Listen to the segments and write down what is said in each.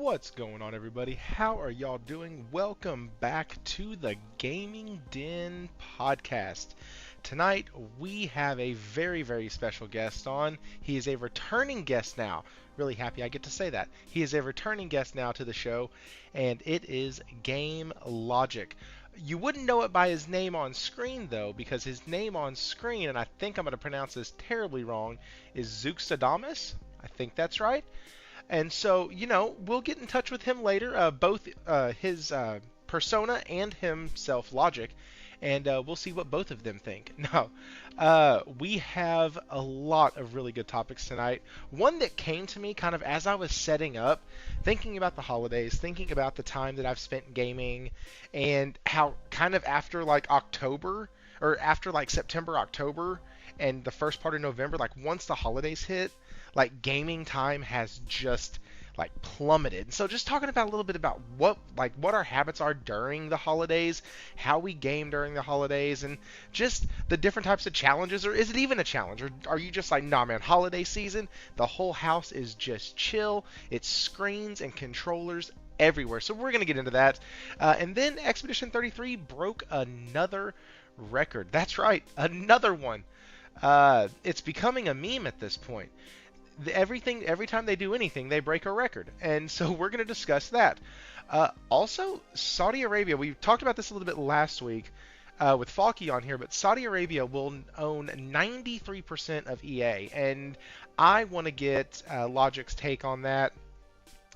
What's going on, everybody? How are y'all doing? Welcome back to the Gaming Den podcast. Tonight, we have a very, very special guest on. He is a returning guest now. Really happy I get to say that. He is a returning guest now to the show, and it is Game Logic. You wouldn't know it by his name on screen, though, because his name on screen, and I think I'm going to pronounce this terribly wrong, is Zuxadamus. I think that's right. And so, we'll get in touch with him later, both his persona and himself, Logic, and we'll see what both of them think. Now, we have a lot of really good topics tonight. One that came to me kind of as I was setting up, thinking about the holidays, thinking about the time that I've spent gaming, and how kind of after like October, or after like September, October, and the first part of November, like once the holidays hit, like gaming time has just like plummeted. So just talking about a little bit about what our habits are during the holidays, how we game during the holidays, and just the different types of challenges. Or is it even a challenge? Or are you just like, nah man, holiday season, the whole house is just chill. It's screens and controllers everywhere. So we're going to get into that. And then Expedition 33 broke another record. That's right, another one. It's becoming a meme at this point. Every time they do anything, they break a record, and so we're going to discuss that. Also, Saudi Arabia. We talked about this a little bit last week with Falky on here, but Saudi Arabia will own 93% of EA, and I want to get Logic's take on that.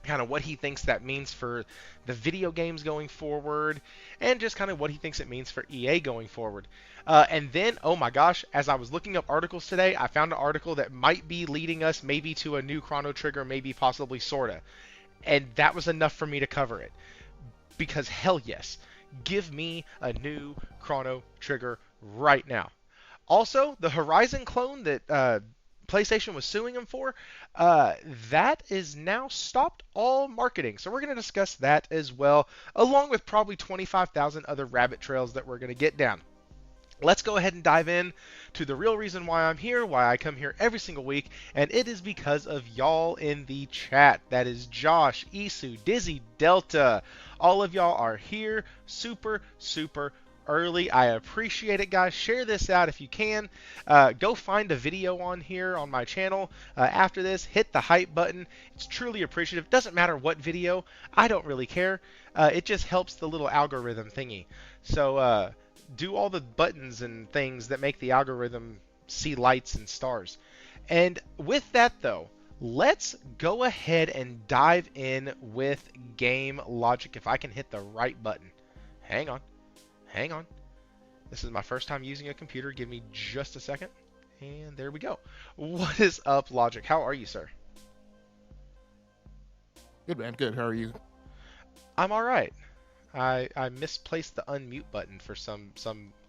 Kind of what he thinks that means for the video games going forward, and just kind of what he thinks it means for EA going forward. And then, oh my gosh, as I was looking up articles today, I found an article that might be leading us maybe to a new Chrono Trigger, maybe possibly sorta. And that was enough for me to cover it. Because hell yes, give me a new Chrono Trigger right now. Also, the Horizon clone that PlayStation was suing him for, that is now stopped all marketing. So we're going to discuss that as well, along with probably 25,000 other rabbit trails that we're going to get down. Let's go ahead and dive in to the real reason why I'm here, why I come here every single week, and it is because of y'all in the chat. That is Josh, Isu, Dizzy, Delta. All of y'all are here super, super early. I appreciate it, guys. Share this out if you can. Go find a video on here on my channel. After this, hit the hype button. It's truly appreciative. Doesn't matter what video. I don't really care. It just helps the little algorithm thingy. So do all the buttons and things that make the algorithm see lights and stars. And with that, though, let's go ahead and dive in with Game Logic. If I can hit the right button. Hang on. This is my first time using a computer. Give me just a second. And there we go. What is up, Logic? How are you, sir? Good, man. Good. How are you? I'm all right. I misplaced the unmute button for some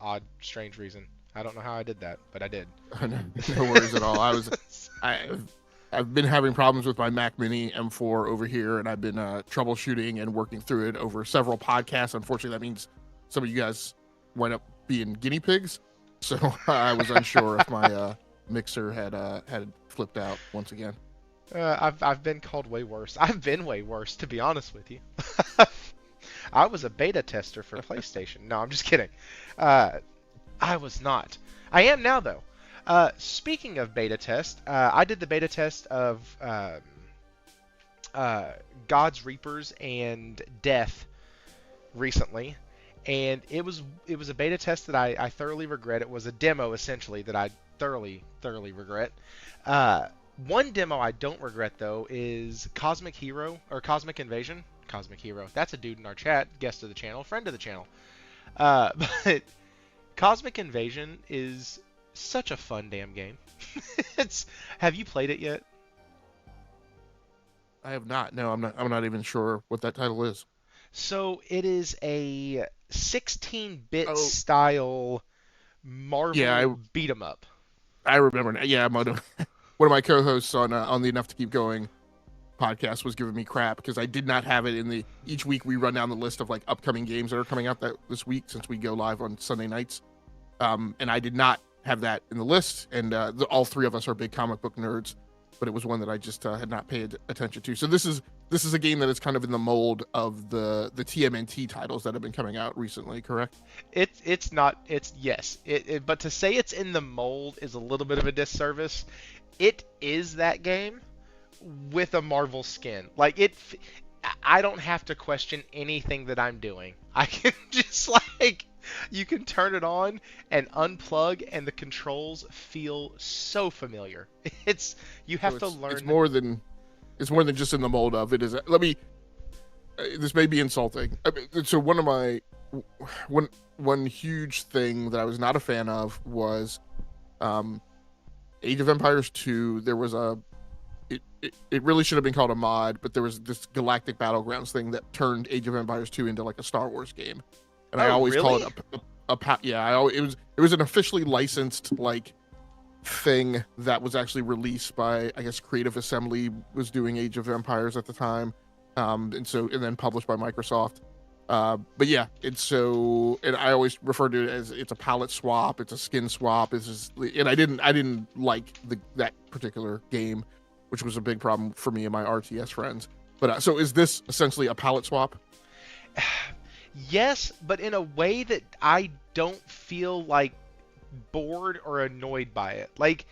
odd, strange reason. I don't know how I did that, but I did. No worries at all. I've been having problems with my Mac Mini M4 over here, and I've been troubleshooting and working through it over several podcasts. Unfortunately, that means some of you guys wind up being guinea pigs, so I was unsure if my mixer had flipped out once again. I've been called way worse. I've been way worse, to be honest with you. I was a beta tester for PlayStation. No, I'm just kidding. I was not. I am now, though. Speaking of beta test, I did the beta test of God's Reapers and Death recently, and it was a beta test that I thoroughly regret. It was a demo, essentially, that I thoroughly regret. One demo I don't regret, though, is Cosmic Hero, or Cosmic Invasion. Cosmic Hero. That's a dude in our chat, guest of the channel, friend of the channel. But Cosmic Invasion is such a fun damn game. Have you played it yet? I have not. No, I'm not even sure what that title is. So it is a 16-bit style Marvel beat 'em up. I remember. Yeah, one of my co-hosts on the Enough to Keep Going podcast was giving me crap because I did not have it in the. Each week we run down the list of like upcoming games that are coming out this week since we go live on Sunday nights, and I did not have that in the list. And all three of us are big comic book nerds, but it was one that I just had not paid attention to. So this is this is a game that is kind of in the mold of the TMNT titles that have been coming out recently, correct? It's not. It's yes. But to say it's in the mold is a little bit of a disservice. It is that game with a Marvel skin. Like it. I don't have to question anything that I'm doing. I can just like you can turn it on and unplug, and the controls feel so familiar. It's you have to learn. It's more than just in the mold of it. Is let me. This may be insulting. I mean, so one huge thing that I was not a fan of was Age of Empires 2. There was it really should have been called a mod, but there was this Galactic Battlegrounds thing that turned Age of Empires 2 into like a Star Wars game. And I always really? call it it was an officially licensed like thing that was actually released by, I guess, Creative Assembly was doing Age of Empires at the time. And then published by Microsoft. But yeah, and I always refer to it as it's a palette swap, it's a skin swap. And I didn't like that particular game, which was a big problem for me and my RTS friends. But so is this essentially a palette swap? Yes, but in a way that I don't feel like bored or annoyed by it. Like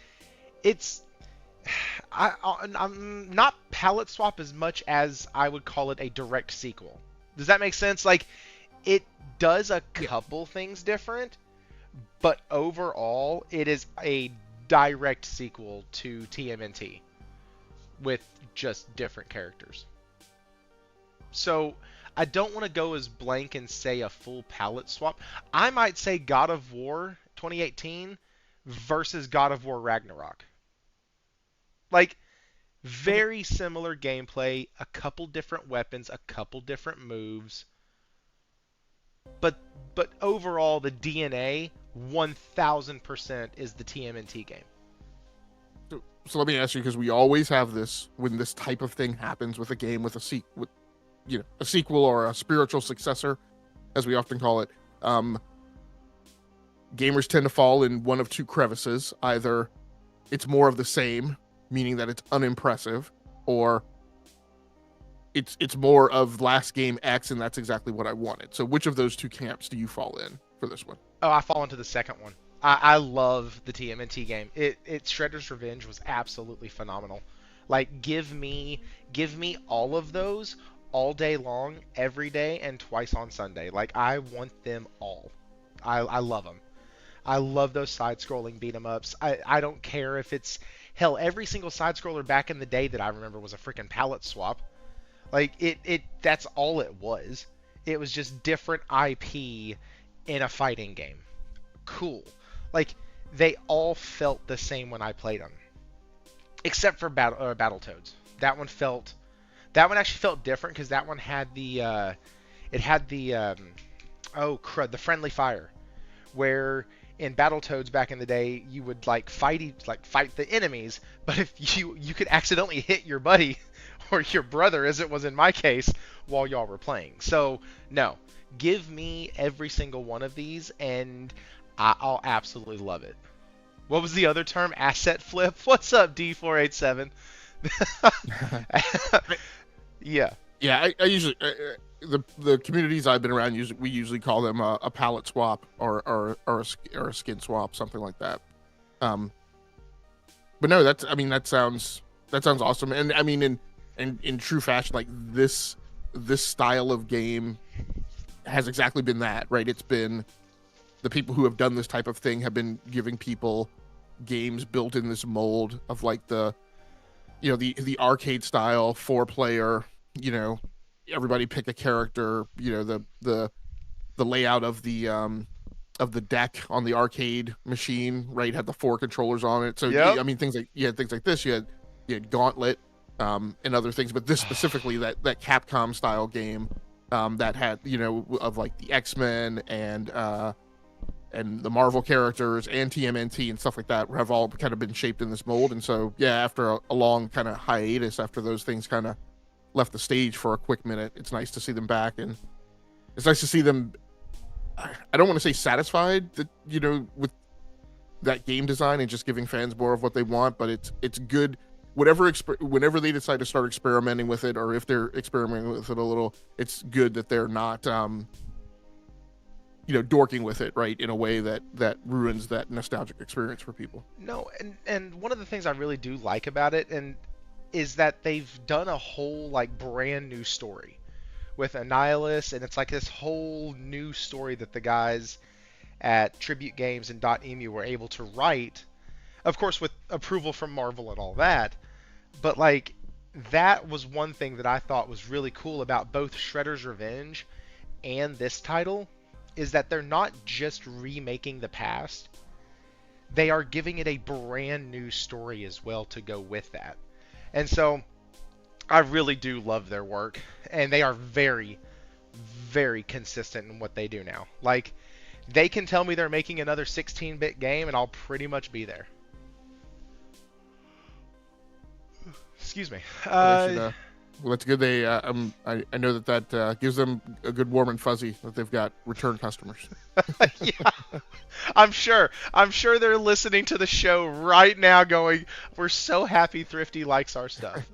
it's I'm not palette swap as much as I would call it a direct sequel. Does that make sense? Like, it does a couple things different, but overall, it is a direct sequel to TMNT with just different characters. So, I don't want to go as blank and say a full palette swap. I might say God of War 2018 versus God of War Ragnarok. Like, very similar gameplay, a couple different weapons, a couple different moves. But overall, the DNA, 1000% is the TMNT game. So let me ask you, because we always have this when this type of thing happens with a game with a sequel or a spiritual successor, as we often call it. Gamers tend to fall in one of two crevices. Either it's more of the same, meaning that it's unimpressive, or it's more of last game X, and that's exactly what I wanted. So which of those two camps do you fall in for this one? Oh, I fall into the second one. I love the TMNT game. Shredder's Revenge was absolutely phenomenal. Like, give me all of those all day long, every day, and twice on Sunday. Like, I want them all. I love them. I love those side-scrolling beat-em-ups. I don't care if it's... Hell, every single side-scroller back in the day that I remember was a freaking palette swap. Like, that's all it was. It was just different IP in a fighting game. Cool. Like, they all felt the same when I played them. Except for Battletoads. That one actually felt different, because that one had the... the friendly fire. Where... in Battletoads back in the day, you would fight the enemies, but if you could accidentally hit your buddy or your brother, as it was in my case, while y'all were playing. So no, give me every single one of these, and I'll absolutely love it. What was the other term? Asset flip. What's up, D487? Yeah. Yeah, I usually the communities I've been around we usually call them a palette swap or a skin swap, something like that. But no, that sounds awesome. And I mean, in true fashion, like this style of game has exactly been that, right? It's been the people who have done this type of thing have been giving people games built in this mold of like the arcade style 4-player, everybody pick a character, the layout of the deck on the arcade machine, right, had the 4 controllers on it. So yep. I mean, things like this, you had Gauntlet, and other things, but this specifically, that Capcom style game, that had, of like the X-Men and the Marvel characters and TMNT and stuff like that have all kind of been shaped in this mold. And so, yeah, after a long kind of hiatus, after those things kind of left the stage for a quick minute, it's nice to see them back, and it's nice to see them, I don't want to say satisfied that, with that game design and just giving fans more of what they want, but it's good. whenever they decide to start experimenting with it, or if they're experimenting with it a little, it's good that they're not dorking with it, right, in a way that ruins that nostalgic experience for people. No, and one of the things I really do like about it and is that they've done a whole like brand new story with Annihilus, and it's like this whole new story that the guys at Tribute Games and .emu were able to write, of course with approval from Marvel and all that. But like that was one thing that I thought was really cool about both Shredder's Revenge and this title, is that they're not just remaking the past, they are giving it a brand new story as well to go with that. And so I really do love their work, and they are very, very consistent in what they do now. Like, they can tell me they're making another 16-bit game, and I'll pretty much be there. Excuse me. Well, that's good. I know that gives them a good warm and fuzzy that they've got return customers. Yeah, I'm sure they're listening to the show right now, going, "We're so happy Thrifty likes our stuff."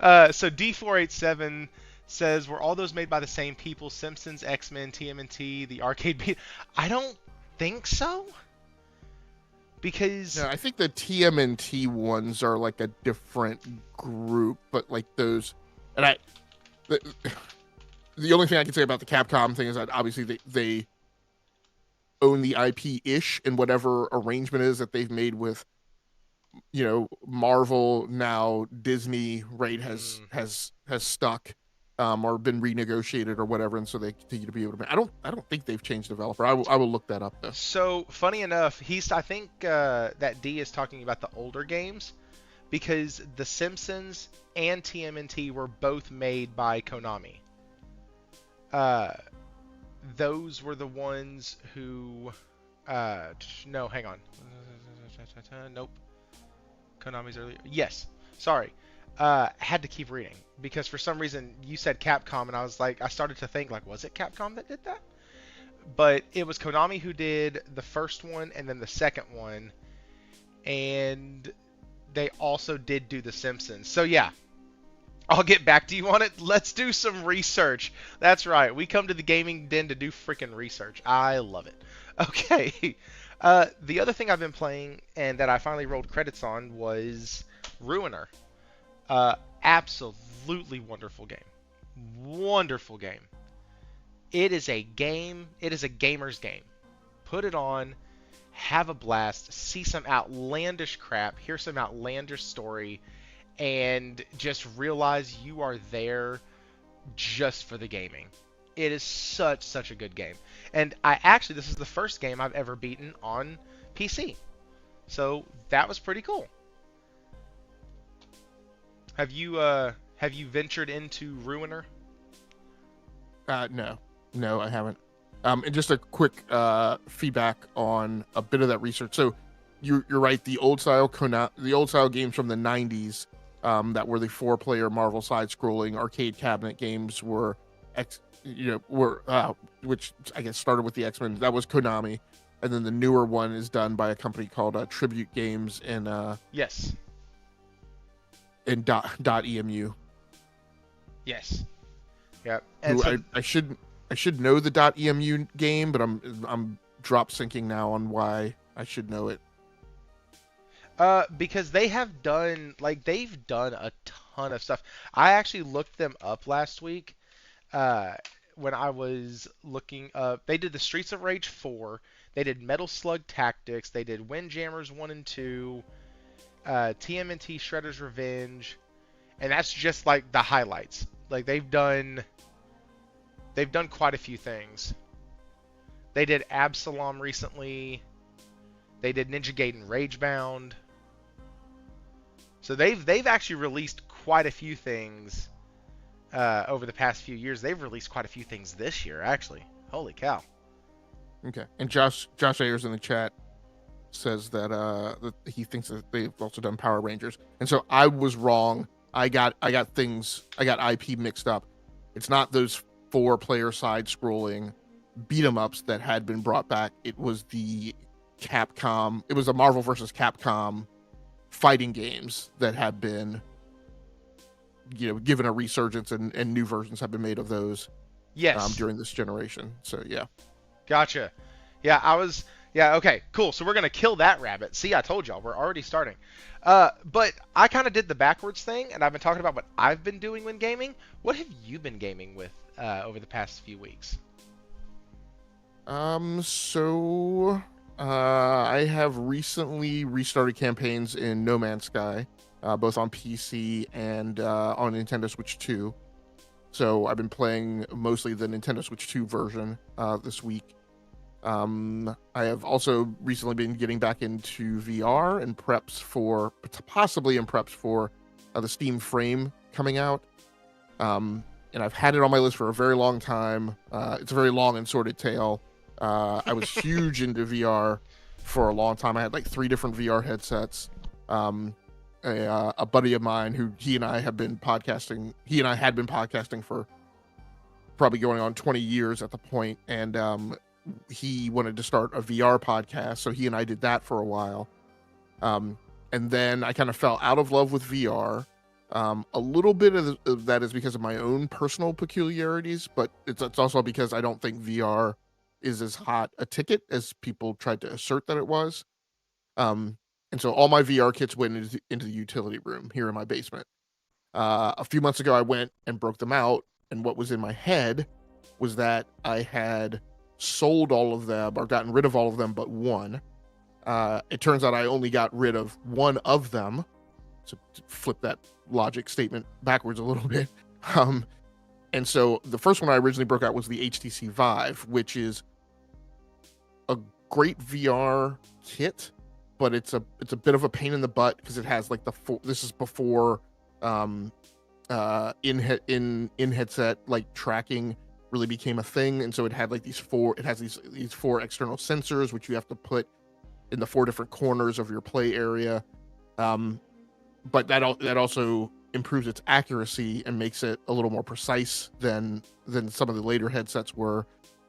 So D487 says, "Were all those made by the same people? Simpsons, X-Men, TMNT, the arcade beat?" I don't think so. Because no, I think the TMNT ones are like a different group, but like those, and the only thing I can say about the Capcom thing is that obviously they own the IP-ish in whatever arrangement is that they've made with, Marvel, now Disney, right, has stuck or been renegotiated or whatever, and so they continue to be able to make. I don't think they've changed developer. I will look that up though. So funny enough, I think that D is talking about the older games, because The Simpsons and TMNT were both made by Konami. Those were the ones who no, hang on. Nope. Konami's earlier. Yes. Sorry. Had to keep reading because for some reason you said Capcom, and I started to think, like, was it Capcom that did that? But it was Konami who did the first one and then the second one, and they also did do The Simpsons. So yeah, I'll get back to you on it. Let's do some research. That's right. We come to the Gaming Den to do freaking research. I love it. Okay. The other thing I've been playing and that I finally rolled credits on was Ruiner. Absolutely wonderful game. Wonderful game. It is a game. It is a gamer's game. Put it on, have a blast, see some outlandish crap, hear some outlandish story, and just realize you are there just for the gaming. It is such a good game. And this is the first game I've ever beaten on PC. So that was pretty cool. Have you ventured into Ruiner? No, I haven't. And just a quick feedback on a bit of that research. So you're right. The old style games from the 90s that were the 4-player Marvel side-scrolling arcade cabinet games were which I guess started with the X-Men. That was Konami, and then the newer one is done by a company called Tribute Games and yes. And .emu. Yes. Yep. And I should know the .emu game, but I'm drop syncing now on why I should know it. Because they've done a ton of stuff. I actually looked them up last week. When I was looking up, they did the Streets of Rage 4. They did Metal Slug Tactics. They did Windjammers 1 and 2. TMNT Shredder's Revenge, and that's just like the highlights. Like they've done quite a few things. They did Absalom recently. They did Ninja Gaiden Ragebound. So they've actually released quite a few things over the past few years. They've released quite a few things this year, actually. Holy cow. Okay. And Josh Ayers in the chat says that he thinks that they've also done Power Rangers, and so I was wrong. I got IP mixed up. It's not those 4-player side-scrolling beat 'em ups that had been brought back. It was the Capcom. It was a Marvel versus Capcom fighting games that have been, given a resurgence, and new versions have been made of those Yes. during this generation. So yeah. Gotcha. Yeah, Yeah, okay, cool. So we're gonna kill that rabbit. See, I told y'all, we're already starting. But I kind of did the backwards thing, and I've been talking about what I've been doing when gaming. What have you been gaming with over the past few weeks? So I have recently restarted campaigns in No Man's Sky, both on PC and on Nintendo Switch 2. So I've been playing mostly the Nintendo Switch 2 version this week. I have also recently been getting back into VR and possibly in preps for the Steam Frame coming out. And I've had it on my list for a very long time. It's a very long and sordid tale. I was huge into VR for a long time. I had like 3 different VR headsets. A buddy of mine he and I had been podcasting for probably going on 20 years at the point, and he wanted to start a VR podcast, so he and I did that for a while. And then I kind of fell out of love with VR. A little bit of that is because of my own personal peculiarities, but it's also because I don't think VR is as hot a ticket as people tried to assert that it was. And so all my VR kits went into the utility room here in my basement. A few months ago, I went and broke them out, and what was in my head was that I had sold all of them or gotten rid of all of them but one. It turns out I only got rid of one of them. So to flip that logic statement backwards a little bit. And so the first one I originally broke out was the HTC Vive, which is a great VR kit, but it's a bit of a pain in the butt because it has like this is before in headset like tracking really became a thing, and so it had like these 4 external sensors which you have to put in the 4 different corners of your play area. But that also improves its accuracy and makes it a little more precise than some of the later headsets were.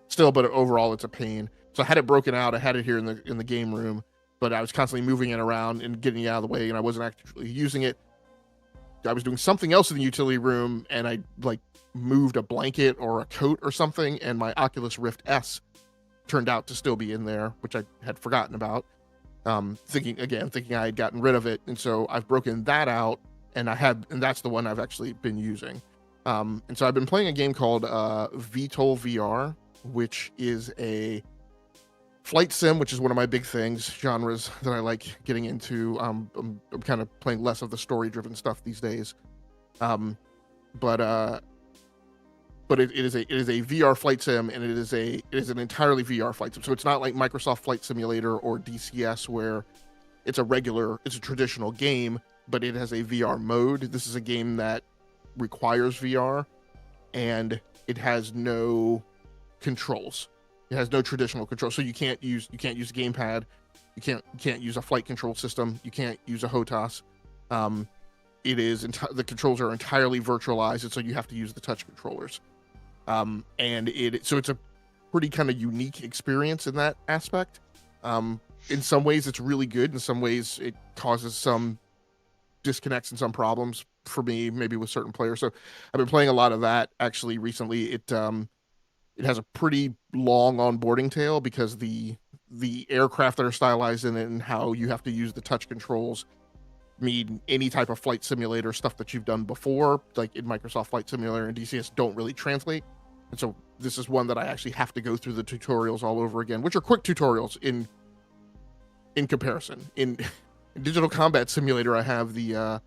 Still, but overall it's a pain. So I had it broken out. I had it here in the game room, but I was constantly moving it around and getting it out of the way, and I wasn't actually using it. I was doing something else in the utility room, and I like moved a blanket or a coat or something, and my Oculus Rift S turned out to still be in there, which I had forgotten about. Thinking I had gotten rid of it, and so I've broken that out, and that's the one I've actually been using. And so I've been playing a game called VTOL VR, which is a flight sim, which is one of my big genres that I like getting into. I'm kind of playing less of the story-driven stuff these days, but it is a VR flight sim, and it is an entirely VR flight sim. So it's not like Microsoft Flight Simulator or DCS where it's a traditional game, but it has a VR mode. This is a game that requires VR, and it has no controls. It has no traditional control, so you can't use a gamepad. You can't use a flight control system. You can't use a HOTAS. The controls are entirely virtualized, and so you have to use the touch controllers. So it's a pretty kind of unique experience in that aspect. In some ways, it's really good. In some ways, it causes some disconnects and some problems for me, maybe with certain players. So I've been playing a lot of that actually recently. It has a pretty long onboarding tail because the aircraft that are stylized in it and how you have to use the touch controls mean any type of flight simulator stuff that you've done before, like in Microsoft Flight Simulator and DCS, don't really translate. And so this is one that I actually have to go through the tutorials all over again, which are quick tutorials in comparison. In Digital Combat Simulator, I have the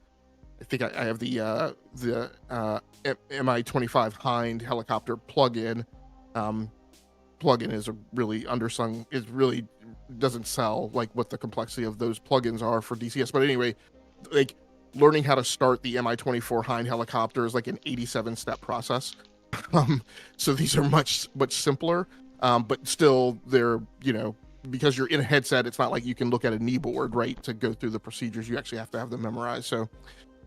Mi-25 Hind helicopter plugin. Plugin is a really undersung. It really doesn't sell like what the complexity of those plugins are for DCS. But anyway, like learning how to start the Mi-24 Hind helicopter is like an 87-step process. So these are much simpler, but still they're, because you're in a headset, it's not like you can look at a kneeboard, right, to go through the procedures. You actually have to have them memorized. So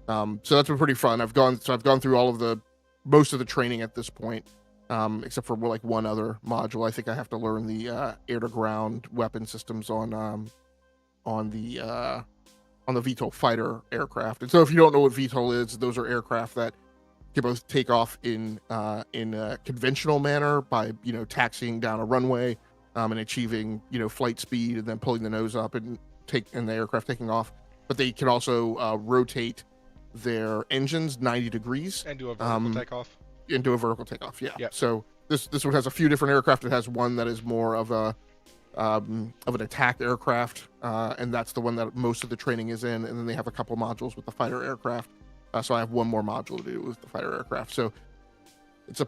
that's been pretty fun. I've gone through most of the training at this point, except for like one other module. I think I have to learn the air to ground weapon systems on the on the VTOL fighter aircraft. And so if you don't know what VTOL is, those are aircraft that can both take off in a conventional manner by taxiing down a runway and achieving flight speed and then pulling the nose up and the aircraft taking off. But they can also rotate their engines 90 degrees And do a vertical takeoff. into a vertical takeoff. Yeah. Yep. So this one has a few different aircraft. It has one that is more of an attack aircraft, and that's the one that most of the training is in. And then they have a couple modules with the fighter aircraft. So I have one more module to do with the fighter aircraft. So it's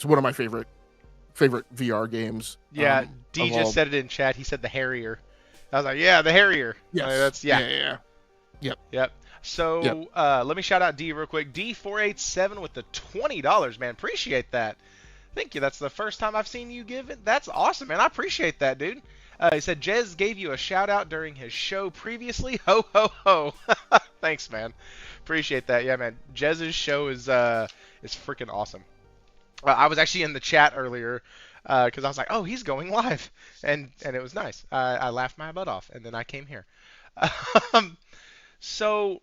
one of my favorite VR games. Yeah, D just said it in chat. He said the Harrier. I was like, yeah, the Harrier. Yes. Yeah. Yep. So Yep. Let me shout out D real quick. D487 with the $20, man. Appreciate that. Thank you. That's the first time I've seen you give it. That's awesome, man. I appreciate that, dude. He said Jez gave you a shout out during his show previously. Ho ho ho. Thanks, man. Appreciate that. Yeah, man. Jez's show is freaking awesome. I was actually in the chat earlier because I was like, oh, he's going live, and it was nice. I laughed my butt off, and then I came here. So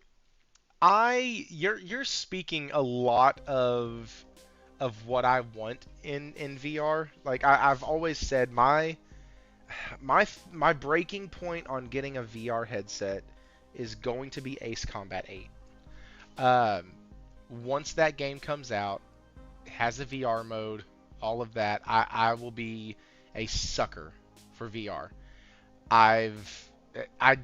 you're speaking a lot of what I want in VR. Like I've always said, my breaking point on getting a VR headset is going to be Ace Combat 8. Once that game comes out, has a VR mode, all of that, I will be a sucker for VR. I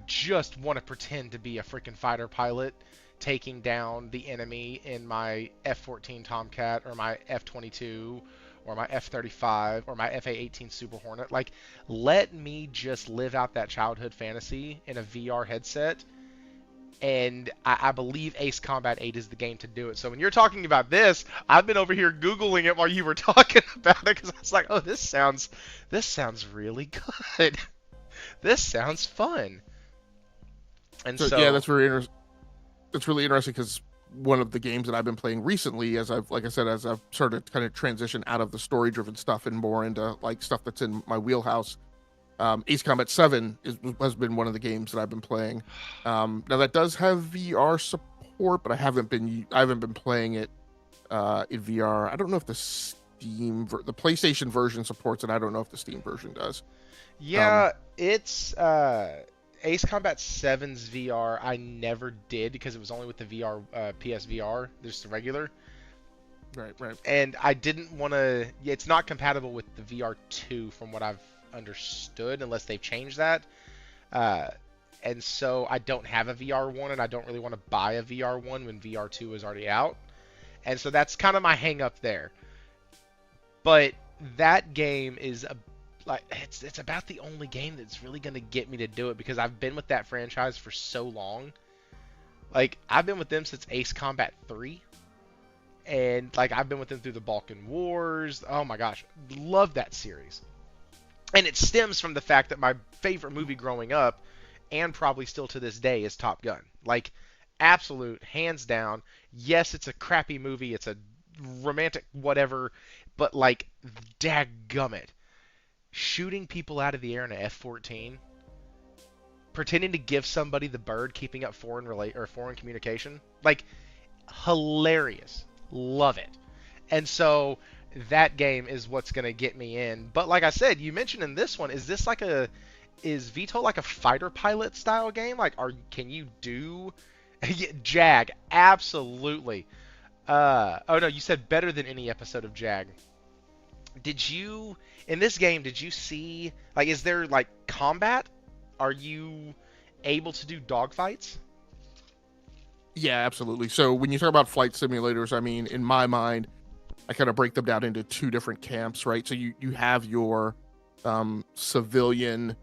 just want to pretend to be a freaking fighter pilot taking down the enemy in my F-14 Tomcat or my F-22 or my F-35 or my FA-18 Super Hornet. Like, let me just live out that childhood fantasy in a VR headset. And I believe Ace Combat 8 is the game to do it. So when you're talking about this, I've been over here Googling it while you were talking about it because I was like, oh, this sounds really good. This sounds fun. And so yeah, that's very interesting. It's really interesting because one of the games that I've been playing recently, as I've started to kind of transition out of the story-driven stuff and more into like stuff that's in my wheelhouse. Ace Combat 7 has been one of the games that I've been playing. Now that does have VR support, but I haven't been playing it in VR. I don't know if the PlayStation version supports it. I don't know if the Steam version does. Yeah, it's Ace Combat 7's VR. I never did because it was only with the VR PSVR. There's the regular. Right. And I didn't want to. Yeah, it's not compatible with the VR2 from what I've understood, unless they've changed that. And so I don't have a VR1, and I don't really want to buy a VR1 when VR2 is already out. And so that's kind of my hang up there. But that game is it's about the only game that's really going to get me to do it because I've been with that franchise for so long. Like, I've been with them since Ace Combat 3. And, like, I've been with them through the Balkan Wars. Oh, my gosh. Love that series. And it stems from the fact that my favorite movie growing up, and probably still to this day, is Top Gun. Like, absolute, hands down. Yes, it's a crappy movie. It's a romantic whatever. But, like, dadgummit. Shooting people out of the air in an F-14, pretending to give somebody the bird, keeping up foreign communication, like, hilarious. Love it. And so that game is what's going to get me in. But like I said, you mentioned in this one, is VTOL like a fighter pilot style game? Like, can you do Jag? Absolutely. Oh no, you said better than any episode of Jag. In this game, did you see, like, is there, like, combat? Are you able to do dogfights? Yeah, absolutely. So when you talk about flight simulators, I mean, in my mind, I kind of break them down into two different camps, right? So you have your civilian,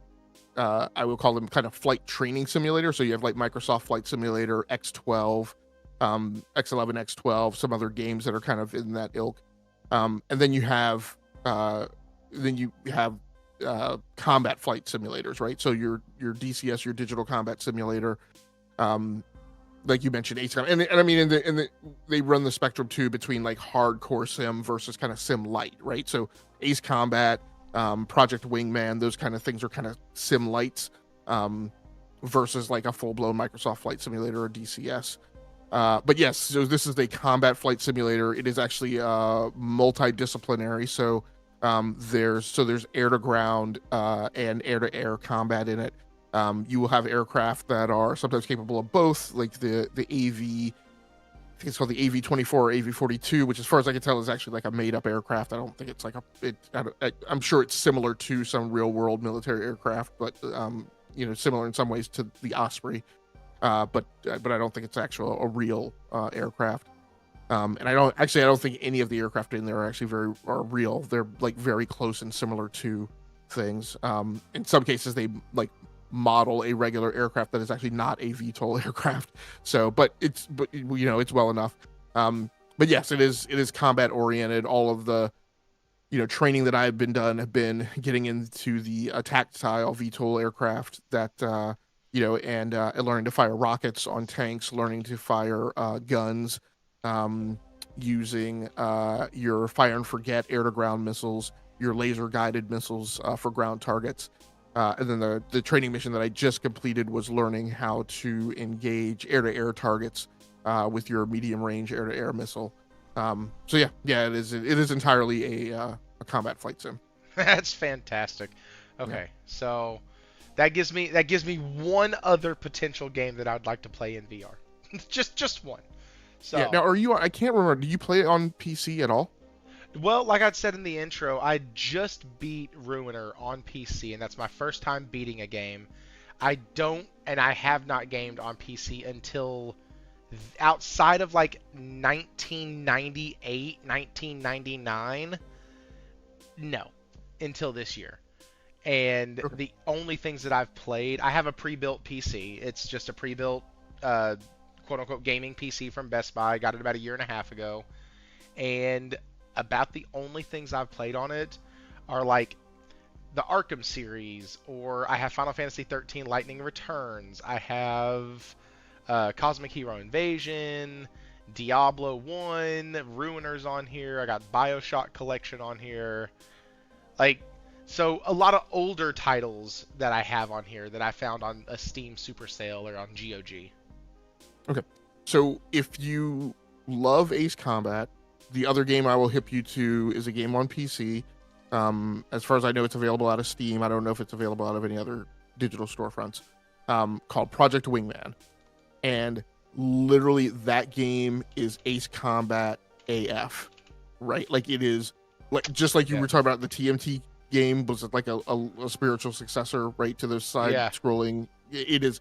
I would call them kind of flight training simulator. So you have like Microsoft Flight Simulator, X12, X11, X12, some other games that are kind of in that ilk. And then you have combat flight simulators, right? So your DCS, your digital combat simulator, like you mentioned, Ace Combat, and I mean, they run the spectrum too between like hardcore sim versus kind of sim light, right? So Ace Combat, Project Wingman, those kind of things are kind of sim lights. versus like a full-blown Microsoft Flight Simulator or DCS. But yes, so this is a combat flight simulator. It is actually multidisciplinary. So there's air to ground and air to air combat in it. You will have aircraft that are sometimes capable of both, like the AV. I think it's called the AV-24 or AV-42, which, as far as I can tell, is actually like a made-up aircraft. I don't think it's like I'm sure it's similar to some real-world military aircraft, but similar in some ways to the Osprey. But I don't think it's actually a real aircraft. And I don't think any of the aircraft in there are actually are real. They're like very close and similar to things. In some cases, they like model a regular aircraft that is actually not a VTOL aircraft. So, but it's well enough. But yes, it is combat oriented. All of the training that I've been done have been getting into the tactile VTOL aircraft that and learning to fire rockets on tanks, learning to fire guns, using your fire and forget air to ground missiles, your laser guided missiles for ground targets. And then the training mission that I just completed was learning how to engage air-to-air targets with your medium-range air-to-air missile. So yeah, it is entirely a combat flight sim. That's fantastic. Okay, so that gives me one other potential game that I would like to play in VR. just one. So yeah. Now, I can't remember. Do you play it on PC at all? Well, like I said in the intro, I just beat Ruiner on PC, and that's my first time beating a game. I have not gamed on PC until outside of like 1998, 1999. No, until this year. And the only things that I've played, I have a pre-built PC. It's just a pre-built, quote-unquote, gaming PC from Best Buy. I got it about a year and a half ago. And about the only things I've played on it are like the Arkham series, or I have Final Fantasy 13 Lightning Returns. I have Cosmic Hero Invasion, Diablo 1, Ruiners on here. I got BioShock Collection on here. So a lot of older titles that I have on here that I found on a Steam Super Sale or on GOG. Okay. So if you love Ace Combat, the other game I will hip you to is a game on PC. As far as I know, it's available out of Steam. I don't know if it's available out of any other digital storefronts. Called Project Wingman. And literally that game is Ace Combat AF, right? Like it is, like just like you were talking about the TMT game was like a spiritual successor, right, to the side scrolling. It is.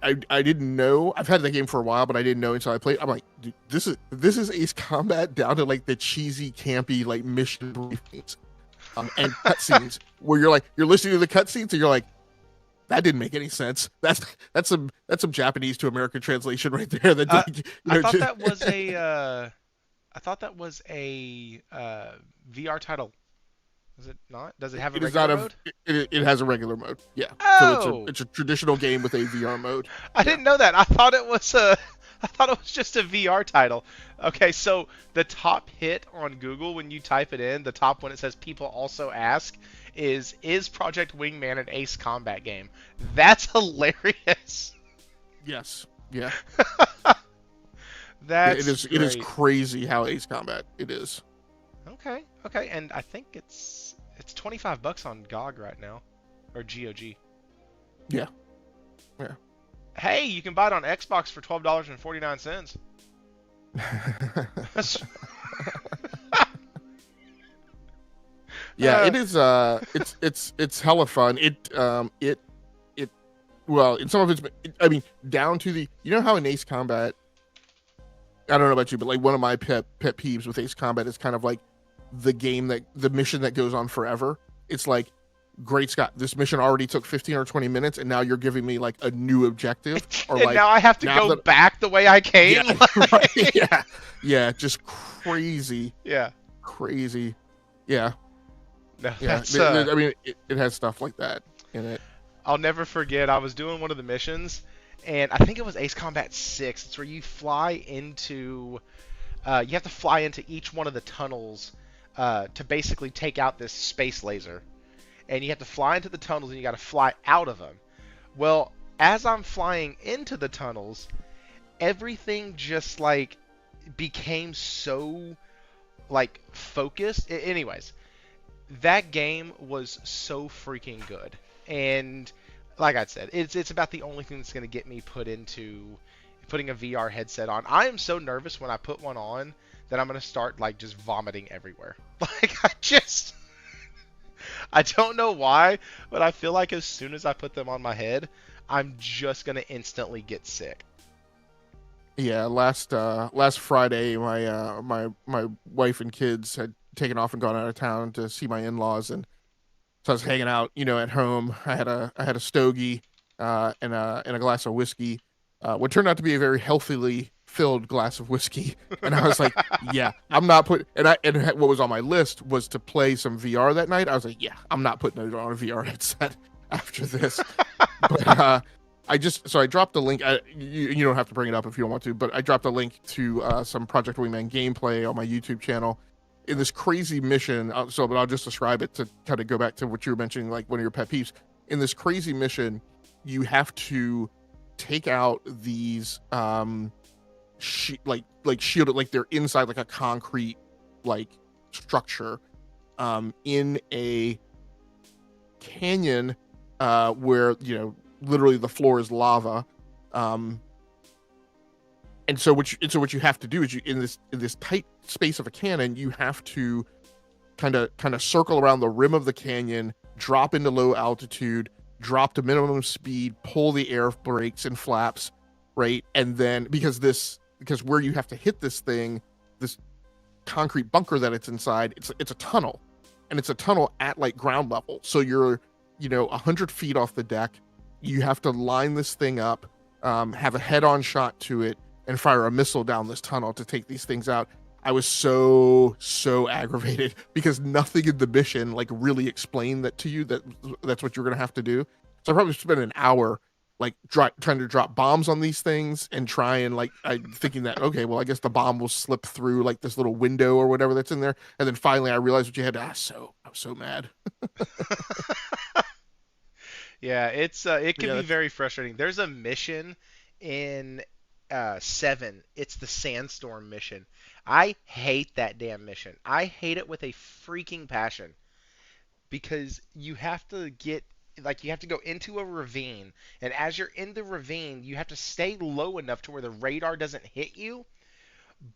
I didn't know. I've had that game for a while, but I didn't know until I played. I'm like, dude, this is Ace Combat down to like the cheesy, campy like mission briefings and cutscenes where you're listening to the cutscenes and you're like, that didn't make any sense. That's some Japanese to American translation right there. That I thought that was a VR title. Is it not? Does it have a regular mode? It has a regular mode. Yeah. Oh! So it's a traditional game with a VR mode. I didn't know that. I thought it was just a VR title. Okay, so the top hit on Google when you type it in, the top one, it says people also ask is Project Wingman an Ace Combat game? That's hilarious. Yes. Yeah. That's it is crazy how Ace Combat it is. Okay, and I think it's $25 on GOG right now, or GOG. Yeah. Hey, you can buy it on Xbox for $12.49. Yeah, it is. It's hella fun. Well, in some of its, I mean, down to the, how in Ace Combat, I don't know about you, but like one of my pet peeves with Ace Combat is kind of like the mission that goes on forever. It's like, great Scott, this mission already took 15 or 20 minutes, and now you're giving me like a new objective, or and like now I have to go back the way I came. Yeah, right, yeah, just crazy. Yeah, crazy. Yeah. No, yeah. that's, I mean, it has stuff like that in it. I'll never forget. I was doing one of the missions, and I think it was Ace Combat 6. It's where you fly into, you have to fly into each one of the tunnels to basically take out this space laser. And you have to fly into the tunnels, and you got to fly out of them. Well, as I'm flying into the tunnels, everything just like became so like focused. Anyways, that game was so freaking good. And like I said, it's about the only thing that's going to get me put into putting a VR headset on. I am so nervous when I put one on that I'm going to start like just vomiting everywhere. Like I don't know why, but I feel like as soon as I put them on my head, I'm just going to instantly get sick. Yeah, last Friday, my wife and kids had taken off and gone out of town to see my in-laws, and so I was hanging out, at home. I had a stogie, and a glass of whiskey, what turned out to be a very healthily filled glass of whiskey. And I was like, yeah, I'm not put. And what was on my list was to play some VR that night. I was like, yeah, I'm not putting it on a VR headset after this. But I dropped the link. You don't have to bring it up if you don't want to, but I dropped a link to some Project Wingman gameplay on my YouTube channel in this crazy mission. But I'll just describe it to kind of go back to what you were mentioning, like one of your pet peeves. In this crazy mission, you have to take out these shielded, like they're inside like a concrete like structure in a canyon where literally the floor is lava. And so what you have to do is, in this tight space of a canyon, you have to kind of circle around the rim of the canyon, drop into low altitude, drop to minimum speed, pull the air brakes and flaps, right? And then because where you have to hit this thing, this concrete bunker that it's inside, it's a tunnel, and it's a tunnel at like ground level. So you're 100 feet off the deck. You have to line this thing up, have a head-on shot to it, and fire a missile down this tunnel to take these things out. I was so aggravated because nothing in the mission like really explained that to you, that's what you're gonna have to do. So I probably spent an hour like trying to drop bombs on these things and try and thinking that, okay, well, I guess the bomb will slip through like this little window or whatever that's in there. And then finally I realized what you had to. I was so mad. Yeah, it But can yeah, be that's very frustrating. There's a mission in 7. It's the sandstorm mission. I hate that damn mission. I hate it with a freaking passion because you have to go into a ravine, and as you're in the ravine, you have to stay low enough to where the radar doesn't hit you,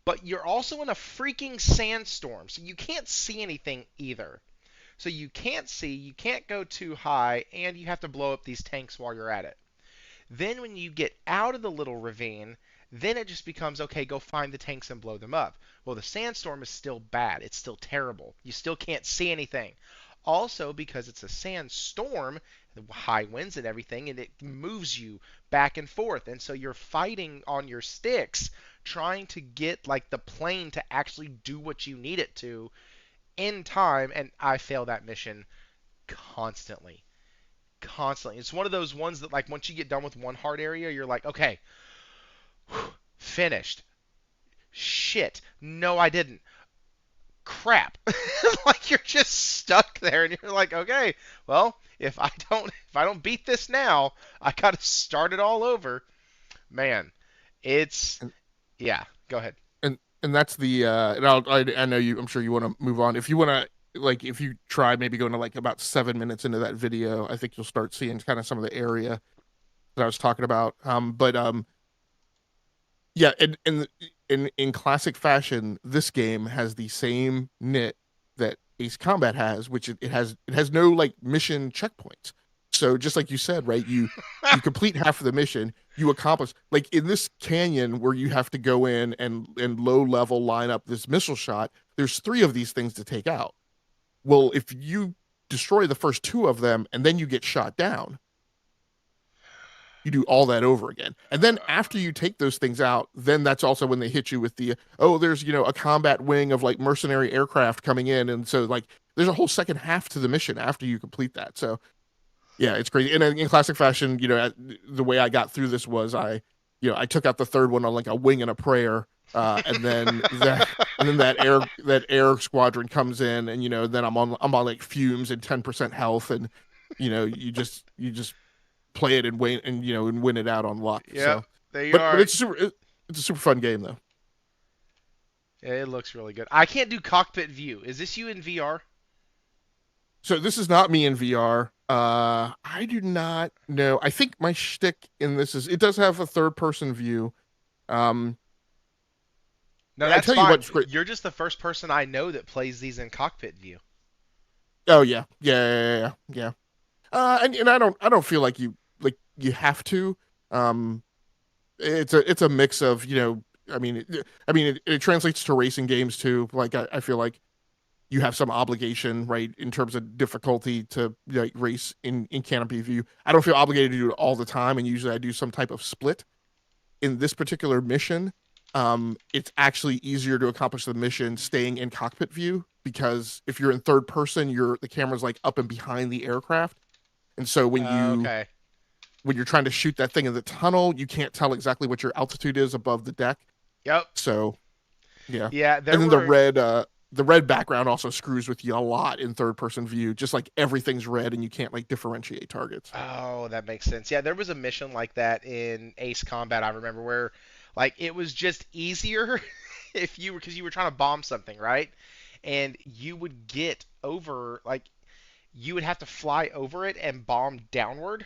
but you're also in a freaking sandstorm, so you can't see anything either. So you can't see, you can't go too high, and you have to blow up these tanks while you're at it. Then when you get out of the little ravine, then it just becomes okay, go find the tanks and blow them up. Well, the sandstorm is still bad. It's still terrible. You still can't see anything. Also, because it's a sandstorm, high winds and everything, and it moves you back and forth. And so you're fighting on your sticks, trying to get like the plane to actually do what you need it to in time. And I fail that mission constantly. Constantly. It's one of those ones that like once you get done with one hard area, you're like, okay, finished. Shit. No, I didn't. Crap. Like you're just stuck there and you're like, okay, well, if I don't beat this now, I got to start it all over. Man, it's and yeah, go ahead. and that's the I know you, I'm sure you want to move on. If you want to, like, if you try maybe going to like about 7 minutes into that video, I think you'll start seeing kind of some of the area that I was talking about. But yeah, and in classic fashion, this game has the same nit that Ace Combat has, which it has no like mission checkpoints. So just like you said, right? You complete half of the mission, you accomplish, like in this canyon where you have to go in and low level line up this missile shot. There's 3 of these things to take out. Well, if you destroy the first 2 of them and then you get shot down, you do all that over again. And then after you take those things out, then that's also when they hit you with the, oh, there's, a combat wing of like mercenary aircraft coming in. And so like there's a whole second half to the mission after you complete that. So yeah, it's crazy. And in classic fashion, the way I got through this was I took out the third one on like a wing and a prayer. And then that air squadron comes in, and then I'm on like fumes and 10% health, and you just play it and win and win it out on luck. Yep, So, there you but are. it's a super fun game though. Yeah, it looks really good. I can't do cockpit view. Is this you in VR? So this is not me in VR. I do not know. I think my shtick in this is it does have a third person view. Um, No, I that's tell you fine. what's great. You're just the first person I know that plays these in cockpit view. Oh yeah. And I don't feel like you have to. Um, it's a mix of it translates to racing games too. Like I feel like you have some obligation, right, in terms of difficulty to like race in canopy view. I don't feel obligated to do it all the time, and usually I do some type of split. In this particular mission, it's actually easier to accomplish the mission staying in cockpit view because if you're in third person, the camera's like up and behind the aircraft, and so Okay. when you're trying to shoot that thing in the tunnel, you can't tell exactly what your altitude is above the deck. Yep. So yeah, Yeah, and there then were. the red background also screws with you a lot in third person view. Just like everything's red and you can't like differentiate targets. Oh, that makes sense. Yeah, there was a mission like that in Ace Combat, I remember, where like it was just easier if you were because you were trying to bomb something, right? And you would get over like you would have to fly over it and bomb downward,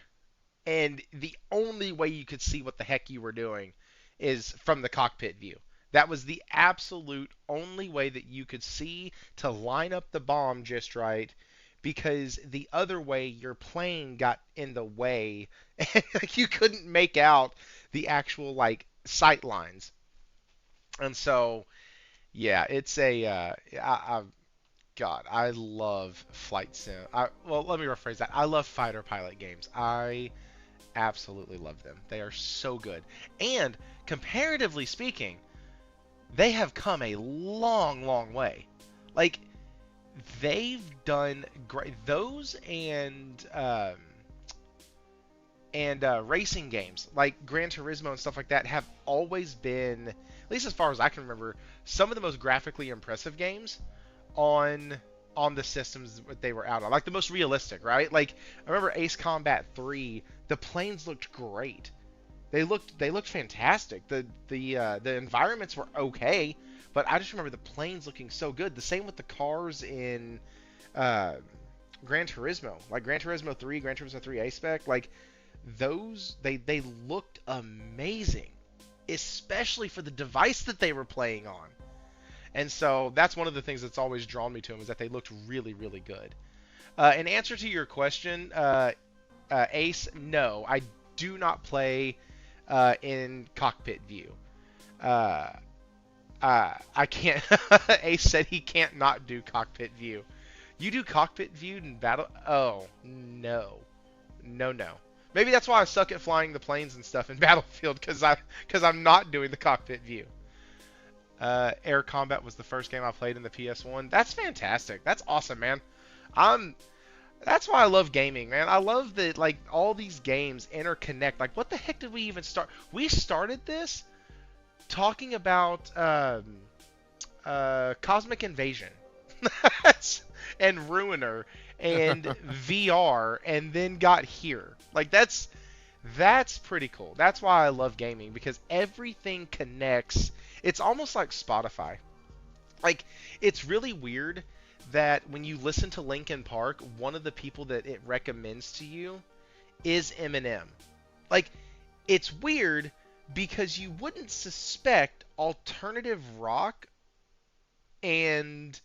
and the only way you could see what the heck you were doing is from the cockpit view. That was the absolute only way that you could see to line up the bomb just right, because the other way your plane got in the way and you couldn't make out the actual like sight lines. And so yeah, it's a God, I love flight sim. Well, let me rephrase that. I love fighter pilot games. I absolutely love them. They are so good. And comparatively speaking, they have come a long, long way. Like they've done great. Those and racing games like Gran Turismo and stuff like that have always been, at least as far as I can remember, some of the most graphically impressive games on the systems that they were out on. Like the most realistic, right? Like I remember Ace Combat 3, the planes looked great. They looked fantastic. The environments were okay, but I just remember the planes looking so good. The same with the cars in uh, Gran Turismo, like Gran Turismo 3, Gran Turismo 3 A Spec, like those they looked amazing, especially for the device that they were playing on. And so that's one of the things that's always drawn me to them is that they looked really, really good. In answer to your question, Ace, no, I do not play in cockpit view. Uh, I can't. Ace said he can't not do cockpit view. You do cockpit view in battle? Oh no, no, no. Maybe that's why I suck at flying the planes and stuff in Battlefield because I'm not doing the cockpit view. Air Combat was the first game I played in the PS1. That's fantastic. That's awesome, man. I'm That's why I love gaming, man. I love that like all these games interconnect. Like what the heck did we even start? We started this talking about Cosmic Invasion and Ruiner and VR and then got here. Like that's pretty cool. That's why I love gaming because everything connects. It's almost like Spotify. Like it's really weird that when you listen to Linkin Park, one of the people that it recommends to you is Eminem. Like it's weird because you wouldn't suspect alternative rock and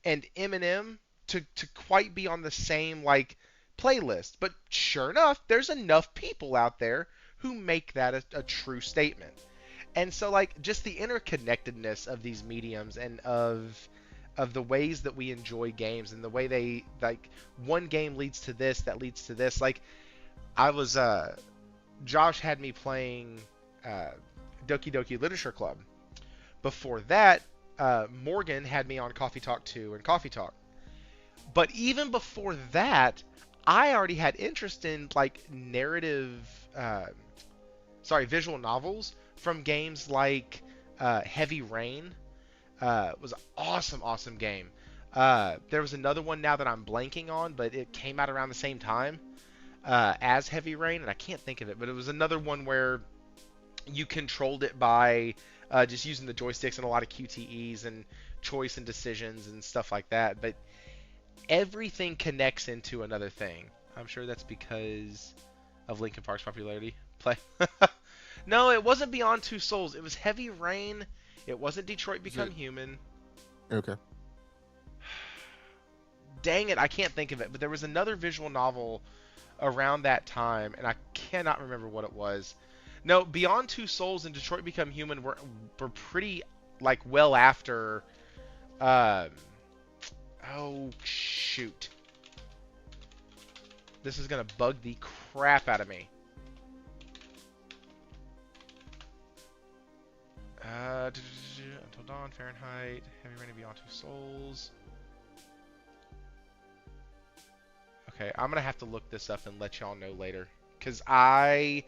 Eminem to quite be on the same like playlist. But sure enough, there's enough people out there who make that a true statement. And so like just the interconnectedness of these mediums and of the ways that we enjoy games and the way they like one game leads to this that leads to this. Like I was Josh had me playing Doki Doki Literature Club. Before that, Morgan had me on Coffee Talk 2 and Coffee Talk. But even before that, I already had interest in like visual novels from games like Heavy Rain. Was an awesome, awesome game. There was another one now that I'm blanking on, but it came out around the same time. as Heavy Rain, and I can't think of it, but it was another one where you controlled it by just using the joysticks and a lot of QTEs and choice and decisions and stuff like that. But everything connects into another thing. I'm sure that's because of Linkin Park's popularity. Play. No, it wasn't Beyond Two Souls. It was Heavy Rain. It wasn't Detroit Is Become it Human. okay? Dang it, I can't think of it. But there was another visual novel around that time, and I cannot remember what it was. No, Beyond Two Souls and Detroit Become Human were pretty like well after. Um, oh shoot, this is gonna bug the crap out of me. Until Dawn, Fahrenheit, Heavy Rain, and Beyond Two Souls. Okay, I'm gonna have to look this up and let y'all know later, cause I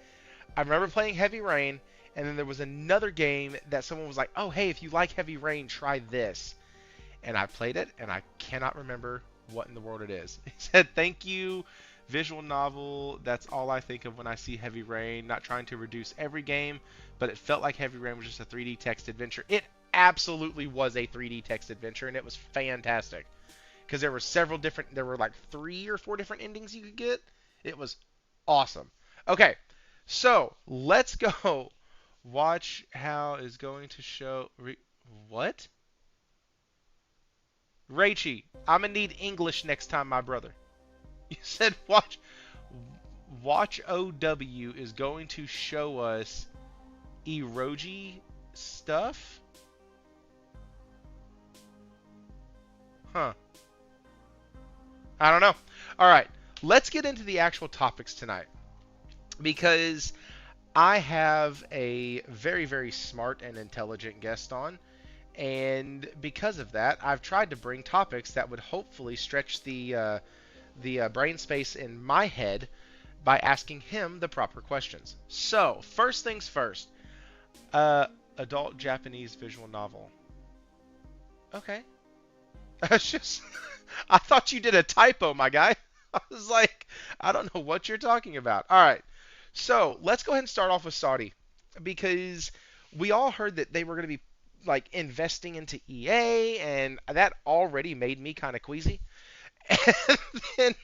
remember playing Heavy Rain, and then there was another game that someone was like, "Oh, hey, if you like Heavy Rain, try this." And I played it, and I cannot remember what in the world it is. He said, "Thank you, visual novel. That's all I think of when I see Heavy Rain. Not trying to reduce every game, but it felt like Heavy Rain was just a 3D text adventure. It absolutely was a 3D text adventure, and it was fantastic because there were several different. There were like 3 or 4 different endings you could get. It was awesome. Okay, so let's go. Watch how is going to show. What? Raichi, I'm gonna need English next time, my brother. You said watch OW is going to show us eroji stuff? Huh. I don't know. All right, let's get into the actual topics tonight because I have a very, very smart and intelligent guest on. And because of that, I've tried to bring topics that would hopefully stretch the brain space in my head by asking him the proper questions. So, first things first. Uh, Adult Japanese visual novel. Okay. It's just, I thought you did a typo, my guy. I was like, I don't know what you're talking about. All right. So, let's go ahead and start off with Saudi because we all heard that they were going to be like investing into EA, and that already made me kind of queasy. And then,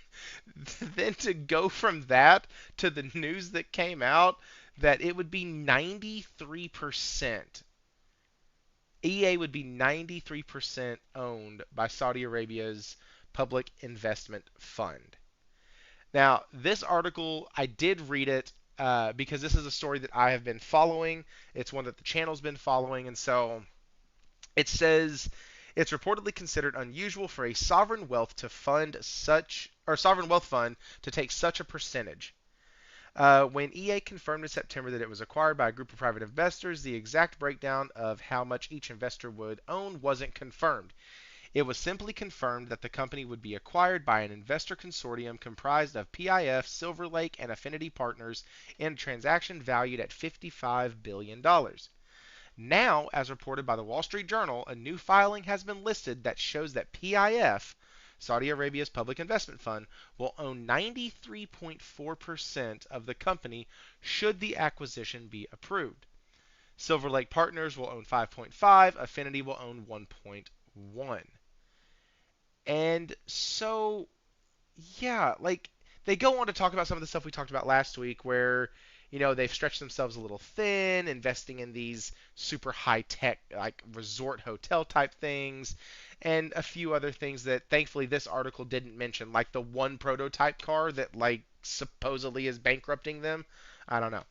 then to go from that to the news that came out that it would be 93%. EA would be 93% owned by Saudi Arabia's Public Investment Fund. Now, this article, I did read it because this is a story that I have been following. It's one that the channel's been following, and so it says it's reportedly considered unusual for a sovereign wealth to fund such or sovereign wealth fund to take such a percentage. When EA confirmed in September that it was acquired by a group of private investors, the exact breakdown of how much each investor would own wasn't confirmed. It was simply confirmed that the company would be acquired by an investor consortium comprised of PIF, Silver Lake, and Affinity Partners in a transaction valued at $55 billion. Now, as reported by the Wall Street Journal, a new filing has been listed that shows that PIF, Saudi Arabia's public investment fund, will own 93.4% of the company should the acquisition be approved. Silver Lake Partners will own 5.5, Affinity will own 1.1. And so, yeah, like they go on to talk about some of the stuff we talked about last week where they've stretched themselves a little thin, investing in these super high tech like resort hotel type things and a few other things that thankfully this article didn't mention, like the one prototype car that like supposedly is bankrupting them. I don't know.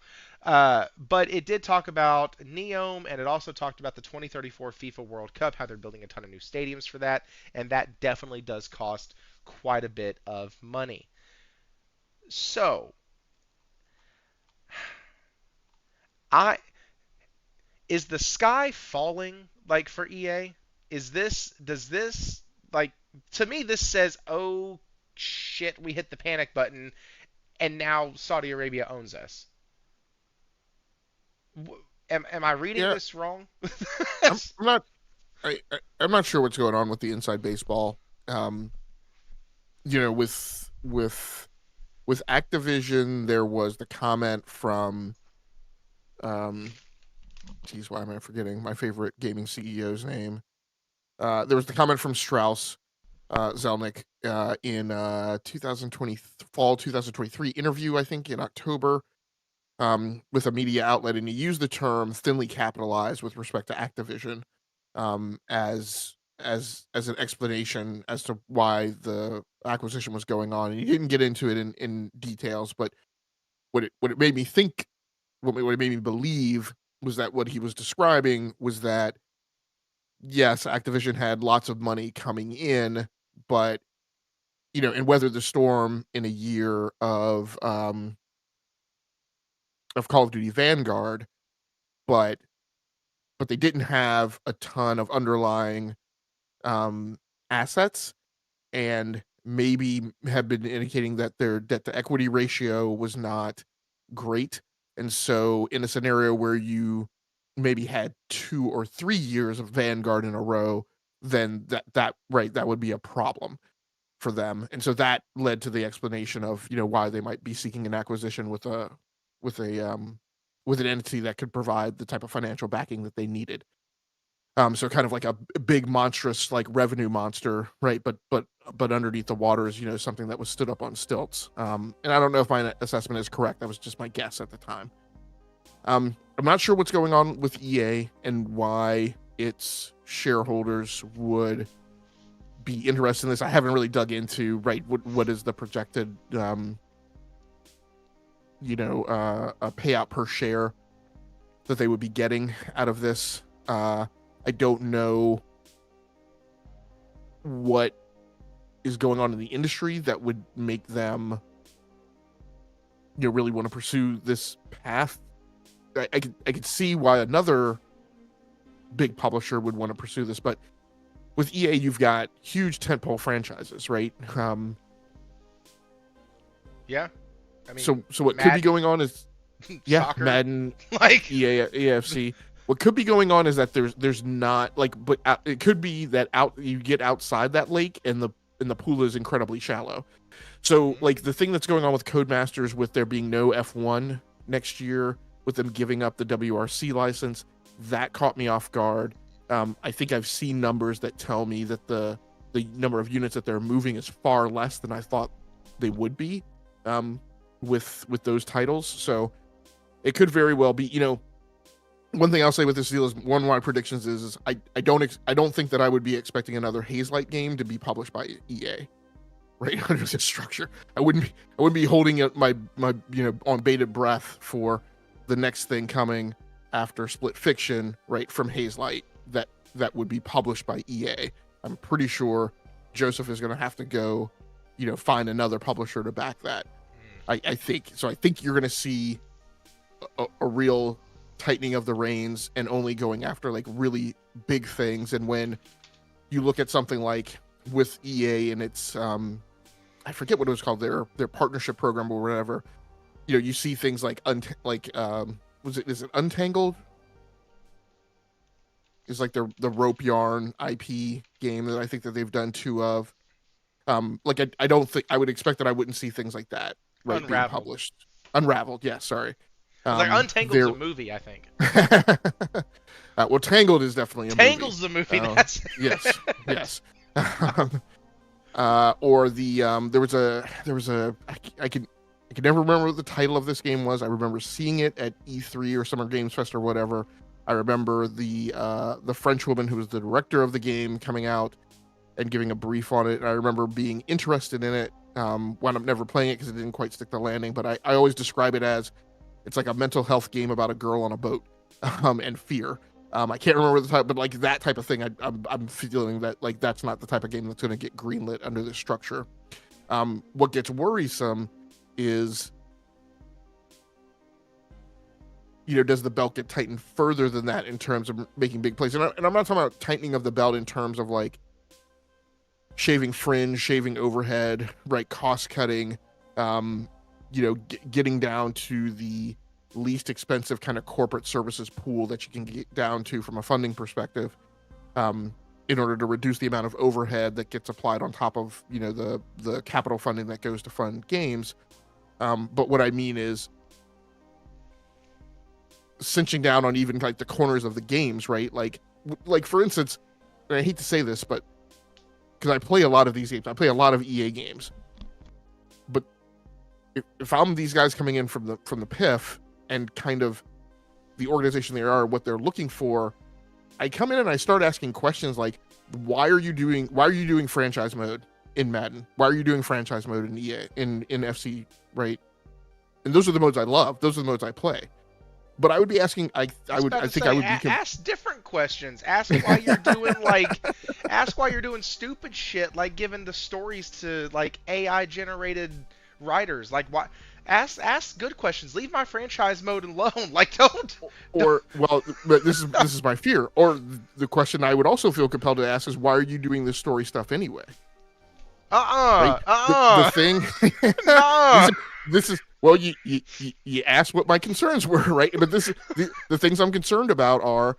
But it did talk about Neom, and it also talked about the 2034 FIFA World Cup, how they're building a ton of new stadiums for that, and that definitely does cost quite a bit of money. So, I is the sky falling like for EA? Does this like to me this says, "Oh shit, we hit the panic button and now Saudi Arabia owns us." Am I reading Yeah, this wrong? I'm not. I'm not sure what's going on with the inside baseball. Um, with with Activision, there was the comment from, geez, why am I forgetting my favorite gaming CEO's name? There was the comment from Strauss Zelnick in 2020 fall 2023 interview, I think in October, with a media outlet, and he used the term thinly capitalized with respect to Activision, as an explanation as to why the acquisition was going on. And he didn't get into it in details, but what it made me think, what it made me believe was that what he was describing was that yes, Activision had lots of money coming in, but and weathered the storm in a year of Call of Duty Vanguard, but they didn't have a ton of underlying assets, and maybe have been indicating that their debt to equity ratio was not great. And so in a scenario where you maybe had 2 or 3 years of Vanguard in a row, then that would be a problem for them. And so that led to the explanation of, why they might be seeking an acquisition with a with an entity that could provide the type of financial backing that they needed. So kind of like a big monstrous like revenue monster, right? But underneath the waters, something that was stood up on stilts. And I don't know if my assessment is correct. That was just my guess at the time. I'm not sure what's going on with EA and why its shareholders would be interested in this. I haven't really dug into what is the projected a payout per share that they would be getting out of this. I don't know what is going on in the industry that would make them really want to pursue this path. I could see why another big publisher would want to pursue this, but with EA, you've got huge tentpole franchises, right? Yeah. I mean, so what Madden, could be going on is soccer, Madden, like EA, AFC. What could be going on is that there's not but it could be that you get outside that lake and the pool is incredibly shallow. So like the thing that's going on with Codemasters, with there being no F1 next year, with them giving up the WRC license, that caught me off guard. I think I've seen numbers that tell me that the number of units that they're moving is far less than I thought they would be with those titles. So it could very well be, one thing I'll say with this deal is one of my predictions is I don't think that I would be expecting another Hazelight game to be published by EA, right? Under this structure, I wouldn't be holding my on bated breath for the next thing coming after Split Fiction, right, from Hazelight that would be published by EA. I'm pretty sure Joseph is going to have to go, find another publisher to back that. I think so. I think you're going to see a real tightening of the reins and only going after like really big things. And when you look at something like with EA and its I forget what it was called, their partnership program or whatever, you see things like is it Untangled? Is like the rope yarn IP game that I think that they've done 2 of. I don't think I would expect that I wouldn't see things like that being published. Unraveled, yeah, sorry. Like Untangled's a movie, I think. Well, Tangled is definitely a Tangled's movie. the movie. That's yes. Or there was a I can never remember what the title of this game was. I remember seeing it at E3 or Summer Games Fest or whatever. I remember the French woman who was the director of the game coming out and giving a brief on it. And I remember being interested in it. Wound up never playing it because it didn't quite stick the landing. But I always describe it as it's like a mental health game about a girl on a boat and fear. I can't remember the type, but like that type of thing, I'm feeling that like that's not the type of game that's going to get greenlit under this structure. What gets worrisome is, does the belt get tightened further than that in terms of making big plays? And I'm not talking about tightening of the belt in terms of like shaving fringe, shaving overhead, right? Cost cutting, getting down to the least expensive kind of corporate services pool that you can get down to from a funding perspective, in order to reduce the amount of overhead that gets applied on top of, the capital funding that goes to fund games. But what I mean is cinching down on even like the corners of the games, right? Like for instance, and I hate to say this, but because I play a lot of these games, I play a lot of EA games. But if I'm these guys coming in from the PIF and kind of the organization they are, what they're looking for, I come in and I start asking questions like, why are you doing franchise mode in Madden? Why are you doing franchise mode in EA in FC, right? And those are the modes I love. Those are the modes I play. But I would be asking. I would be ask different questions. Ask why you're doing ask why you're doing stupid shit like giving the stories to like AI generated writers. Like why? Ask good questions. Leave my franchise mode alone. Like don't. Or well, but this is my fear. Or the question I would also feel compelled to ask is, why are you doing this story stuff anyway? Right? The thing. This is well, you asked what my concerns were, right? But this the things I'm concerned about are,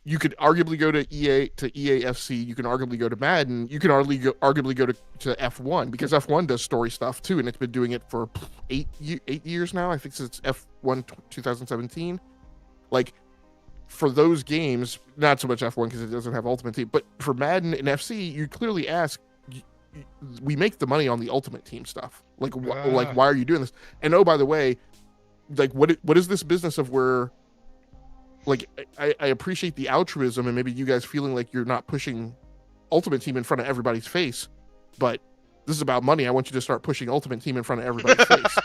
you could arguably go to EAFC, you can arguably go to Madden, you can arguably go to F1, because F1 does story stuff too, and it's been doing it for 8 years now. I think since F1 2017. Like for those games, not so much F1 because it doesn't have Ultimate Team, but for Madden and FC, you clearly ask. We make the money on the Ultimate Team stuff. Like why are you doing this? And oh, by the way, like what is this business of where? Like I appreciate the altruism and maybe you guys feeling like you're not pushing Ultimate Team in front of everybody's face, but this is about money. I want you to start pushing Ultimate Team in front of everybody's face,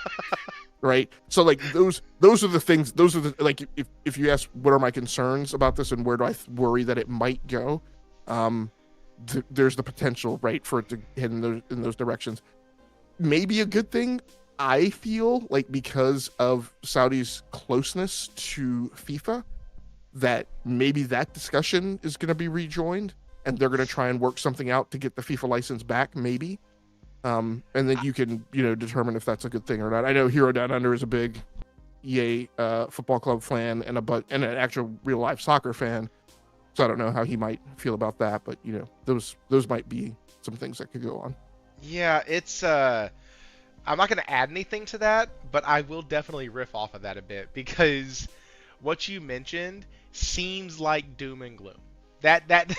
right? So like those are the things. Those are the like if you ask what are my concerns about this and where do I worry that it might go, there's the potential, right, for it to head in those directions. Maybe a good thing, I feel like, because of Saudi's closeness to FIFA, that maybe that discussion is going to be rejoined and they're going to try and work something out to get the FIFA license back, maybe. And then you can, determine if that's a good thing or not. I know Hero Down Under is a big EA football club fan and an actual real life soccer fan. So I don't know how he might feel about that, but those might be some things that could go on. Yeah, it's I'm not going to add anything to that, but I will definitely riff off of that a bit, because what you mentioned seems like doom and gloom. That that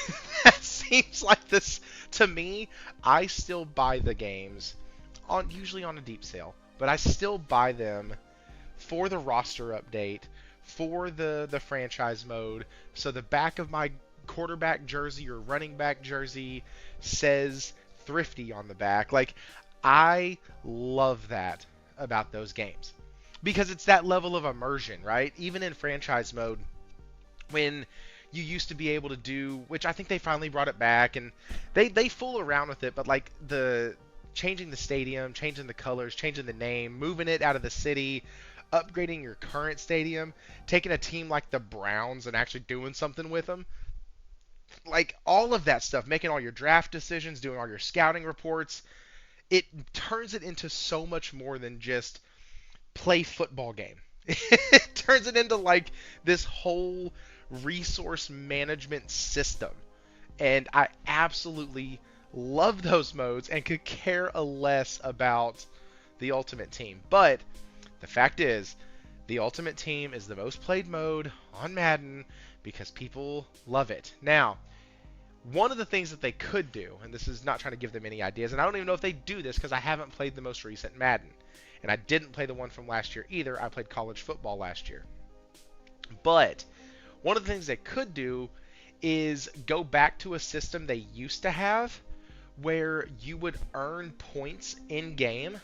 seems like this to me. I still buy the games usually on a deep sale, but I still buy them for the roster update, for the franchise mode. So the back of my quarterback jersey or running back jersey says Thrifty on the back. Like, I love that about those games, because it's that level of immersion, right? Even in franchise mode, when you used to be able to do, which I think they finally brought it back, and they fool around with it, but like the changing the stadium, changing the colors, changing the name, moving it out of the city, upgrading your current stadium, taking a team like the Browns and actually doing something with them. Like all of that stuff, making all your draft decisions, doing all your scouting reports, it turns it into so much more than just play football game. It turns it into like this whole resource management system. And I absolutely love those modes and could care less about the Ultimate Team. But the fact is, the Ultimate Team is the most played mode on Madden because people love it. Now, one of the things that they could do, and this is not trying to give them any ideas, and I don't even know if they do this because I haven't played the most recent Madden. And I didn't play the one from last year either. I played college football last year. But one of the things they could do is go back to a system they used to have where you would earn points in-game.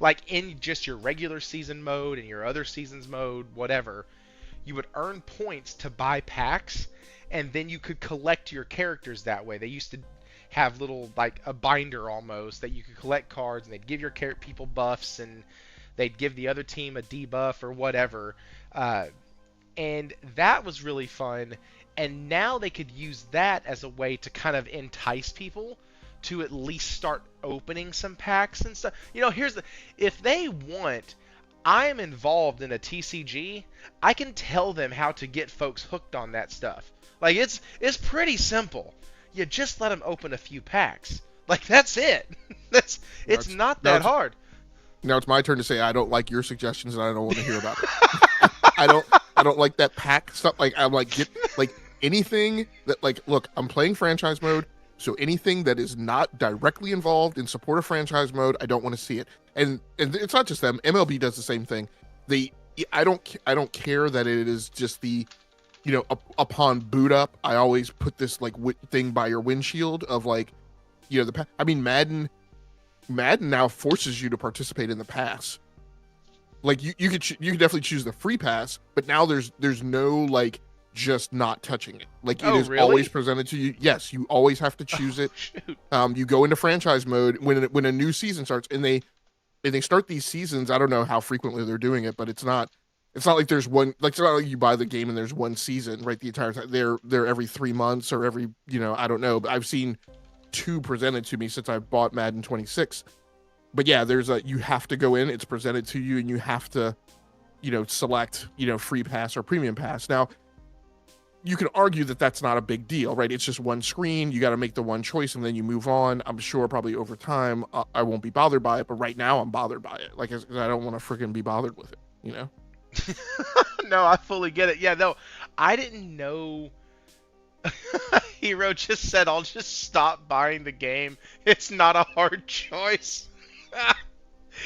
Like in just your regular season mode and your other seasons mode, whatever. You would earn points to buy packs, and then you could collect your characters that way. They used to have little, like a binder almost, that you could collect cards, and they'd give your people buffs, and they'd give the other team a debuff or whatever. And that was really fun. And now they could use that as a way to kind of entice people to at least start opening some packs and stuff. If they want, I am involved in a TCG, I can tell them how to get folks hooked on that stuff. Like, it's pretty simple. You just let them open a few packs. Like, that's it. It's not that hard. Now it's my turn to say I don't like your suggestions and I don't want to hear about it. I don't I don't like that pack stuff. Like I'm like get like anything that like look, I'm playing franchise mode, so anything that is not directly involved in support of franchise mode, I don't want to see it. And it's not just them. MLB does the same thing. They I don't care that it is just the upon boot up, I always put this like thing by your windshield of like I mean Madden now forces you to participate in the pass. Like you could definitely choose the free pass, but now there's no like just not touching it. Like it Oh, is really? always presented to you. Yes, you always have to choose Oh, it. shoot. You go into franchise mode when a new season starts, and they start these seasons. I don't know how frequently they're doing it, but it's not like there's one like it's not like you buy the game and there's one season right the entire time. They're every 3 months or every I don't know, but I've seen two presented to me since I bought Madden 26. But yeah, you have to go in, it's presented to you, and you have to, select, free pass or premium pass. Now, you can argue that that's not a big deal, right? It's just one screen. You got to make the one choice and then you move on. I'm sure probably over time I won't be bothered by it, but right now I'm bothered by it. Like, I don't want to freaking be bothered with it. No, I fully get it. Yeah, no, I didn't know. Hero just said, I'll just stop buying the game. It's not a hard choice.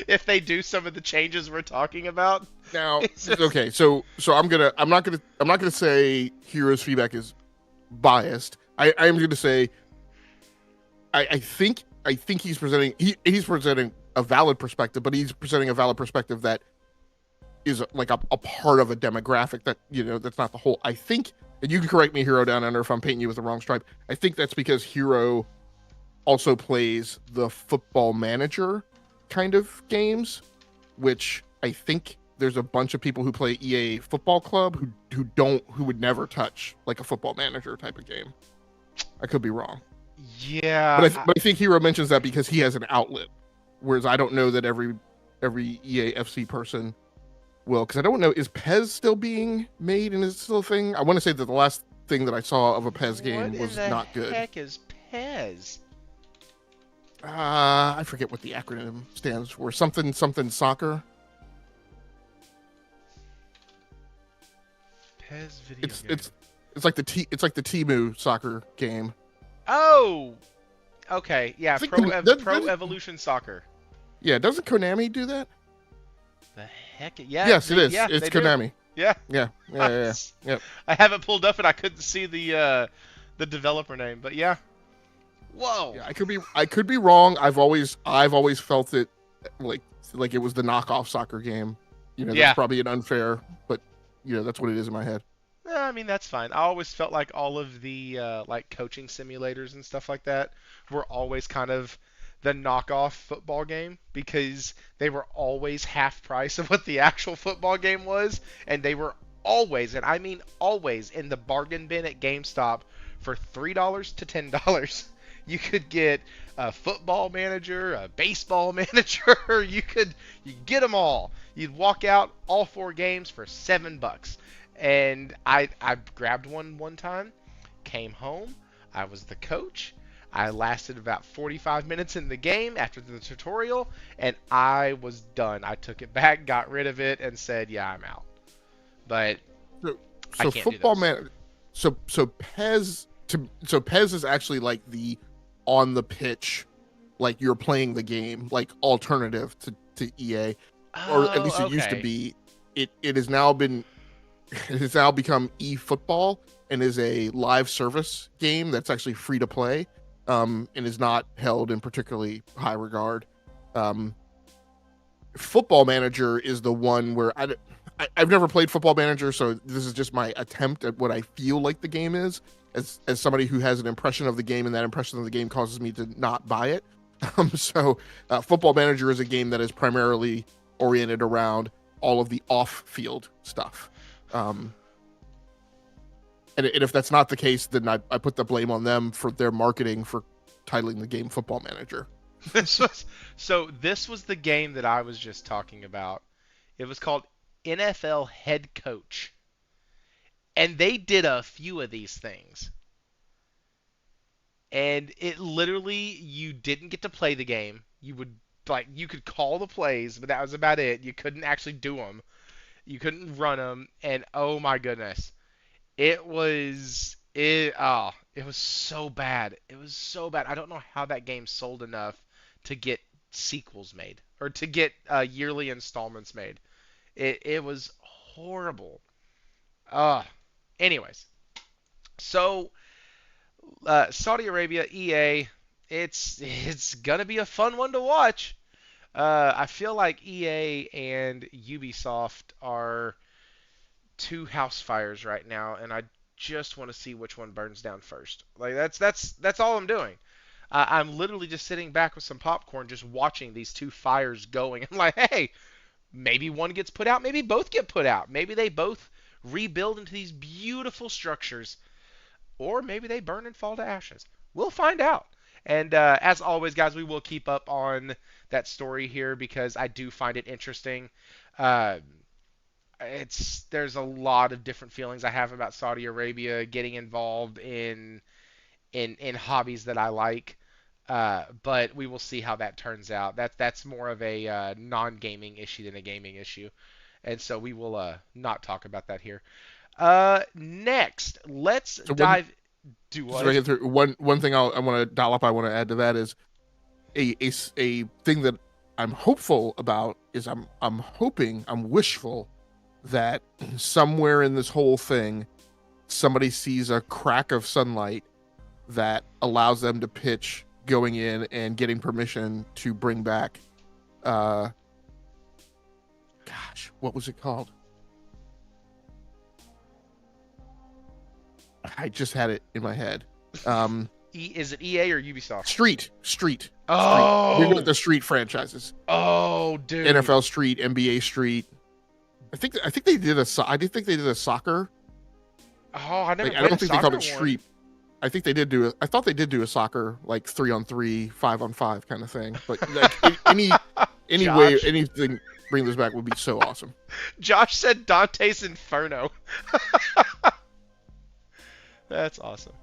If they do some of the changes we're talking about. Now, It's just- okay, so I'm not gonna say Hero's feedback is biased. I am gonna say I think he's presenting a valid perspective, but he's presenting a valid perspective that is like a part of a demographic that that's not the whole. I think, and you can correct me, Hero Down Under, if I'm painting you with the wrong stripe. I think that's because Hero also plays the Football Manager kind of games, which I think there's a bunch of people who play EA Football Club who would never touch like a Football Manager type of game. I could be wrong, yeah. but I think Hero mentions that because he has an outlet, whereas I don't know that every EA FC person will, because I don't know, is Pez still being made and is it still a thing? I want to say that the last thing that I saw of a Pez game was not good. What the heck is Pez? I forget what the acronym stands for. Something soccer. Pez video It's game. it's like the Temu soccer game. Oh! Okay, yeah, I think Pro Evolution Soccer. Yeah, doesn't Konami do that? The heck? Yeah. Yes, it is. Yeah, It's they do. Konami. Yeah. Yeah. Yep. I haven't pulled up and I couldn't see the developer name, but yeah. Whoa. Yeah, I could be wrong. I've always felt it like it was the knockoff soccer game. Yeah. That's probably an unfair, but that's what it is in my head. I mean, that's fine. I always felt like all of the like coaching simulators and stuff like that were always kind of the knockoff football game because they were always half price of what the actual football game was, and they were always, and I mean always, in the bargain bin at GameStop for $3 to $10. You could get a football manager, a baseball manager. You get them all. You'd walk out all 4 games for $7. And I grabbed one time, came home, I was the coach. I lasted about 45 minutes in the game after the tutorial, and I was done. I took it back, got rid of it, and said, "Yeah, I'm out." But So, I so can't football do those. man. So Pez is actually like the on the pitch, like you're playing the game, like alternative to EA, or at least it used to okay. be. It has now been it has now become eFootball and is a live service game that's actually free to play, and is not held in particularly high regard. Football Manager is the one where I've never played Football Manager, so this is just my attempt at what I feel like the game is, as somebody who has an impression of the game, and that impression of the game causes me to not buy it. Football Manager is a game that is primarily oriented around all of the off-field stuff. And if that's not the case, then I put the blame on them for their marketing for titling the game Football Manager. This was the game that I was just talking about. It was called NFL Head Coach. And they did a few of these things. And it literally, you didn't get to play the game. You would like you could call the plays, but that was about it. You couldn't actually do them. You couldn't run them, and oh my goodness, it was so bad. It was so bad. I don't know how that game sold enough to get sequels made or to get yearly installments made. It was horrible. Uh anyways, so Saudi Arabia, EA, it's gonna be a fun one to watch. I feel like EA and Ubisoft are two house fires right now, and I just want to see which one burns down first. Like that's all I'm doing. I'm literally just sitting back with some popcorn, just watching these two fires going. I'm like, hey, maybe one gets put out, maybe both get put out, maybe they both rebuild into these beautiful structures, or maybe they burn and fall to ashes. We'll find out. And as always, guys, we will keep up on that story here because I do find it interesting. Uh, there's a lot of different feelings I have about Saudi Arabia getting involved in hobbies that I like. But we will see how that turns out. That's more of a non-gaming issue than a gaming issue, and so we will not talk about that here. Next, let's So dive. Do just to make what? it through, one thing I want to dial up, I want to add to that is a thing that I'm hopeful about is I'm wishful that somewhere in this whole thing somebody sees a crack of sunlight that allows them to pitch going in and getting permission to bring back gosh, what was it called? I just had it in my head. Is it EA or Ubisoft? Street. We're Oh, the Street franchises. oh, dude. NFL Street, NBA Street. I think they did I did think they did a soccer. Oh, I never Like I played don't a think they called soccer it one. Street. I think they did do I thought they did do a soccer like 3-on-3, 5-on-5 kind of thing. But like any way Josh. anything bring this back would be so awesome. Josh said Dante's Inferno. That's awesome.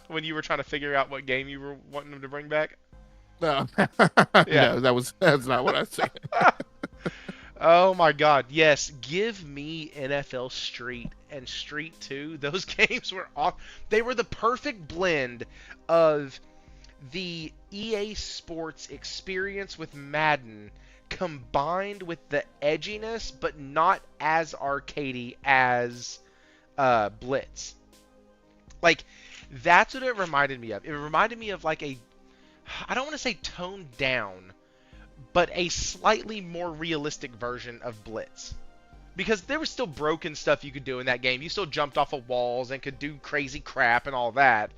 When you were trying to figure out what game you were wanting them to bring back. No, Yeah. no, that's not what I was saying. Oh my God, yes. Give me NFL Street and Street 2. Those games were off. They were the perfect blend of the EA Sports experience with Madden combined with the edginess, but not as arcadey as Blitz. Like, that's what it reminded me of. It reminded me of like I don't want to say toned down, but a slightly more realistic version of Blitz. Because there was still broken stuff you could do in that game. You still jumped off of walls and could do crazy crap and all that.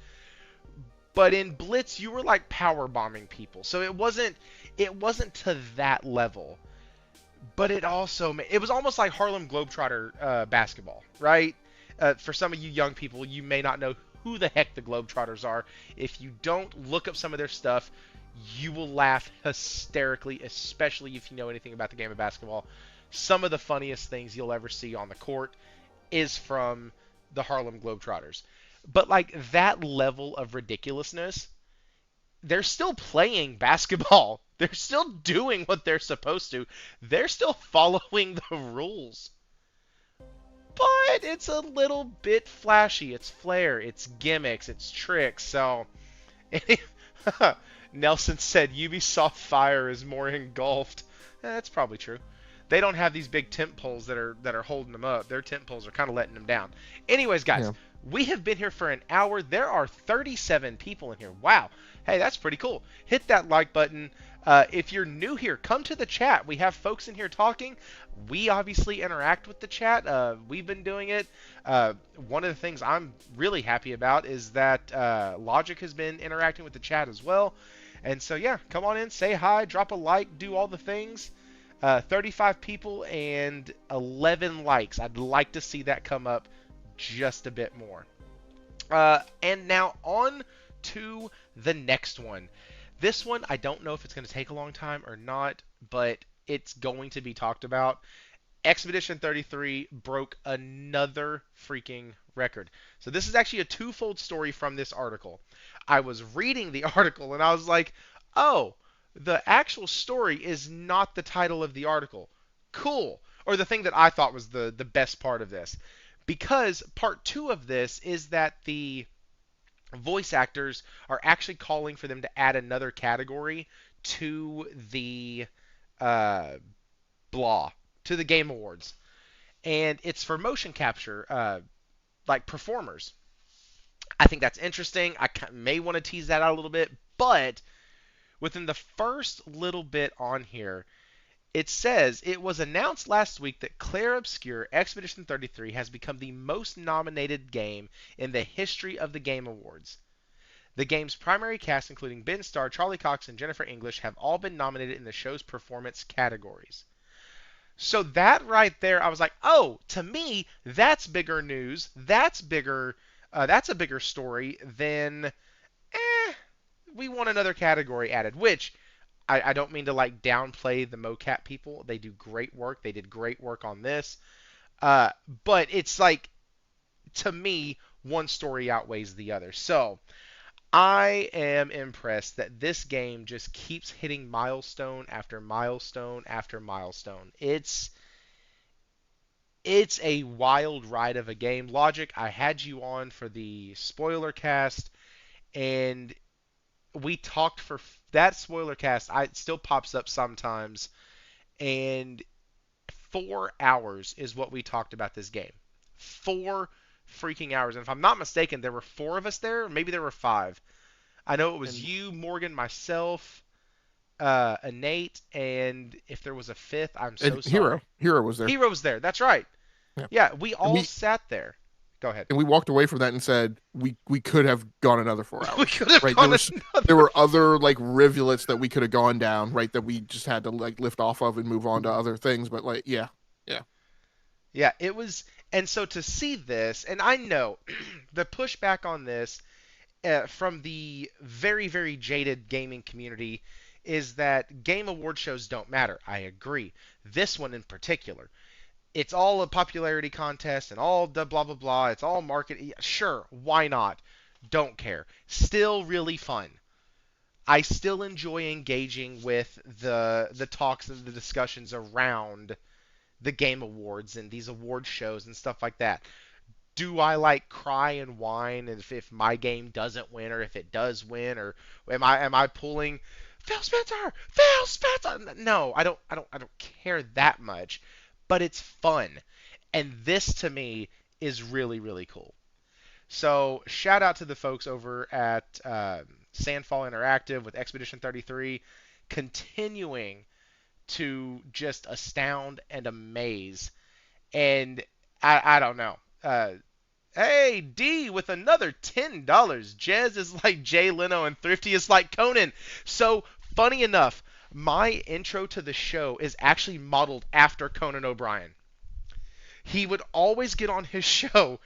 But in Blitz, you were like power bombing people. So it wasn't to that level. But it was almost like Harlem Globetrotter basketball, right? For some of you young people, you may not know who the heck the Globetrotters are. If you don't look up some of their stuff, you will laugh hysterically, especially if you know anything about the game of basketball. Some of the funniest things you'll ever see on the court is from the Harlem Globetrotters. But like that level of ridiculousness, they're still playing basketball. They're still doing what they're supposed to. They're still following the rules. But it's a little bit flashy. It's flair, it's gimmicks, it's tricks. So Nelson said Ubisoft Fire is more engulfed. That's probably true. They don't have these big tent poles that are holding them up. Their tent poles are kind of letting them down. Anyways, guys, Yeah. we have been here for an hour. There are 37 people in here. Wow. Hey, that's pretty cool. Hit that like button. If you're new here, come to the chat. We have folks in here talking. We obviously interact with the chat. We've been doing it. One of the things I'm really happy about is that Logic has been interacting with the chat as well. And so, yeah, come on in, say hi, drop a like, do all the things. 35 people and 11 likes. I'd like to see that come up just a bit more. And now on to the next one. This one, I don't know if it's going to take a long time or not, but it's going to be talked about. Expedition 33 broke another freaking record. So this is actually a twofold story from this article. I was reading the article and I was like, oh, The actual story is not the title of the article. Cool. Or the thing that I thought was the best part of this. Because part two of this is that the voice actors are actually calling for them to add another category to the uh, blah, to the Game Awards. And it's for motion capture, like performers. I think that's interesting. I may want to tease that out a little bit, but within the first little bit on here, it says it was announced last week that Clair Obscur Expedition 33 has become the most nominated game in the history of the Game Awards. The game's primary cast, including Ben Starr, Charlie Cox, and Jennifer English, have all been nominated in the show's performance categories. So that right there, I was like, oh, to me, that's bigger news. That's bigger. That's a bigger story than, we want another category added. Which I don't mean to like downplay the mocap people. They do great work. They did great work on this. Uh, but it's like, to me, one story outweighs the other. So I am impressed that this game just keeps hitting milestone after milestone after milestone. It's a wild ride of a game. Logic, I had you on for the spoiler cast, and we talked for that spoiler cast. It still pops up sometimes, and 4 hours is what we talked about this game. 4 freaking hours. And if I'm not mistaken, there were four of us there. Maybe there were five. I know it was And you, Morgan, myself, Nate, and if there was a fifth, I'm so sorry. Hero was there. Hero's there. That's right. Yeah. Yeah, we And all sat there. Go ahead. we walked away from that and said we could have gone another 4 hours. We could have Right. gone There another. were other like rivulets that we could have gone down, right? That we just had to like lift off of and move on to other things. But like, yeah. Yeah. Yeah, it was. And so to see this, and I know the pushback on this from the very, very jaded gaming community is that game award shows don't matter. I agree. This one in particular. It's all a popularity contest and all the blah, blah, blah. It's all market. Sure, why not? Don't care. Still really fun. I still enjoy engaging with the talks and the discussions around the game awards and these award shows and stuff like that. Do I like cry and whine if my game doesn't win or if it does win, or am I pulling Phil Spencer? Phil Spencer? No, I don't care that much, but it's fun. And this to me is really really cool. So shout out to the folks over at Sandfall Interactive with Expedition 33 continuing to just astound and amaze. And I don't know. Hey, D with another $10. Jez is like Jay Leno and Thrifty is like Conan. So, funny enough, my intro to the show is actually modeled after Conan O'Brien. He would always get on his show,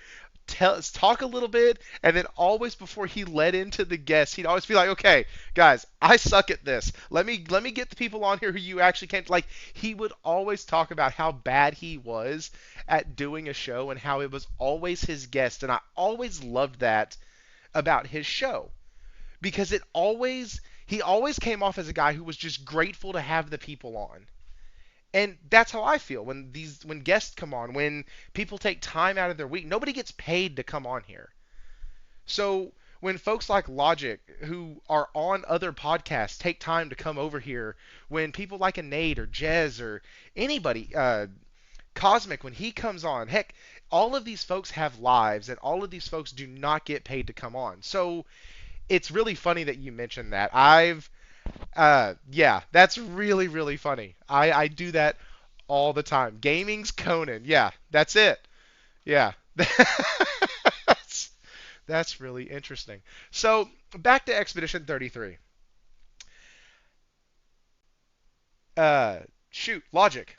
talk a little bit, and then always before he led into the guests, he'd always be like, "Okay, guys, I suck at this. Let me get the people on here who you actually can't." Like he would always talk about how bad he was at doing a show and how it was always his guest, and I always loved that about his show because he always came off as a guy who was just grateful to have the people on. And that's how I feel when guests come on, when people take time out of their week. Nobody gets paid to come on here. So when folks like Logic, who are on other podcasts, take time to come over here, when people like a Nate or Jez or anybody, Cosmic, when he comes on, heck, all of these folks have lives, and all of these folks do not get paid to come on. So it's really funny that you mentioned that. Yeah, that's really, really funny. I do that all the time. Gaming's Conan. Yeah, that's it. Yeah. that's, that's really interesting. So, back to Expedition 33. Shoot, Logic.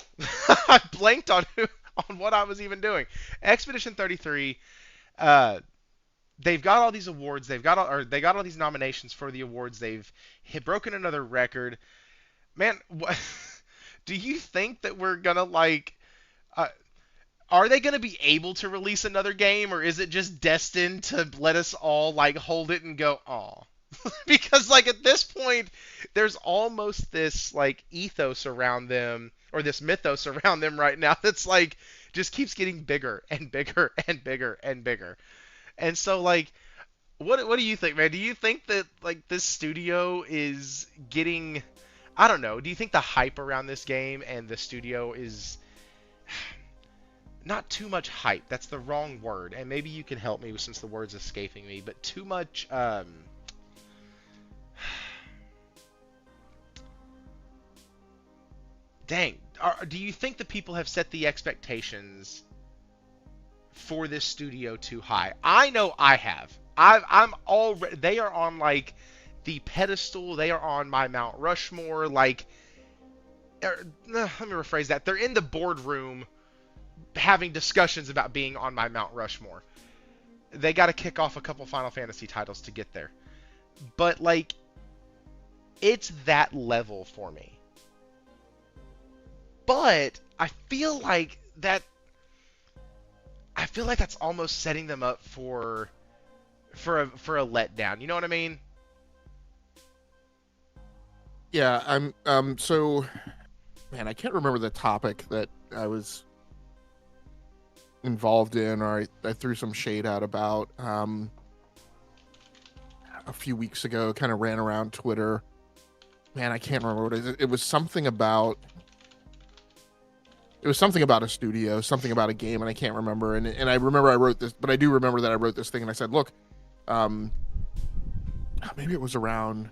I blanked on what I was even doing. Expedition 33, they've got all these awards. They got all these nominations for the awards. They've broken another record. Man, do you think that we're gonna like? Uh, are they gonna be able to release another game, or is it just destined to let us all like hold it and go, "Aw"? Because like at this point there's almost this like ethos around them, or this mythos around them right now, that's like just keeps getting bigger and bigger and bigger and bigger. And so like what do you think, man? Do you think that like this studio is getting, I don't know, do you think the hype around this game and the studio is not too much hype? That's the wrong word. And maybe you can help me since the word's escaping me, but too much dang, do you think that people have set the expectations for this studio too high? I know I have. I'm already. They are on like the pedestal. They are on my Mount Rushmore. Like, let me rephrase that. They're in the boardroom having discussions about being on my Mount Rushmore. They got to kick off a couple Final Fantasy titles to get there. But like, it's that level for me. But I feel like that's almost setting them up for a letdown. You know what I mean? Yeah, so man, I can't remember the topic that I was involved in, or I threw some shade out about a few weeks ago. Kind of ran around Twitter. Man, I can't remember what it is. It was something about a studio, something about a game, and I can't remember. And I remember I wrote this, but I do remember that I wrote this thing, and I said, look, maybe it was around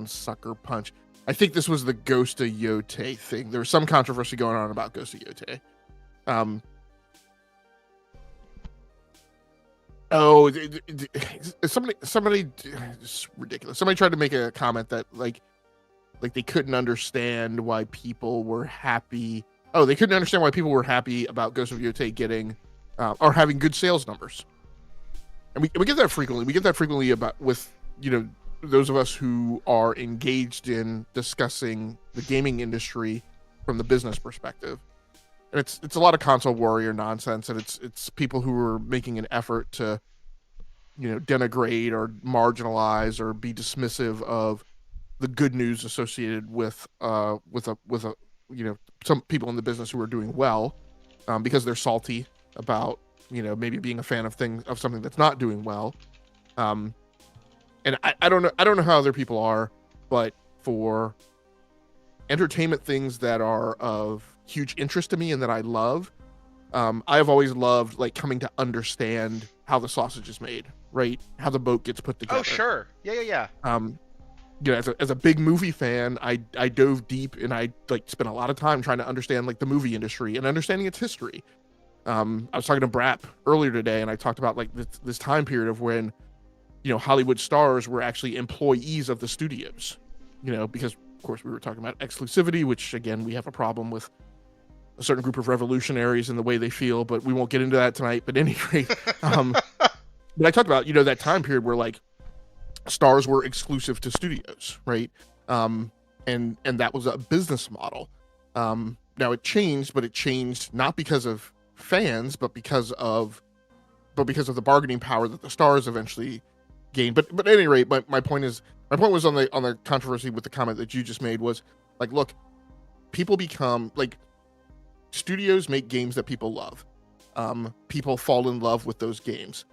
Sucker Punch. I think this was the Ghost of Yote thing. There was some controversy going on about Ghost of Yote. Somebody, it's ridiculous. Somebody tried to make a comment that like they couldn't understand why people were happy. Oh, they couldn't understand why people were happy about Ghost of Yote getting or having good sales numbers. And we get that frequently. We get that frequently about with, those of us who are engaged in discussing the gaming industry from the business perspective. And it's a lot of console warrior nonsense, and it's people who are making an effort to, denigrate or marginalize or be dismissive of the good news associated with some people in the business who are doing well, because they're salty about maybe being a fan of something that's not doing well. And I don't know how other people are, but for entertainment things that are of huge interest to me and that I love, I have always loved like coming to understand how the sausage is made, right? How the boat gets put together. Oh, sure. Yeah. As a big movie fan, I dove deep and I like spent a lot of time trying to understand like the movie industry and understanding its history. I was talking to Brap earlier today, and I talked about like this time period of when, Hollywood stars were actually employees of the studios, because of course we were talking about exclusivity, which again, we have a problem with a certain group of revolutionaries and the way they feel, but we won't get into that tonight. But anyway, but I talked about, that time period where like stars were exclusive to studios, right? And that was a business model. Now it changed, but it changed not because of fans, but because of the bargaining power that the stars eventually gained. But at any rate, my point was on the controversy with the comment that you just made was like, look, people become like, studios make games that people love. People fall in love with those games.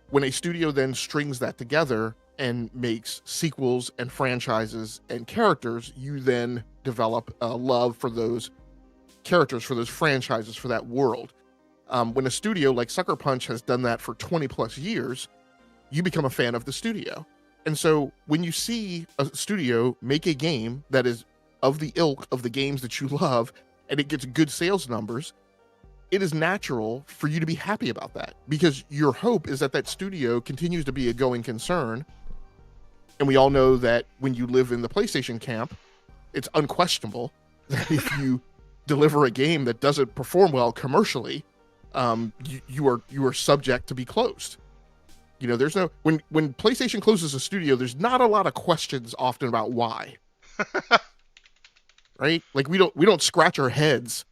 When a studio then strings that together and makes sequels and franchises and characters, you then develop a love for those characters, for those franchises, for that world. When a studio like Sucker Punch has done that for 20 plus years, you become a fan of the studio. And so when you see a studio make a game that is of the ilk of the games that you love, and it gets good sales numbers, it is natural for you to be happy about that, because your hope is that studio continues to be a going concern. And we all know that when you live in the PlayStation camp, it's unquestionable that if you deliver a game that doesn't perform well commercially, you are subject to be closed. There's no, when PlayStation closes a studio, there's not a lot of questions often about why. Right? Like we don't scratch our heads.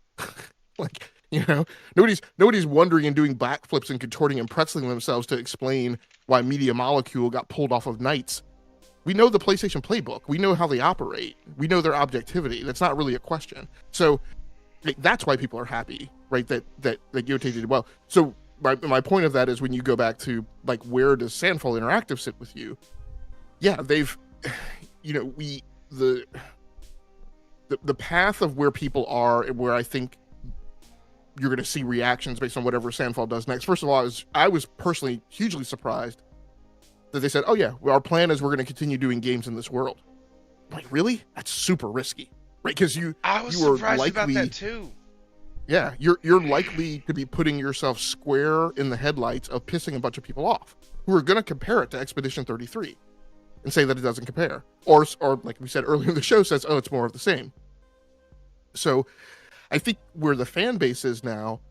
Like You know, nobody's wondering and doing backflips and contorting and pretzeling themselves to explain why Media Molecule got pulled off of Knights. We know the PlayStation playbook. We know how they operate. We know their objectivity. That's not really a question. So that's why people are happy, right? That Guillotine did well. So my point of that is when you go back to like, where does Sandfall Interactive sit with you? Yeah, they've, the path of where people are and where I think you're going to see reactions based on whatever Sandfall does next. First of all, I was personally hugely surprised that they said, "Oh yeah, our plan is we're going to continue doing games in this world." I'm like, really? That's super risky, right? Because I was you are surprised likely, about that too. yeah, you're likely to be putting yourself square in the headlights of pissing a bunch of people off who are going to compare it to Expedition 33 and say that it doesn't compare, or like we said earlier in the show, says, "Oh, it's more of the same." So I think where the fan base is now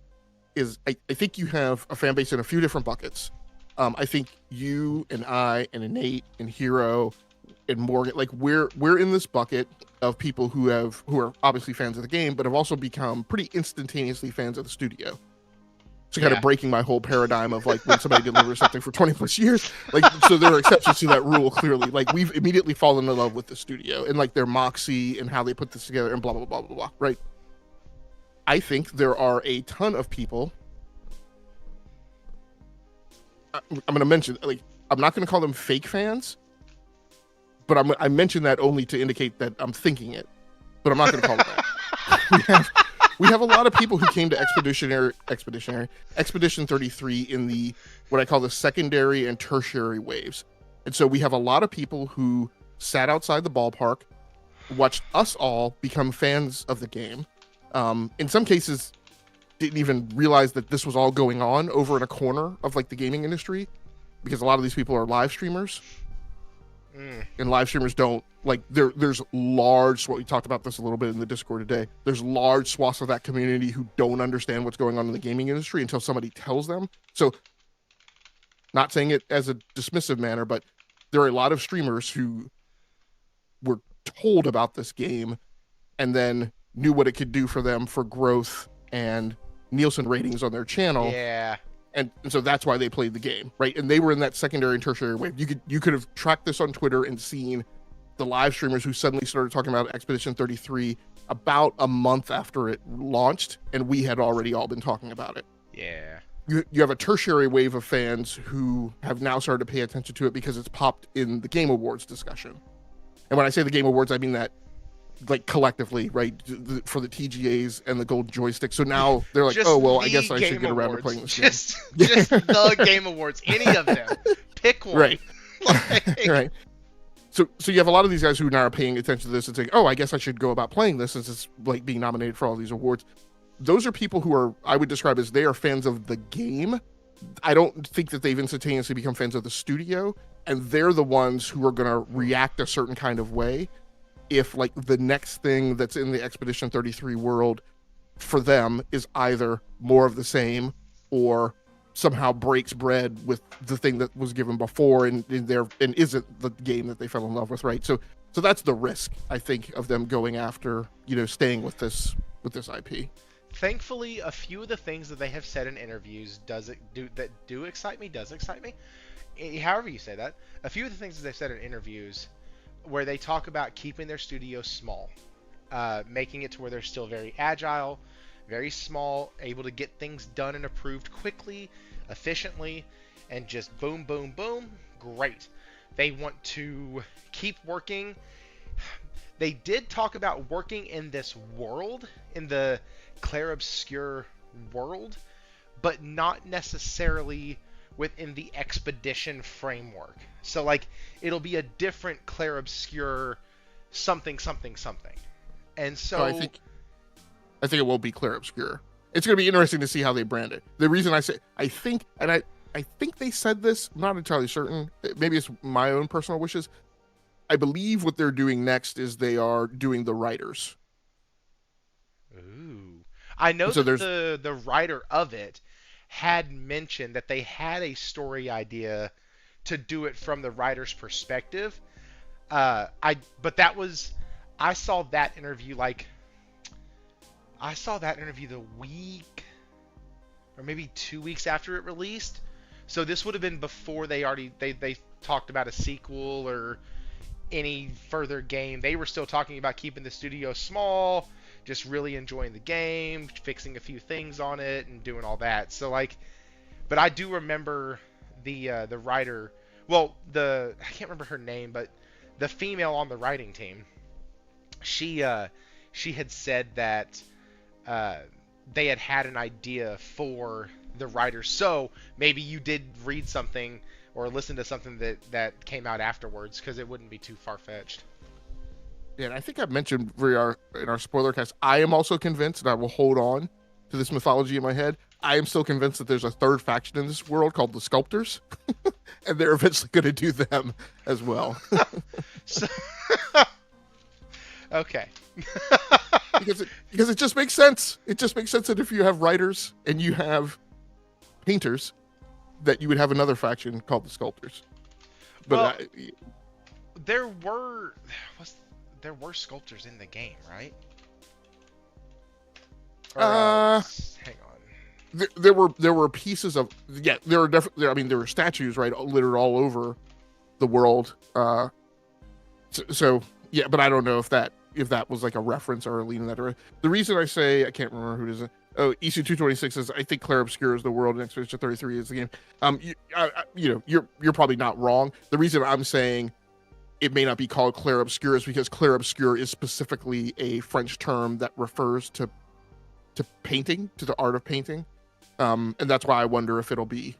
is I think you have a fan base in a few different buckets. I think you and I and Innate and Hero and Morgan, like we're in this bucket of people who are obviously fans of the game, but have also become pretty instantaneously fans of the studio. So kind of breaking my whole paradigm of like when somebody delivers something for 20 plus years, like, so there are exceptions to that rule, clearly. Like, we've immediately fallen in love with the studio and like their moxie and how they put this together and blah, blah, blah, blah, blah, right? I think there are a ton of people. I'm going to mention, like, I'm not going to call them fake fans, but I mention that only to indicate that I'm thinking it, but I'm not going to call them that. We have a lot of people who came to Expedition 33 in the, what I call the secondary and tertiary waves. And so we have a lot of people who sat outside the ballpark, watched us all become fans of the game. In some cases, didn't even realize that this was all going on over in a corner of like the gaming industry, because a lot of these people are live streamers. And live streamers don't like, there's large, what we talked about this a little bit in the Discord today, there's large swaths of that community who don't understand what's going on in the gaming industry until somebody tells them. So not saying it as a dismissive manner, but there are a lot of streamers who were told about this game and then knew what it could do for them for growth and Nielsen ratings on their channel. Yeah. And so that's why they played the game, right? And they were in that secondary and tertiary wave. You could have tracked this on Twitter and seen the live streamers who suddenly started talking about Expedition 33 about a month after it launched, and we had already all been talking about it. Yeah. You have a tertiary wave of fans who have now started to pay attention to it because it's popped in the Game Awards discussion. And when I say the Game Awards, I mean that like collectively, right, for the TGAs and the gold joystick. So now they're like, oh, well, I guess I should get around to playing this game. Just the Game Awards, any of them. Pick one. Right. Like... Right. So you have a lot of these guys who now are paying attention to this and saying, oh, I guess I should go about playing this since it's like being nominated for all these awards. Those are people who are, I would describe as, they are fans of the game. I don't think that they've instantaneously become fans of the studio, and they're the ones who are going to react a certain kind of way if like the next thing that's in the Expedition 33 world for them is either more of the same or somehow breaks bread with the thing that was given before and isn't the game that they fell in love with, right? So that's the risk, I think, of them going after, staying with this IP. Thankfully, a few of the things that they have said in interviews does excite me. However you say that, a few of the things that they've said in interviews where they talk about keeping their studio small, making it to where they're still very agile, very small, able to get things done and approved quickly, efficiently, and just boom, boom, boom. Great. They want to keep working. They did talk about working in this world, in the Clair Obscur world, but not necessarily within the Expedition framework. So, like, it'll be a different Clair Obscur something. And so... I think it will be Clair Obscur. It's going to be interesting to see how they brand it. The reason I say, I think they said this, I'm not entirely certain. Maybe it's my own personal wishes. I believe what they're doing next is they are doing the writers. Ooh. I know that the writer of it had mentioned that they had a story idea to do it from the writer's perspective. I saw that interview the week or maybe 2 weeks after it released. So this would have been before they talked about a sequel or any further game. They were still talking about keeping the studio small, just really enjoying the game, fixing a few things on it, and doing all that. So like, but I do remember the writer. Well, I can't remember her name, but the female on the writing team, she had said that uh, they had an idea for the writers. So maybe you did read something or listen to something that came out afterwards, because it wouldn't be too far-fetched. Yeah, and I think I've mentioned in our spoiler cast, I am also convinced, and I will hold on to this mythology in my head. I am still convinced that there's a third faction in this world called the Sculptors, and they're eventually going to do them as well. So, okay. because it just makes sense. It just makes sense that if you have writers and you have painters, that you would have another faction called the Sculptors. But well, there were sculptors in the game, right? Or, hang on. There were pieces of, yeah, there were definitely, I mean, there were statues, right, littered all over the world. So yeah, but I don't know if that was like a reference or a lean in that direction. The reason I say, I can't remember who it is. Oh, EC226 is, I think Clair Obscur is the world, and Expedition 33 is the game. You're probably not wrong. The reason I'm saying it may not be called Clair Obscur is because Clair Obscur is specifically a French term that refers to painting, to the art of painting. And that's why I wonder if it'll be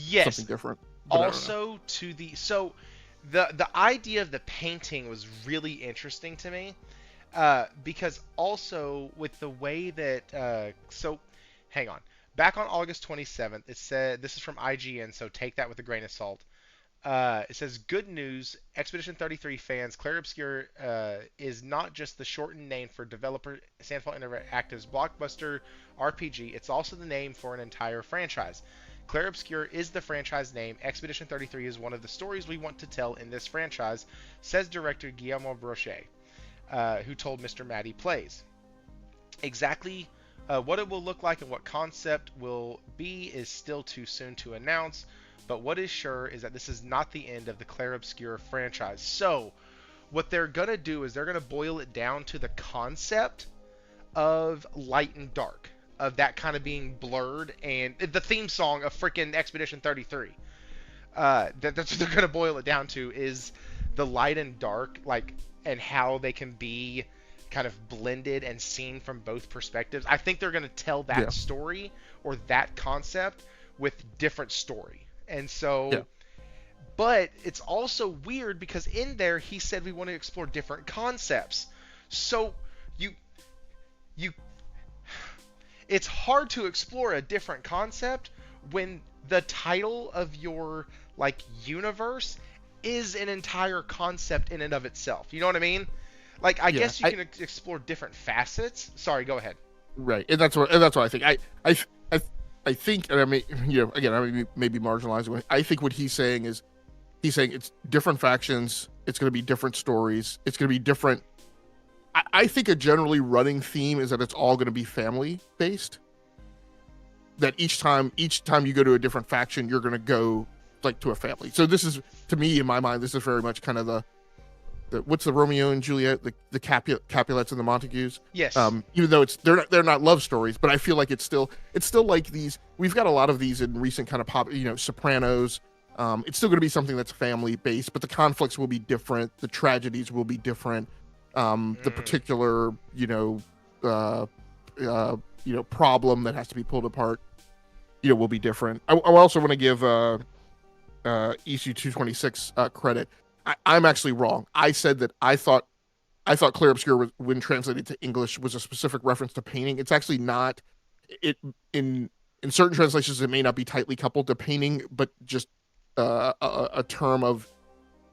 something different. Also, the idea of the painting was really interesting to me, because also with the way that so hang on, back on August 27th, it said, this is from IGN, so take that with a grain of salt. It says, good news, Expedition 33 fans, Clair Obscur is not just the shortened name for developer Sandfall Interactive's blockbuster RPG, it's also the name for an entire franchise. Clair Obscur is the franchise name. Expedition 33 is one of the stories we want to tell in this franchise, says director Guillermo Brochet, who told Mr. Matty Plays. Exactly what it will look like and what concept will be is still too soon to announce, but what is sure is that this is not the end of the Clair Obscur franchise. So, what they're going to do is they're going to boil it down to the concept of light and dark, of that kind of being blurred, and the theme song of freaking Expedition 33. That's what they're going to boil it down to, is the light and dark, like, and how they can be kind of blended and seen from both perspectives. I think they're going to tell that story or that concept with different story. And so, but it's also weird because in there he said we want to explore different concepts. So it's hard to explore a different concept when the title of your like universe is an entire concept in and of itself. You know what I mean? Like, I guess you can explore different facets. Sorry, go ahead. Right, and that's what I think. I think, and I mean, again, I may be marginalizing it. I think what he's saying is, it's different factions. It's going to be different stories. It's going to be different. I think a generally running theme is that it's all going to be family based. That each time you go to a different faction, you're going to go like to a family. So this is, to me, in my mind, this is very much kind of the what's the Romeo and Juliet, the Capulets and the Montagues. Yes. Even though they're not love stories, but I feel like it's still like these. We've got a lot of these in recent kind of pop, Sopranos. It's still going to be something that's family based, but the conflicts will be different. The tragedies will be different. The particular, problem that has to be pulled apart, will be different. I also want to give EC226 credit. I'm actually wrong. I said that I thought Clair Obscur, when translated to English, was a specific reference to painting. It's actually not. It in certain translations it may not be tightly coupled to painting, but just a term of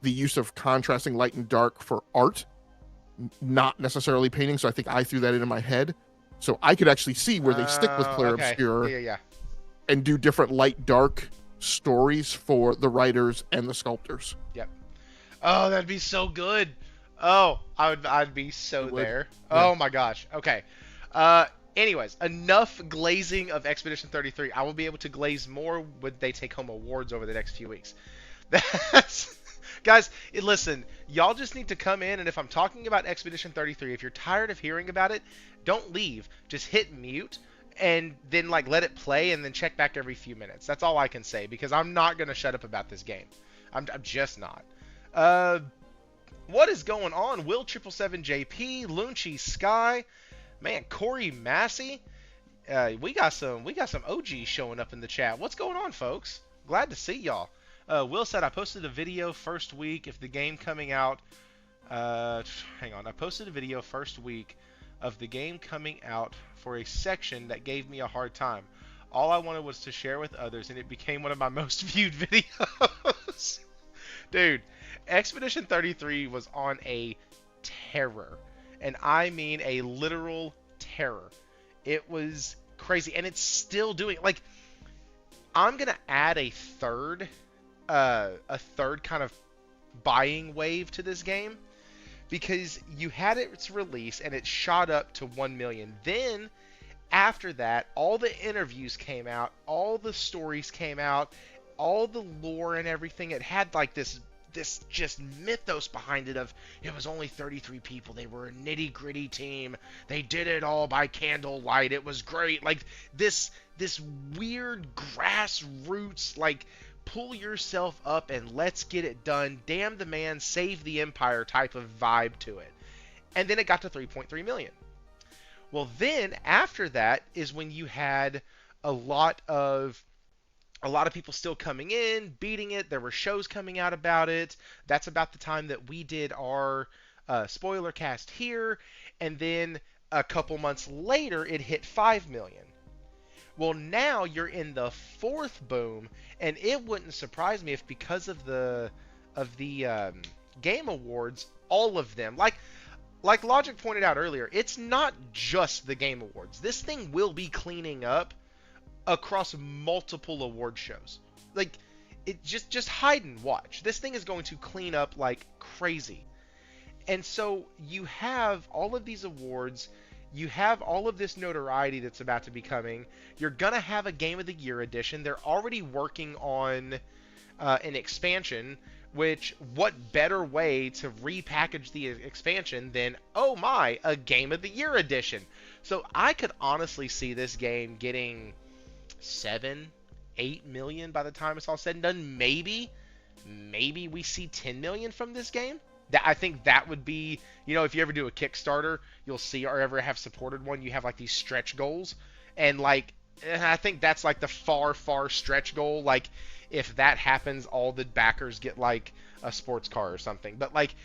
the use of contrasting light and dark for art, not necessarily painting. So I think I threw that into my head. So I could actually see where they stick with Clair Obscur and do different light dark stories for the writers and the sculptors. Yep. Oh, that'd be so good. Oh, I'd be so there. Yeah. Oh my gosh. Okay. Anyways, enough glazing of Expedition 33. I will be able to glaze more when they take home awards over the next few weeks. That's guys, listen, y'all just need to come in, and if I'm talking about Expedition 33, if you're tired of hearing about it, don't leave. Just hit mute and then like let it play and then check back every few minutes. That's all I can say because I'm not going to shut up about this game. I'm just not. Uh what is going on? Will 777JP, Lunchi Sky, man, Corey Massey. We got some OGs showing up in the chat. What's going on, folks? Glad to see y'all. Will said I posted a video first week if the game coming out. Hang on. I posted a video first week of the game coming out for a section that gave me a hard time. All I wanted was to share with others, and it became one of my most viewed videos. Dude, Expedition 33 was on a terror, and I mean a literal terror. It was crazy, and it's still doing like I'm gonna add a third kind of buying wave to this game because you had its release and it shot up to 1 million. Then after that, all the interviews came out, all the stories came out, all the lore and everything. It had like this just mythos behind it of it was only 33 people. They were a nitty gritty team. They did it all by candlelight. It was great. Like this weird grassroots like pull yourself up and let's get it done. Damn the man, save the empire type of vibe to it. And then it got to 3.3 million. Well, then after that is when you had a lot of people still coming in, beating it. There were shows coming out about it. That's about the time that we did our spoiler cast here. And then a couple months later, it hit 5 million. Well, now you're in the fourth boom, and it wouldn't surprise me if because of the Game Awards, all of them, like Logic pointed out earlier, it's not just the Game Awards. This thing will be cleaning up across multiple award shows. Like, it just hide and watch. This thing is going to clean up like crazy. And so you have all of these awards, you have all of this notoriety that's about to be coming. You're going to have a Game of the Year edition. They're already working on an expansion, which what better way to repackage the expansion than, oh my, a Game of the Year edition. So I could honestly see this game getting 7-8 million by the time it's all said and done. Maybe we see 10 million from this game. I think that would be, if you ever do a Kickstarter, you'll see, or ever have supported one, you have like these stretch goals, and like I think that's like the far stretch goal. Like if that happens, all the backers get like a sports car or something. But like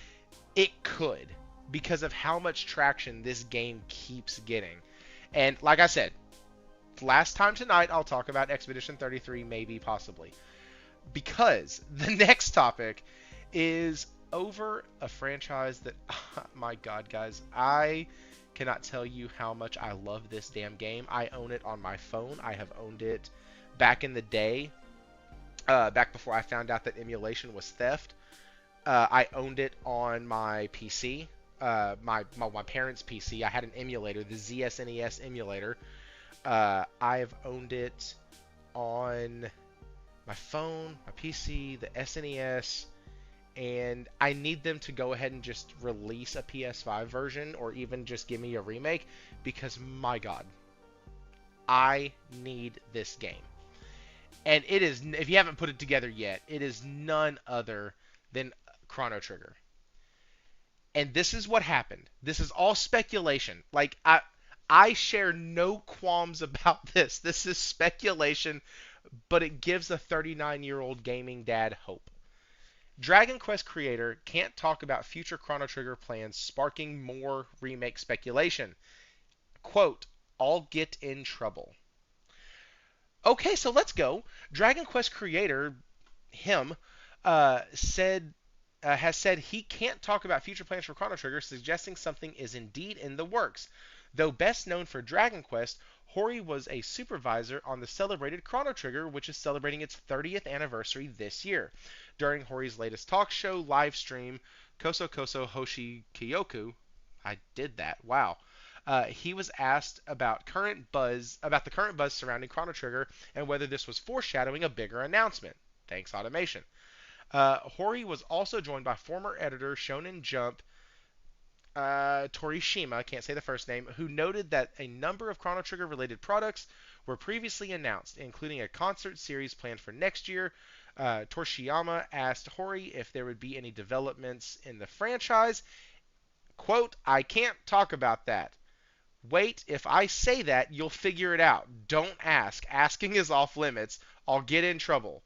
it could, because of how much traction this game keeps getting. And like I said, last time tonight, I'll talk about Expedition 33, maybe, possibly. Because the next topic is over a franchise that, my God, guys, I cannot tell you how much I love this damn game. I own it on my phone. I have owned it back in the day, back before I found out that emulation was theft. I owned it on my PC, my parents' PC. I had an emulator, the ZSNES emulator. I've owned it on my phone, my PC, the SNES, and I need them to go ahead and just release a PS5 version or even just give me a remake because, my God, I need this game. And it is, if you haven't put it together yet, it is none other than Chrono Trigger. And this is what happened. This is all speculation. Like, I share no qualms about this. This is speculation, but it gives a 39-year-old gaming dad hope. Dragon Quest creator can't talk about future Chrono Trigger plans, sparking more remake speculation. Quote, "I'll get in trouble." Okay, so let's go. Dragon Quest creator, him, has said he can't talk about future plans for Chrono Trigger, suggesting something is indeed in the works. Though best known for Dragon Quest, Hori was a supervisor on the celebrated Chrono Trigger, which is celebrating its 30th anniversary this year. During Hori's latest talk show live stream, Koso Koso Hoshi Kyoku, I did that, wow, He was asked about the current buzz surrounding Chrono Trigger and whether this was foreshadowing a bigger announcement. Thanks, Automation. Hori was also joined by former editor Shonen Jump Torishima, can't say the first name, who noted that a number of Chrono Trigger related products were previously announced, including a concert series planned for next year. Torishima asked Hori if there would be any developments in the franchise. Quote, I can't talk about that. Wait, if I say that, you'll figure it out. Don't ask. Asking is off limits. I'll get in trouble.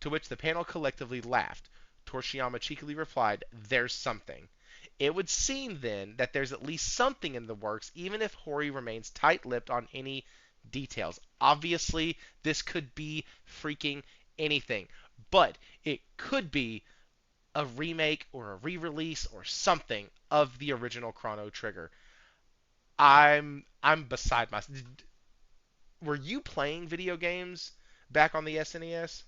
To which the panel collectively laughed. Torishima cheekily replied, there's something. It would seem then that there's at least something in the works, even if Hori remains tight-lipped on any details. Obviously, this could be freaking anything, but it could be a remake or a re-release or something of the original Chrono Trigger. I'm beside myself. Were you playing video games back on the SNES?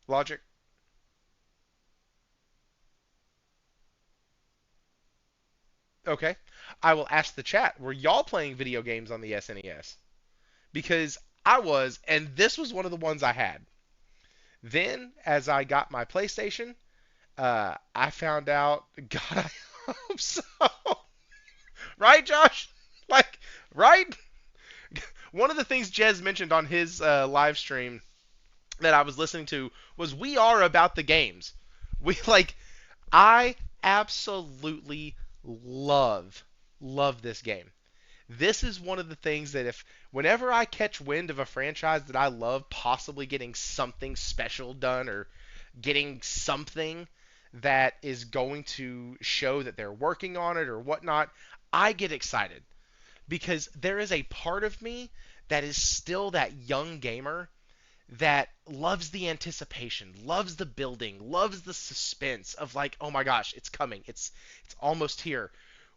Logic? Okay. I will ask the chat, were y'all playing video games on the SNES? Because I was, and this was one of the ones I had. Then, as I got my PlayStation, I found out, God, I hope so. Right, Josh? Like, right? One of the things Jez mentioned on his live stream that I was listening to was we are about the games. Like, I absolutely love this game. This is one of the things that whenever I catch wind of a franchise that I love possibly getting something special done or getting something that is going to show that they're working on it or whatnot, I get excited because there is a part of me that is still that young gamer that loves the anticipation, loves the building, loves the suspense of like, oh my gosh, it's coming. It's almost here.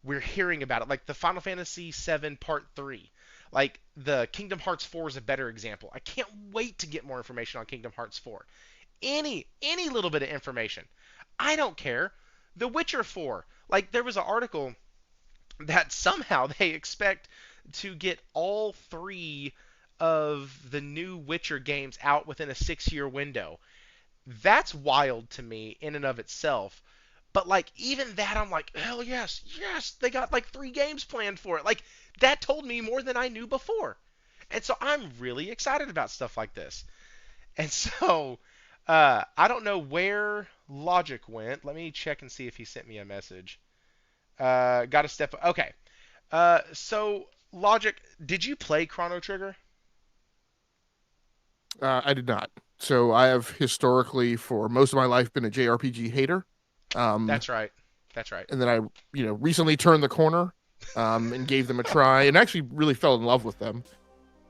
We're hearing about it. Like the Final Fantasy VII Part 3. Like the Kingdom Hearts 4 is a better example. I can't wait to get more information on Kingdom Hearts 4. Any little bit of information. I don't care. The Witcher 4. Like there was an article that somehow they expect to get all three of the new Witcher games out within a 6-year window. That's wild to me in and of itself. But like even that, I'm like, hell yes, yes, they got like 3 games planned for it. Like that told me more than I knew before. And so I'm really excited about stuff like this. And so I don't know where Logic went. Let me check and see if he sent me a message. Got to step. Okay. So Logic, did you play Chrono Trigger? I did not. So I have historically, for most of my life, been a JRPG hater. That's right. That's right. And then I, recently turned the corner, and gave them a try, and actually really fell in love with them.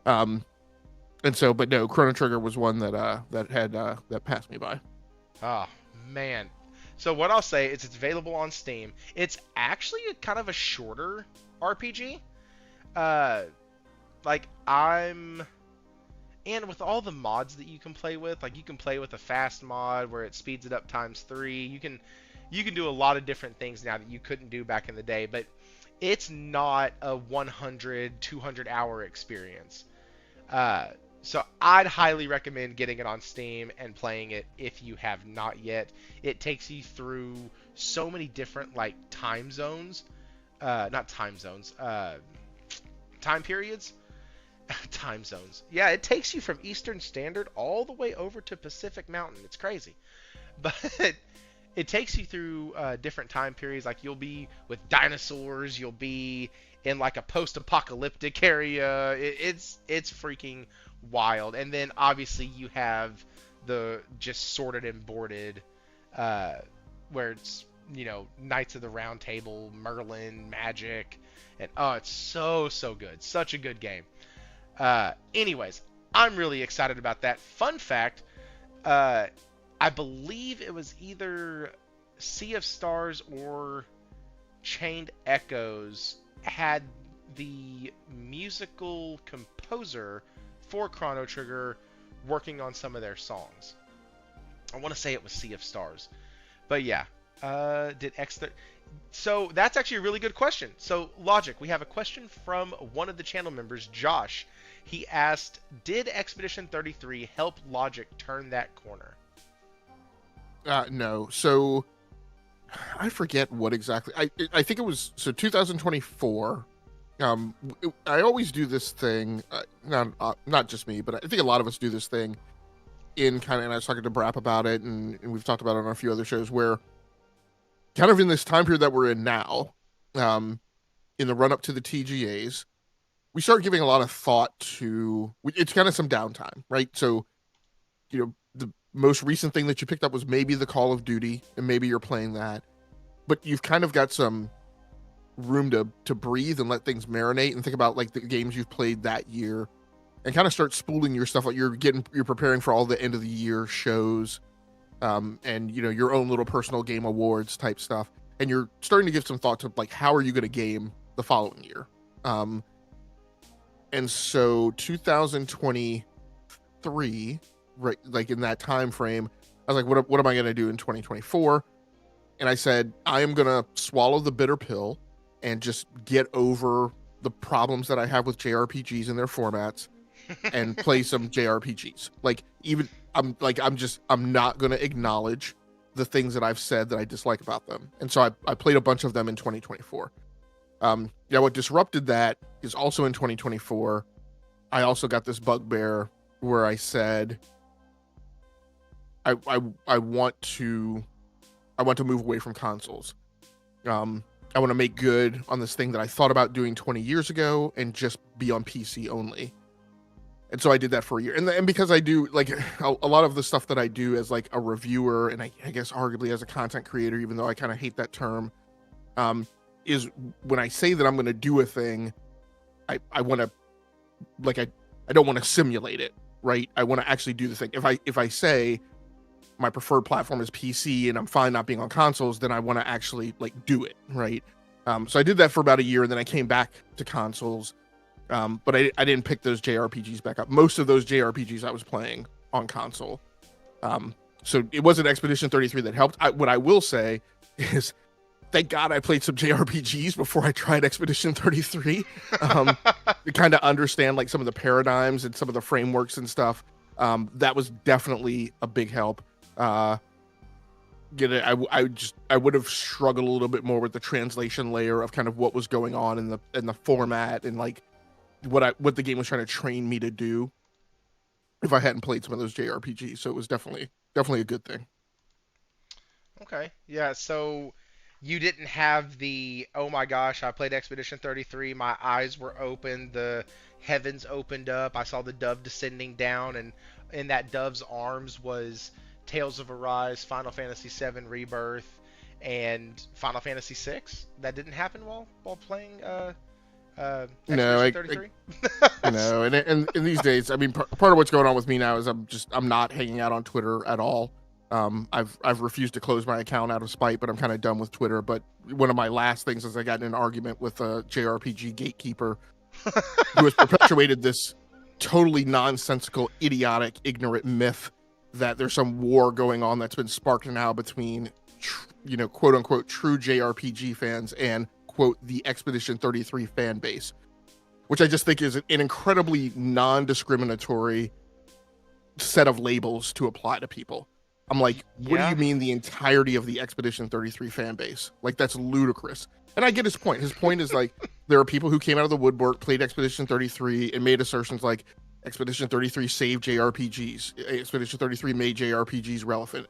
And so, but no, Chrono Trigger was one that passed me by. Oh man. So what I'll say is it's available on Steam. It's actually kind of a shorter RPG. Like and with all the mods that you can play with, like you can play with a fast mod where it speeds it up times 3. You can do a lot of different things now that you couldn't do back in the day, but it's not a 100, 200 hour experience. So I'd highly recommend getting it on Steam and playing it if you have not yet. It takes you through so many different like time zones, not time zones, time periods. Time zones. Yeah, it takes you from Eastern Standard all the way over to Pacific Mountain. It's crazy. But it takes you through different time periods. Like you'll be with dinosaurs, you'll be in like a post-apocalyptic area. It's freaking wild. And then obviously you have the just sorted and boarded, where it's Knights of the Round Table, Merlin, Magic, and oh, it's so good. Such a good game. Anyways, I'm really excited about that. Fun fact, I believe it was either Sea of Stars or Chained Echoes had the musical composer for Chrono Trigger working on some of their songs. I want to say it was Sea of Stars. But yeah, Did X? So that's actually a really good question. So Logic, we have a question from one of the channel members, Josh. He asked, "Did Expedition 33 help Logic turn that corner?" No. So I forget what exactly. I think it was 2024. I always do this thing. Not just me, but I think a lot of us do this thing in kind of. And I was talking to Brap about it, and we've talked about it on a few other shows where, kind of in this time period that we're in now, in the run up to the TGAs, we start giving a lot of thought to. It's kind of some downtime, right? So, the most recent thing that you picked up was maybe the Call of Duty, and maybe you're playing that, but you've kind of got some room to breathe and let things marinate and think about like the games you've played that year and kind of start spooling your stuff. Like you're preparing for all the end of the year shows, and your own little personal game awards type stuff, and you're starting to give some thought to like how are you going to game the following year. And so 2023, right, like in that time frame, I was like, what am I going to do in 2024? And I said, I am going to swallow the bitter pill and just get over the problems that I have with JRPGs and their formats and play some JRPGs. Like I'm not going to acknowledge the things that I've said that I dislike about them. And so I played a bunch of them in 2024. What disrupted that is also in 2024. I also got this bugbear where I said, I want to move away from consoles. I want to make good on this thing that I thought about doing 20 years ago and just be on PC only. And so I did that for a year. And because I do like a lot of the stuff that I do as like a reviewer, and I guess arguably as a content creator, even though I kind of hate that term, is when I say that I'm going to do a thing, I want to, like, I don't want to simulate it, right? I want to actually do the thing. If I say my preferred platform is PC and I'm fine not being on consoles, then I want to actually like do it, right? So I did that for about a year, and then I came back to consoles. But I didn't pick those JRPGs back up. Most of those JRPGs I was playing on console. So it wasn't Expedition 33 that helped. What I will say is, thank God I played some JRPGs before I tried Expedition 33 to kind of understand like some of the paradigms and some of the frameworks and stuff. That was definitely a big help. I would have struggled a little bit more with the translation layer of kind of what was going on in the format and like what the game was trying to train me to do if I hadn't played some of those JRPGs. So it was definitely a good thing. Okay. Yeah, so you didn't have the, oh my gosh, I played Expedition 33, my eyes were open, the heavens opened up, I saw the dove descending down, and in that dove's arms was Tales of Arise, Final Fantasy VII Rebirth, and Final Fantasy VI? That didn't happen while playing Expedition 33? No, and in these days, I mean, part of what's going on with me now is I'm not hanging out on Twitter at all. I've refused to close my account out of spite, but I'm kind of done with Twitter. But one of my last things is I got in an argument with a JRPG gatekeeper who has perpetuated this totally nonsensical, idiotic, ignorant myth that there's some war going on that's been sparked now between, quote unquote, true JRPG fans and quote the Expedition 33 fan base, which I just think is an incredibly non-discriminatory set of labels to apply to people. I'm like, what do you mean the entirety of the Expedition 33 fan base? Like, that's ludicrous. And I get his point. His point is like, there are people who came out of the woodwork, played Expedition 33, and made assertions like Expedition 33 saved JRPGs. Expedition 33 made JRPGs relevant.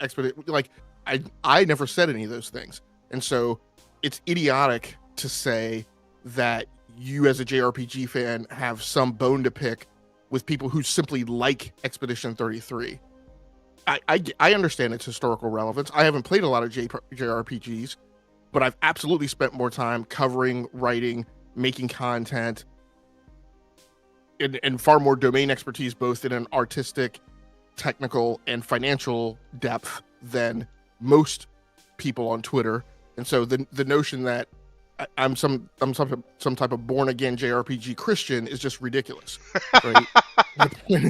I never said any of those things. And so it's idiotic to say that you as a JRPG fan have some bone to pick with people who simply like Expedition 33. I understand its historical relevance. I haven't played a lot of JRPGs, but I've absolutely spent more time covering, writing, making content, and far more domain expertise, both in an artistic, technical, and financial depth than most people on Twitter. And so the notion that I'm some type of born again JRPG Christian is just ridiculous. Right? The point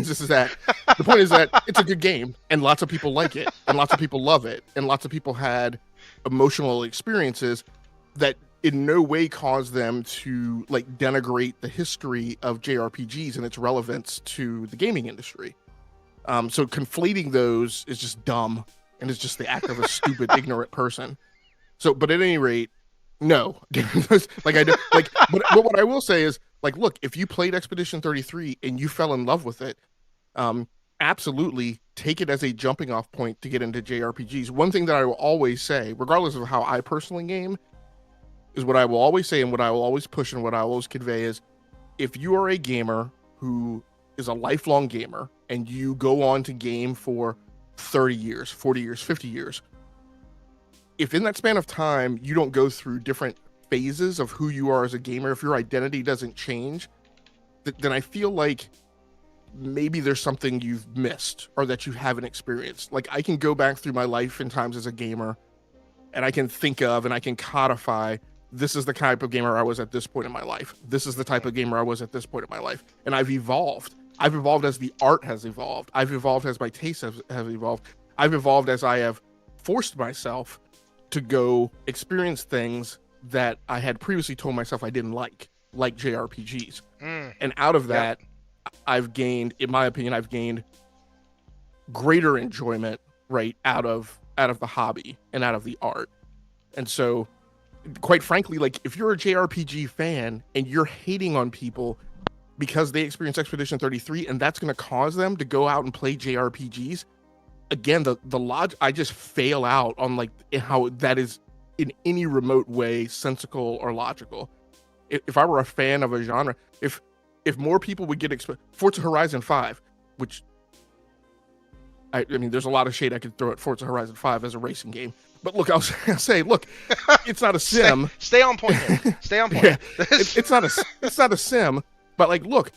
is that it's a good game and lots of people like it and lots of people love it and lots of people had emotional experiences that in no way cause them to like denigrate the history of JRPGs and its relevance to the gaming industry. So conflating those is just dumb and is just the act of a stupid, ignorant person. So, but at any rate, no, like I do, like, but what I will say is, like, look, if you played Expedition 33 and you fell in love with it, absolutely take it as a jumping off point to get into JRPGs. One thing that I will always say, regardless of how I personally game, is what I will always say and what I will always push and what I will always convey is, if you are a gamer who is a lifelong gamer and you go on to game for 30 years, 40 years, 50 years, if in that span of time you don't go through different phases of who you are as a gamer, if your identity doesn't change, then I feel like maybe there's something you've missed or that you haven't experienced. Like, I can go back through my life in times as a gamer and I can think of and I can codify, this is the type of gamer I was at this point in my life. This is the type of gamer I was at this point in my life. And I've evolved. I've evolved as the art has evolved. I've evolved as my tastes have evolved. I've evolved as I have forced myself to go experience things that I had previously told myself I didn't like JRPGs. And out of that, I've gained, in my opinion, I've gained greater enjoyment, right, out of the hobby and out of the art. And so, quite frankly, like, if you're a JRPG fan and you're hating on people because they experience Expedition 33 and that's going to cause them to go out and play JRPGs, again, the logic, I just fail out on like how that is in any remote way sensical or logical. If I were a fan of a genre, if more people would get Forza Horizon 5, which I mean, there's a lot of shade I could throw at Forza Horizon 5 as a racing game. But look, I'll say, look, it's not a sim. Stay on point. Stay on point. Yeah, it's not a sim. But like, look,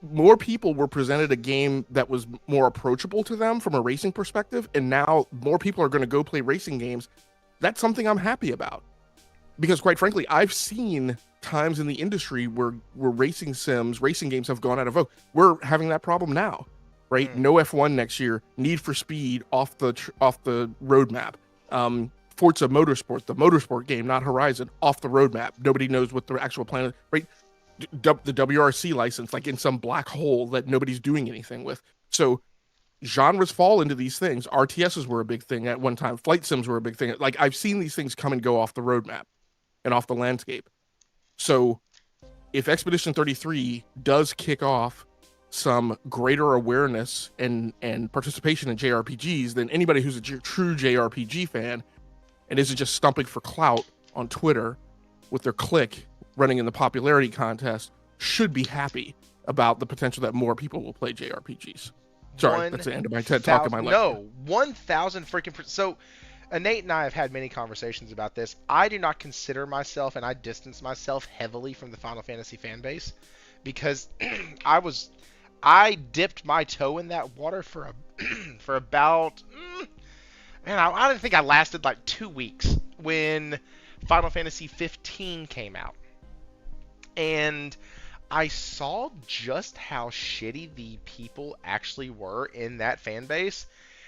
more people were presented a game that was more approachable to them from a racing perspective, and now more people are going to go play racing games. That's something I'm happy about, because quite frankly, I've seen times in the industry where racing games have gone out of vogue. We're having that problem now, right? No F1 next year. Need for Speed off the roadmap. Forza Motorsport, the motorsport game, not Horizon, off the roadmap. Nobody knows what the actual plan is, right? The WRC license, like in some black hole that nobody's doing anything with. So genres fall into these things. RTSs were a big thing at one time. Flight sims were a big thing. Like, I've seen these things come and go off the roadmap and off the landscape. So if Expedition 33 does kick off some greater awareness and participation in JRPGs, then anybody who's a true JRPG fan and isn't just stumping for clout on Twitter with their click running in the popularity contest should be happy about the potential that more people will play JRPGs. Sorry, that's the end of my TED Talk in my life. No, 1,000 freaking percent. So, Nate and I have had many conversations about this. I do not consider myself, and I distance myself heavily from the Final Fantasy fan base, because I dipped my toe in that water for about, man, I didn't think I lasted like 2 weeks when Final Fantasy 15 came out. And I saw just how shitty the people actually were in that fan base.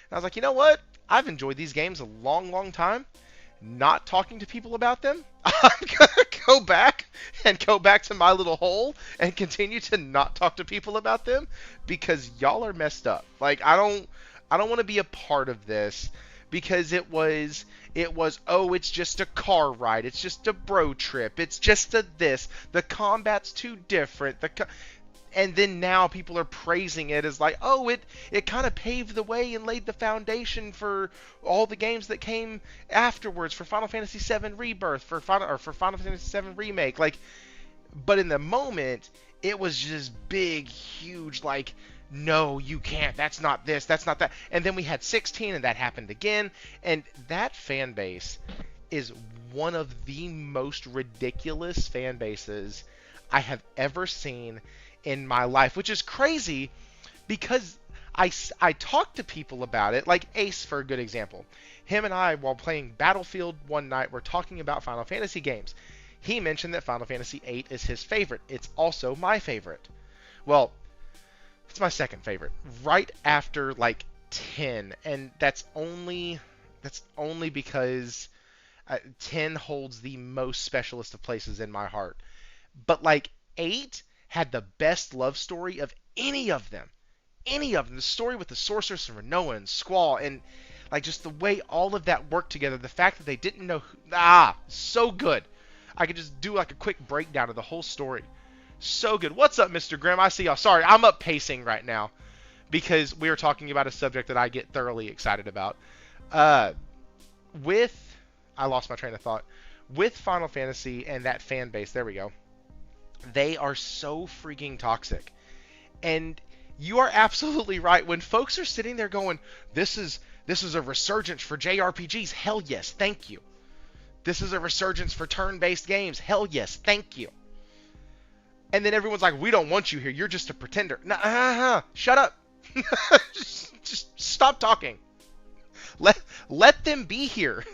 And I was like, you know what? I've enjoyed these games a long, long time. Not talking to people about them. I'm going to go back to my little hole and continue to not talk to people about them, because y'all are messed up. Like, I don't want to be a part of this, because it was, oh, it's just a car ride. It's just a bro trip. It's just a this. The combat's too different. And then now people are praising it as like, oh, it kind of paved the way and laid the foundation for all the games that came afterwards, for Final Fantasy VII Rebirth, for Final Fantasy VII Remake. Like, but in the moment, it was just big, huge, like, no, you can't. That's not this. That's not that. And then we had 16, and that happened again. And that fan base is one of the most ridiculous fan bases I have ever seen in my life, which is crazy, because I talk to people about it, like Ace, for a good example. Him and I, while playing Battlefield one night, were talking about Final Fantasy games. He mentioned that Final Fantasy VIII is his favorite. It's also my favorite. Well, it's my second favorite, right after like 10, and that's only because 10 holds the most specialist of places in my heart. But like 8 had the best love story of any of them. Any of them. The story with the sorceress and Renoa and Squall, and like just the way all of that worked together. The fact that they didn't know so good. I could just do like a quick breakdown of the whole story. So good. What's up, Mr. Grimm? I see y'all. Sorry, I'm up pacing right now because we are talking about a subject that I get thoroughly excited about. Uh, with I lost my train of thought. With Final Fantasy and that fan base, there we go. They are so freaking toxic. And you are absolutely right. When folks are sitting there going, this is a resurgence for JRPGs. Hell yes, thank you. This is a resurgence for turn-based games. Hell yes, thank you. And then everyone's like, we don't want you here. You're just a pretender. Nah, shut up. just stop talking. Let them be here.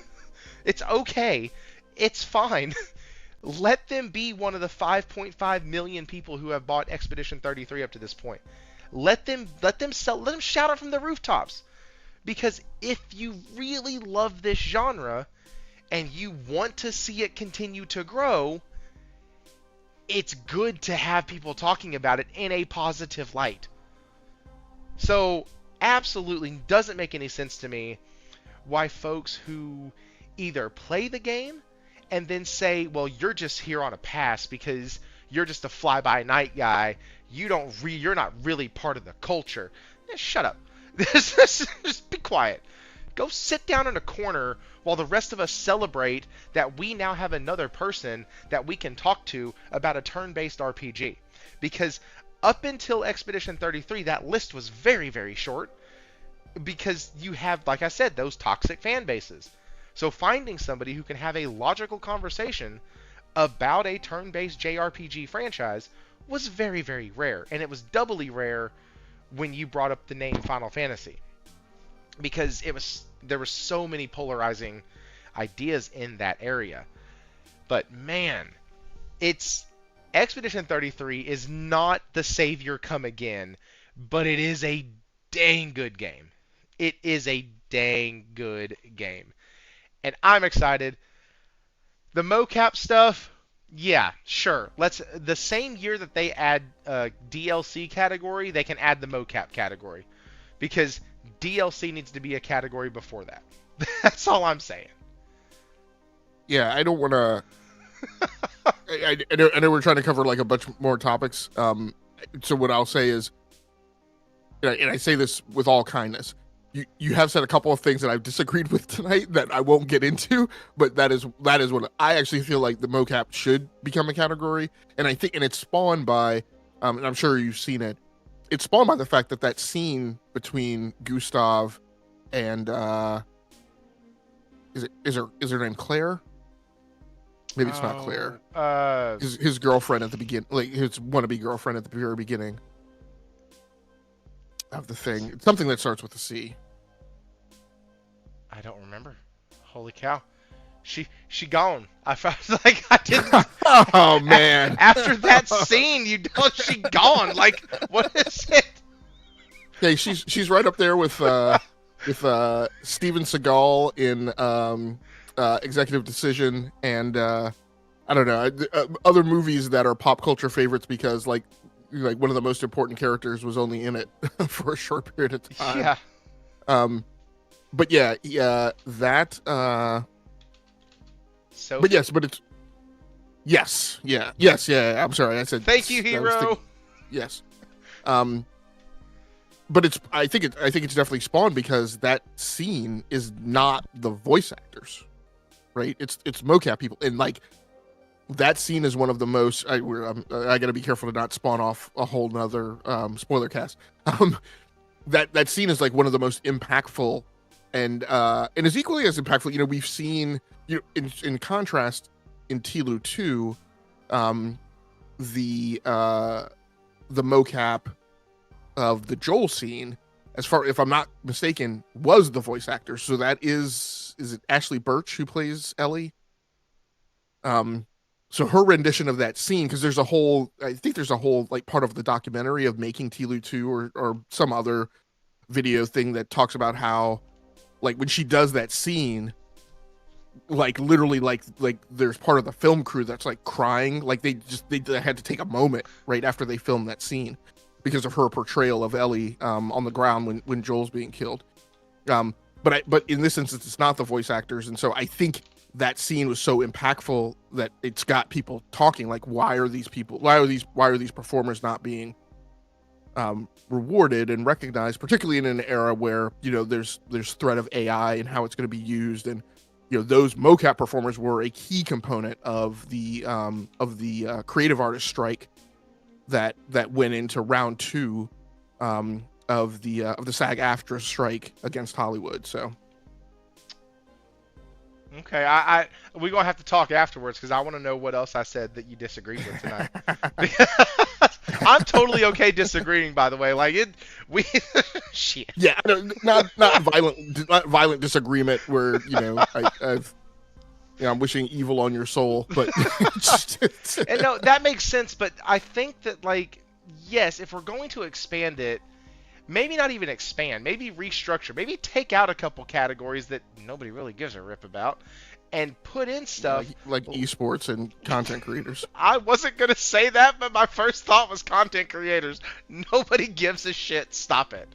It's okay. It's fine. Let them be one of the 5.5 million people who have bought Expedition 33 up to this point. Let them shout out from the rooftops. Because if you really love this genre and you want to see it continue to grow, it's good to have people talking about it in a positive light. So, absolutely doesn't make any sense to me why folks who either play the game and then say, well, you're just here on a pass because you're just a fly-by-night guy. You're not really part of the culture. Shut up. Just be quiet. Go sit down in a corner while the rest of us celebrate that we now have another person that we can talk to about a turn-based RPG. Because up until Expedition 33, that list was very, very short. Because you have, like I said, those toxic fan bases. So finding somebody who can have a logical conversation about a turn-based JRPG franchise was very, very rare. And it was doubly rare when you brought up the name Final Fantasy. Because there were so many polarizing ideas in that area. But man, Expedition 33 is not the savior come again, but it is a dang good game. It is a dang good game. And I'm excited. The mocap stuff, yeah, sure. The same year that they add DLC category, they can add the mocap category. Because DLC needs to be a category before that. That's all I'm saying. Yeah, I don't want to... I know we're trying to cover like a bunch more topics. So what I'll say is, and I say this with all kindness, you have said a couple of things that I've disagreed with tonight that I won't get into, but that is what I actually feel like the mocap should become a category, and I think, and it's spawned by, and I'm sure you've seen it. It's spawned by the fact that scene between Gustav and is her name Claire? Maybe it's not Claire. His girlfriend at the beginning, like his wannabe girlfriend at the very beginning of the thing. It's something that starts with a C. I don't remember. Holy cow. She gone. I felt like I didn't. Oh man! After that scene, she gone. Like, what is it? Hey, she's right up there with Steven Seagal in Executive Decision, and I don't know, other movies that are pop culture favorites because like one of the most important characters was only in it for a short period of time. Yeah. But yeah, that. So. But yes, but it's. Yes, yeah. I'm sorry, I said. Thank you, hero. Yes. But it's. I think it's definitely spawned because that scene is not the voice actors, right? It's mocap people, and like that scene is one of the most. I got to be careful to not spawn off a whole nother spoiler cast. That scene is like one of the most impactful, and is equally as impactful. You know, we've seen in contrast in Tilu 2, the mocap of the Joel scene, as far if I'm not mistaken, was the voice actor. So that is it Ashley Birch who plays Ellie? So her rendition of that scene, because I think there's a whole like part of the documentary of making Tilu 2 or some other video thing that talks about how like when she does that scene, like literally like there's part of the film crew that's like crying, like they had to take a moment right after they filmed that scene because of her portrayal of Ellie on the ground when Joel's being killed. But in this instance, it's not the voice actors, and so I think that scene was so impactful that it's got people talking like, why are these performers not being rewarded and recognized, particularly in an era where, you know, there's threat of AI and how it's going to be used, and you know, those mocap performers were a key component of the creative artist strike that went into round 2 of the SAG-AFTRA strike against Hollywood. So okay, we're gonna have to talk afterwards because I want to know what else I said that you disagreed with tonight. I'm totally okay disagreeing, by the way. Like shit. Yeah, not violent disagreement where, you know, I'm wishing evil on your soul, but and no, that makes sense. But I think that, like, yes, if we're going to expand it, maybe not even expand, maybe restructure, maybe take out a couple categories that nobody really gives a rip about, and put in stuff like esports and content creators. I wasn't going to say that, but my first thought was content creators. Nobody gives a shit. Stop it.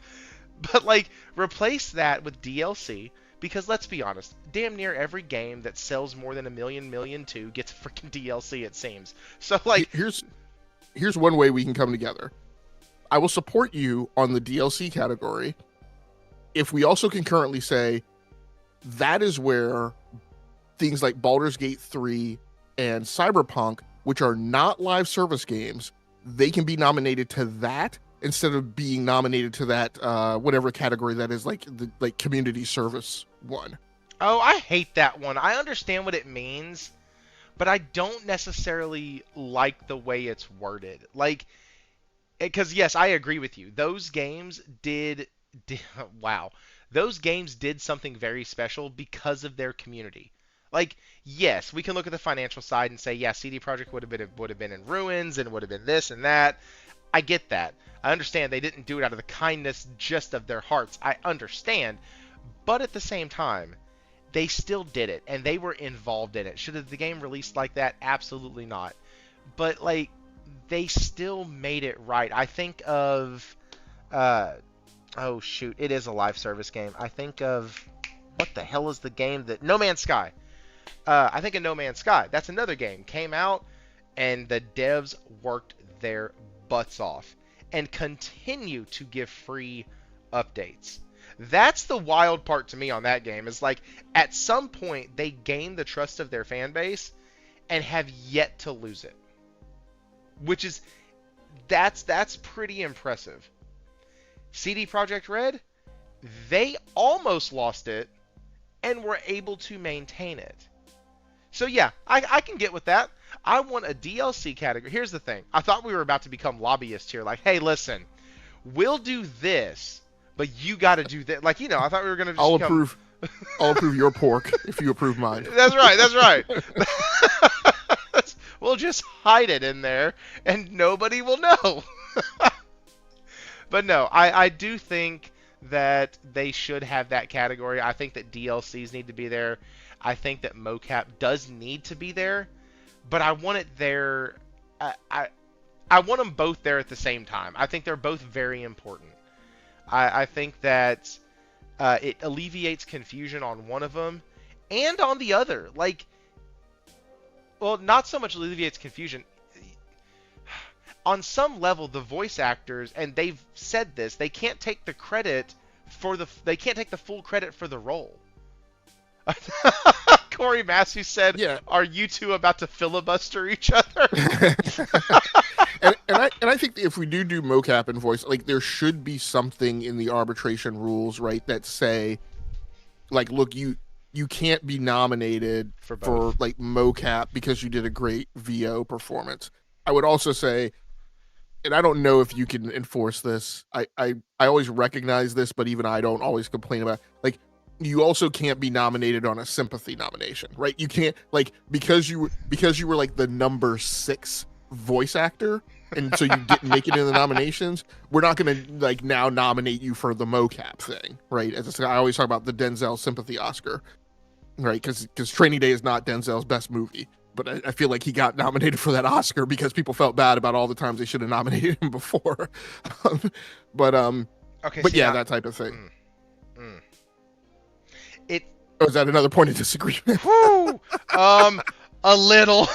But, like, replace that with DLC, because let's be honest, damn near every game that sells more than 1 million 2 gets freaking DLC, it seems. So, like, here's one way we can come together. I will support you on the DLC category if we also concurrently say that is where things like Baldur's Gate 3 and Cyberpunk, which are not live service games, they can be nominated to that instead of being nominated to that whatever category that is, like the community service one. Oh, I hate that one. I understand what it means, but I don't necessarily like the way it's worded. Like, because yes, I agree with you. Those games did wow. Those games did something very special because of their community. Like, yes, we can look at the financial side and say, yeah, CD Projekt would have been in ruins and would have been this and that. I get that. I understand they didn't do it out of the kindness just of their hearts. I understand. But at the same time, they still did it and they were involved in it. Should have the game released like that? Absolutely not. But, like, they still made it right. I think of oh shoot, it is a live service game. I think of, what the hell is the game that No Man's Sky. I think of No Man's Sky. That's another game. Came out and the devs worked their butts off and continue to give free updates. That's the wild part to me on that game, is like at some point they gained the trust of their fan base and have yet to lose it. Which is, that's pretty impressive. CD Projekt Red, they almost lost it and were able to maintain it. So yeah, I can get with that. I want a DLC category. Here's the thing. I thought we were about to become lobbyists here. Like, hey, listen, we'll do this, but you got to do that. Like, you know, I thought we were going to just I'll approve your pork if you approve mine. That's right. That's right. We'll just hide it in there, and nobody will know. But no, I do think that they should have that category. I think that DLCs need to be there. I think that mocap does need to be there, but I want it there. I want them both there at the same time. I think they're both very important. I think that it alleviates confusion on one of them and on the other. Like, well, not so much alleviates confusion. On some level, the voice actors, and they've said this, they can't take the credit they can't take the full credit for the role. Corey Matthews said, yeah. Are you two about to filibuster each other? and I think if we do mocap and voice, like, there should be something in the arbitration rules, right, that say, like, look, you can't be nominated for like mocap because you did a great VO performance. I would also say, and I don't know if you can enforce this. I always recognize this, but even I don't always complain about it. Like, you also can't be nominated on a sympathy nomination, right? You can't, like, because you were like the number 6 voice actor, and so you didn't make it in the nominations. We're not going to, like, now nominate you for the mocap thing, right? As I always talk about the Denzel sympathy Oscar. right? Because Training Day is not Denzel's best movie, but I feel like he got nominated for that Oscar because people felt bad about all the times they should have nominated him before. Um, but Okay, but see yeah, now. that type of thing. Mm, mm. It. Oh, is that another point of disagreement? Whew, a little.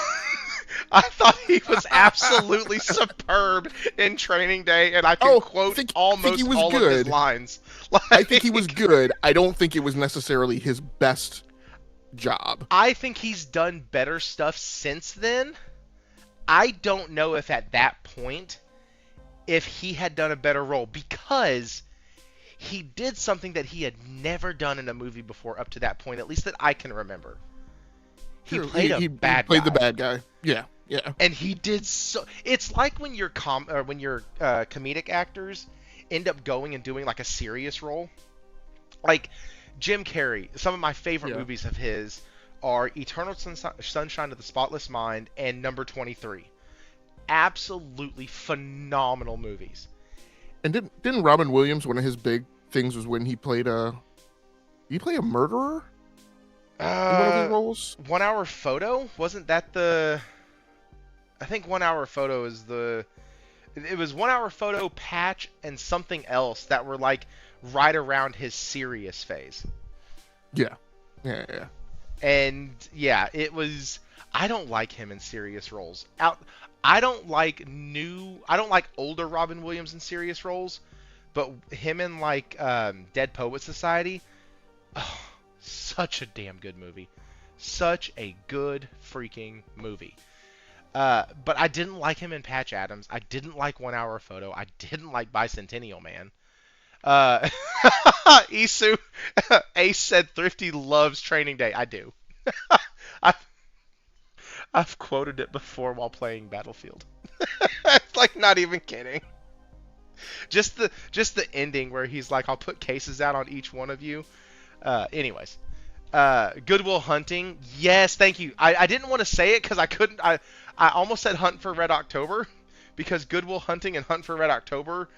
I thought he was absolutely superb in Training Day, and I can quote think almost he was all of his good. lines. I think he was good. I don't think it was necessarily his best job. I think he's done better stuff since then. I don't know if at that point, if he had done a better role, because he did something that he had never done in a movie before up to that point, at least that I can remember. He True. played he bad played guy. the bad guy. Yeah, yeah. And he did so. It's like when your comedic actors end up going and doing like a serious role. Like Jim Carrey. Some of my favorite movies of his are Eternal Sunshine of the Spotless Mind and Number 23. Absolutely phenomenal movies. And didn't Robin Williams, one of his big things was when he played a murderer in one of his roles? 1 Hour Photo? Wasn't that the... I think 1 Hour Photo is the... It was 1 Hour Photo, Patch, and something else that were like right around his serious phase. Yeah. And yeah, it was... I don't like him in serious roles. I don't like older Robin Williams in serious roles, but him in like Dead Poet Society, oh, such a damn good movie. Such a good freaking movie. But I didn't like him in Patch Adams. I didn't like 1 Hour Photo. I didn't like Bicentennial Man. Isu, Ace said Thrifty loves Training Day. I do. I've quoted it before while playing Battlefield. It's like not even kidding. Just the ending where he's like, I'll put cases out on each one of you. Anyways. Good Will Hunting. Yes, thank you. I didn't want to say it because I couldn't. I almost said Hunt for Red October because Good Will Hunting and Hunt for Red October,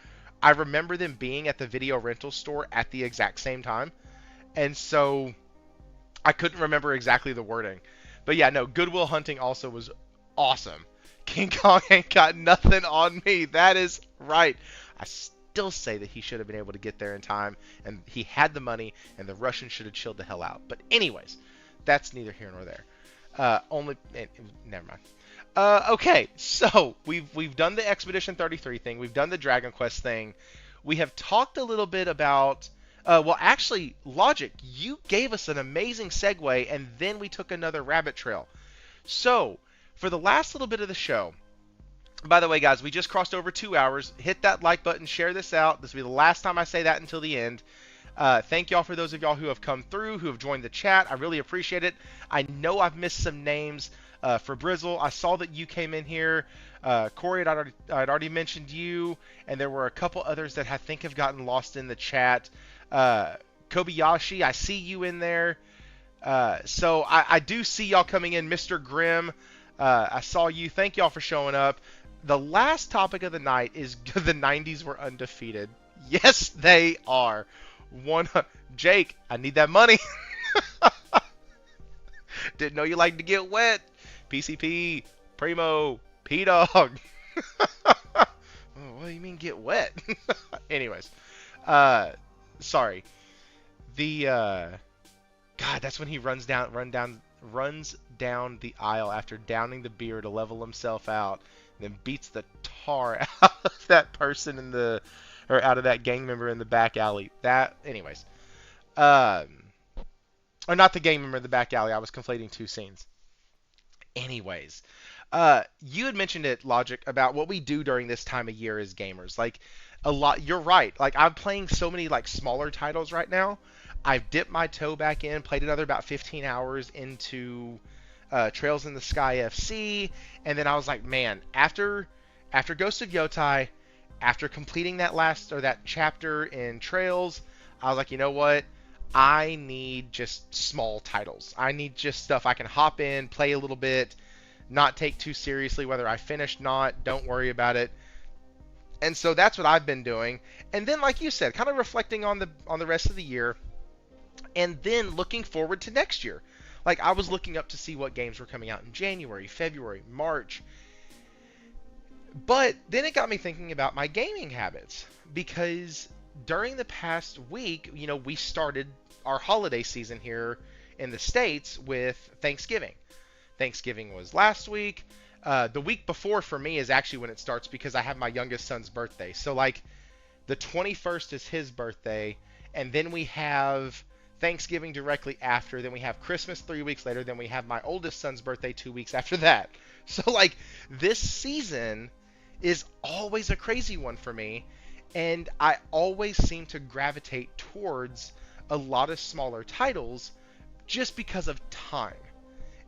I remember them being at the video rental store at the exact same time. And so I couldn't remember exactly the wording. But yeah, no, Good Will Hunting also was awesome. King Kong ain't got nothing on me. That is right. I still say that he should have been able to get there in time, and he had the money, and the Russians should have chilled the hell out. But anyways, that's neither here nor there. Never mind. Okay, so we've done the Expedition 33 thing. We've done the Dragon Quest thing. We have talked a little bit about... well, actually, Logic, you gave us an amazing segue, and then we took another rabbit trail. So, for the last little bit of the show, by the way, guys, we just crossed over 2 hours. Hit that like button, share this out. This will be the last time I say that until the end. Thank y'all for those of y'all who have come through, who have joined the chat. I really appreciate it. I know I've missed some names. For Brizzle, I saw that you came in here. Corey, I'd already mentioned you, and there were a couple others that I think have gotten lost in the chat. Kobayashi, I see you in there. So I do see y'all coming in. Mr. Grimm, I saw you. Thank y'all for showing up. The last topic of the night is the 90s were undefeated. Yes, they are. Jake, I need that money. Didn't know you like to get wet. PCP, Primo, P-Dog. What do you mean get wet? Anyways, sorry. God, that's when he runs down the aisle after downing the beer to level himself out, and then beats the tar out of that person out of that gang member in the back alley. Anyways, or not the gang member in the back alley. I was conflating two scenes. Anyways, you had mentioned it, Logic, about what we do during this time of year as gamers. Like, a lot. You're right. Like, I'm playing so many like smaller titles right now. I've dipped my toe back in, played another about 15 hours into Trails in the Sky FC, and then I was like, man, after Ghost of Yotai, after completing that chapter in Trails, I was like, you know what? I need just small titles. I need just stuff I can hop in, play a little bit, not take too seriously whether I finish, not, don't worry about it. And so that's what I've been doing. And then, like you said, kind of reflecting on the rest of the year. and then looking forward to next year. Like, I was looking up to see what games were coming out in January, February, March. But then it got me thinking about my gaming habits, because during the past week, we started our holiday season here in the States with Thanksgiving. Thanksgiving was last week. The week before for me is actually when it starts, because I have my youngest son's birthday. So, like, the 21st is his birthday, and then we have Thanksgiving directly after. Then we have Christmas 3 weeks later. Then we have my oldest son's birthday 2 weeks after that. So, like, this season is always a crazy one for me, and I always seem to gravitate towards a lot of smaller titles just because of time.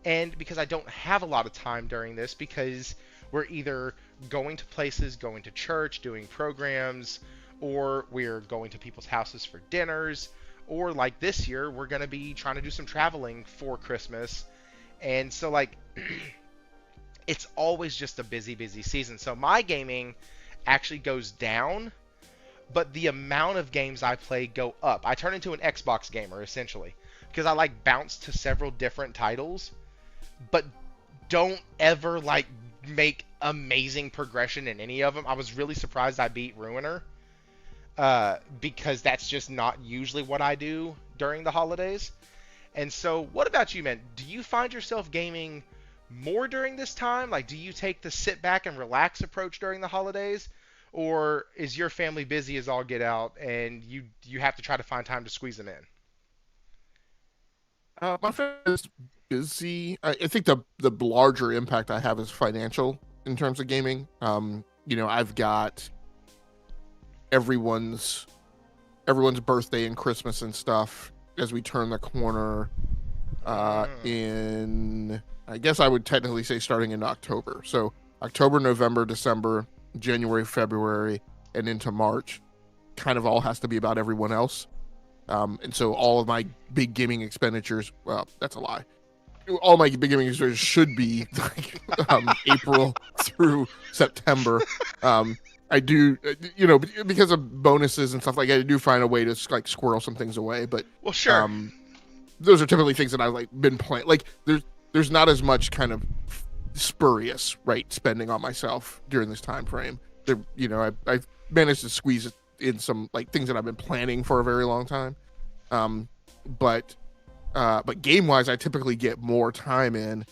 And because I don't have a lot of time during this, because we're either going to places, going to church, doing programs, or we're going to people's houses for dinners, or like this year, we're going to be trying to do some traveling for Christmas. And so, like, it's always just a busy, busy season. So my gaming actually goes down, but the amount of games I play go up. I turn into an Xbox gamer, essentially, because I, like, bounce to several different titles, but don't ever, like, make amazing progression in any of them. I was really surprised I beat Ruiner, because that's just not usually what I do during the holidays. And so, what about you, man? Do you find yourself gaming more during this time? Like, do you take the sit back and relax approach during the holidays? Or is your family busy as all get out, and you have to try to find time to squeeze them in? My family is busy. I think the larger impact I have is financial in terms of gaming. I've got everyone's birthday and Christmas and stuff as we turn the corner in, I guess I would technically say, starting in October. So October, November, December, January, February, and into March kind of all has to be about everyone else. And so all of my big gaming expenditures, well, that's a lie. All my big gaming expenditures should be like April through September. I do, because of bonuses and stuff like that, I do find a way to, like, squirrel some things away. But Well, sure. Those are typically things that I've, like, been playing. Like, there's not as much kind of spurious, right, spending on myself during this time frame. I've managed to squeeze in some, like, things that I've been planning for a very long time. But game wise, I typically get more time in.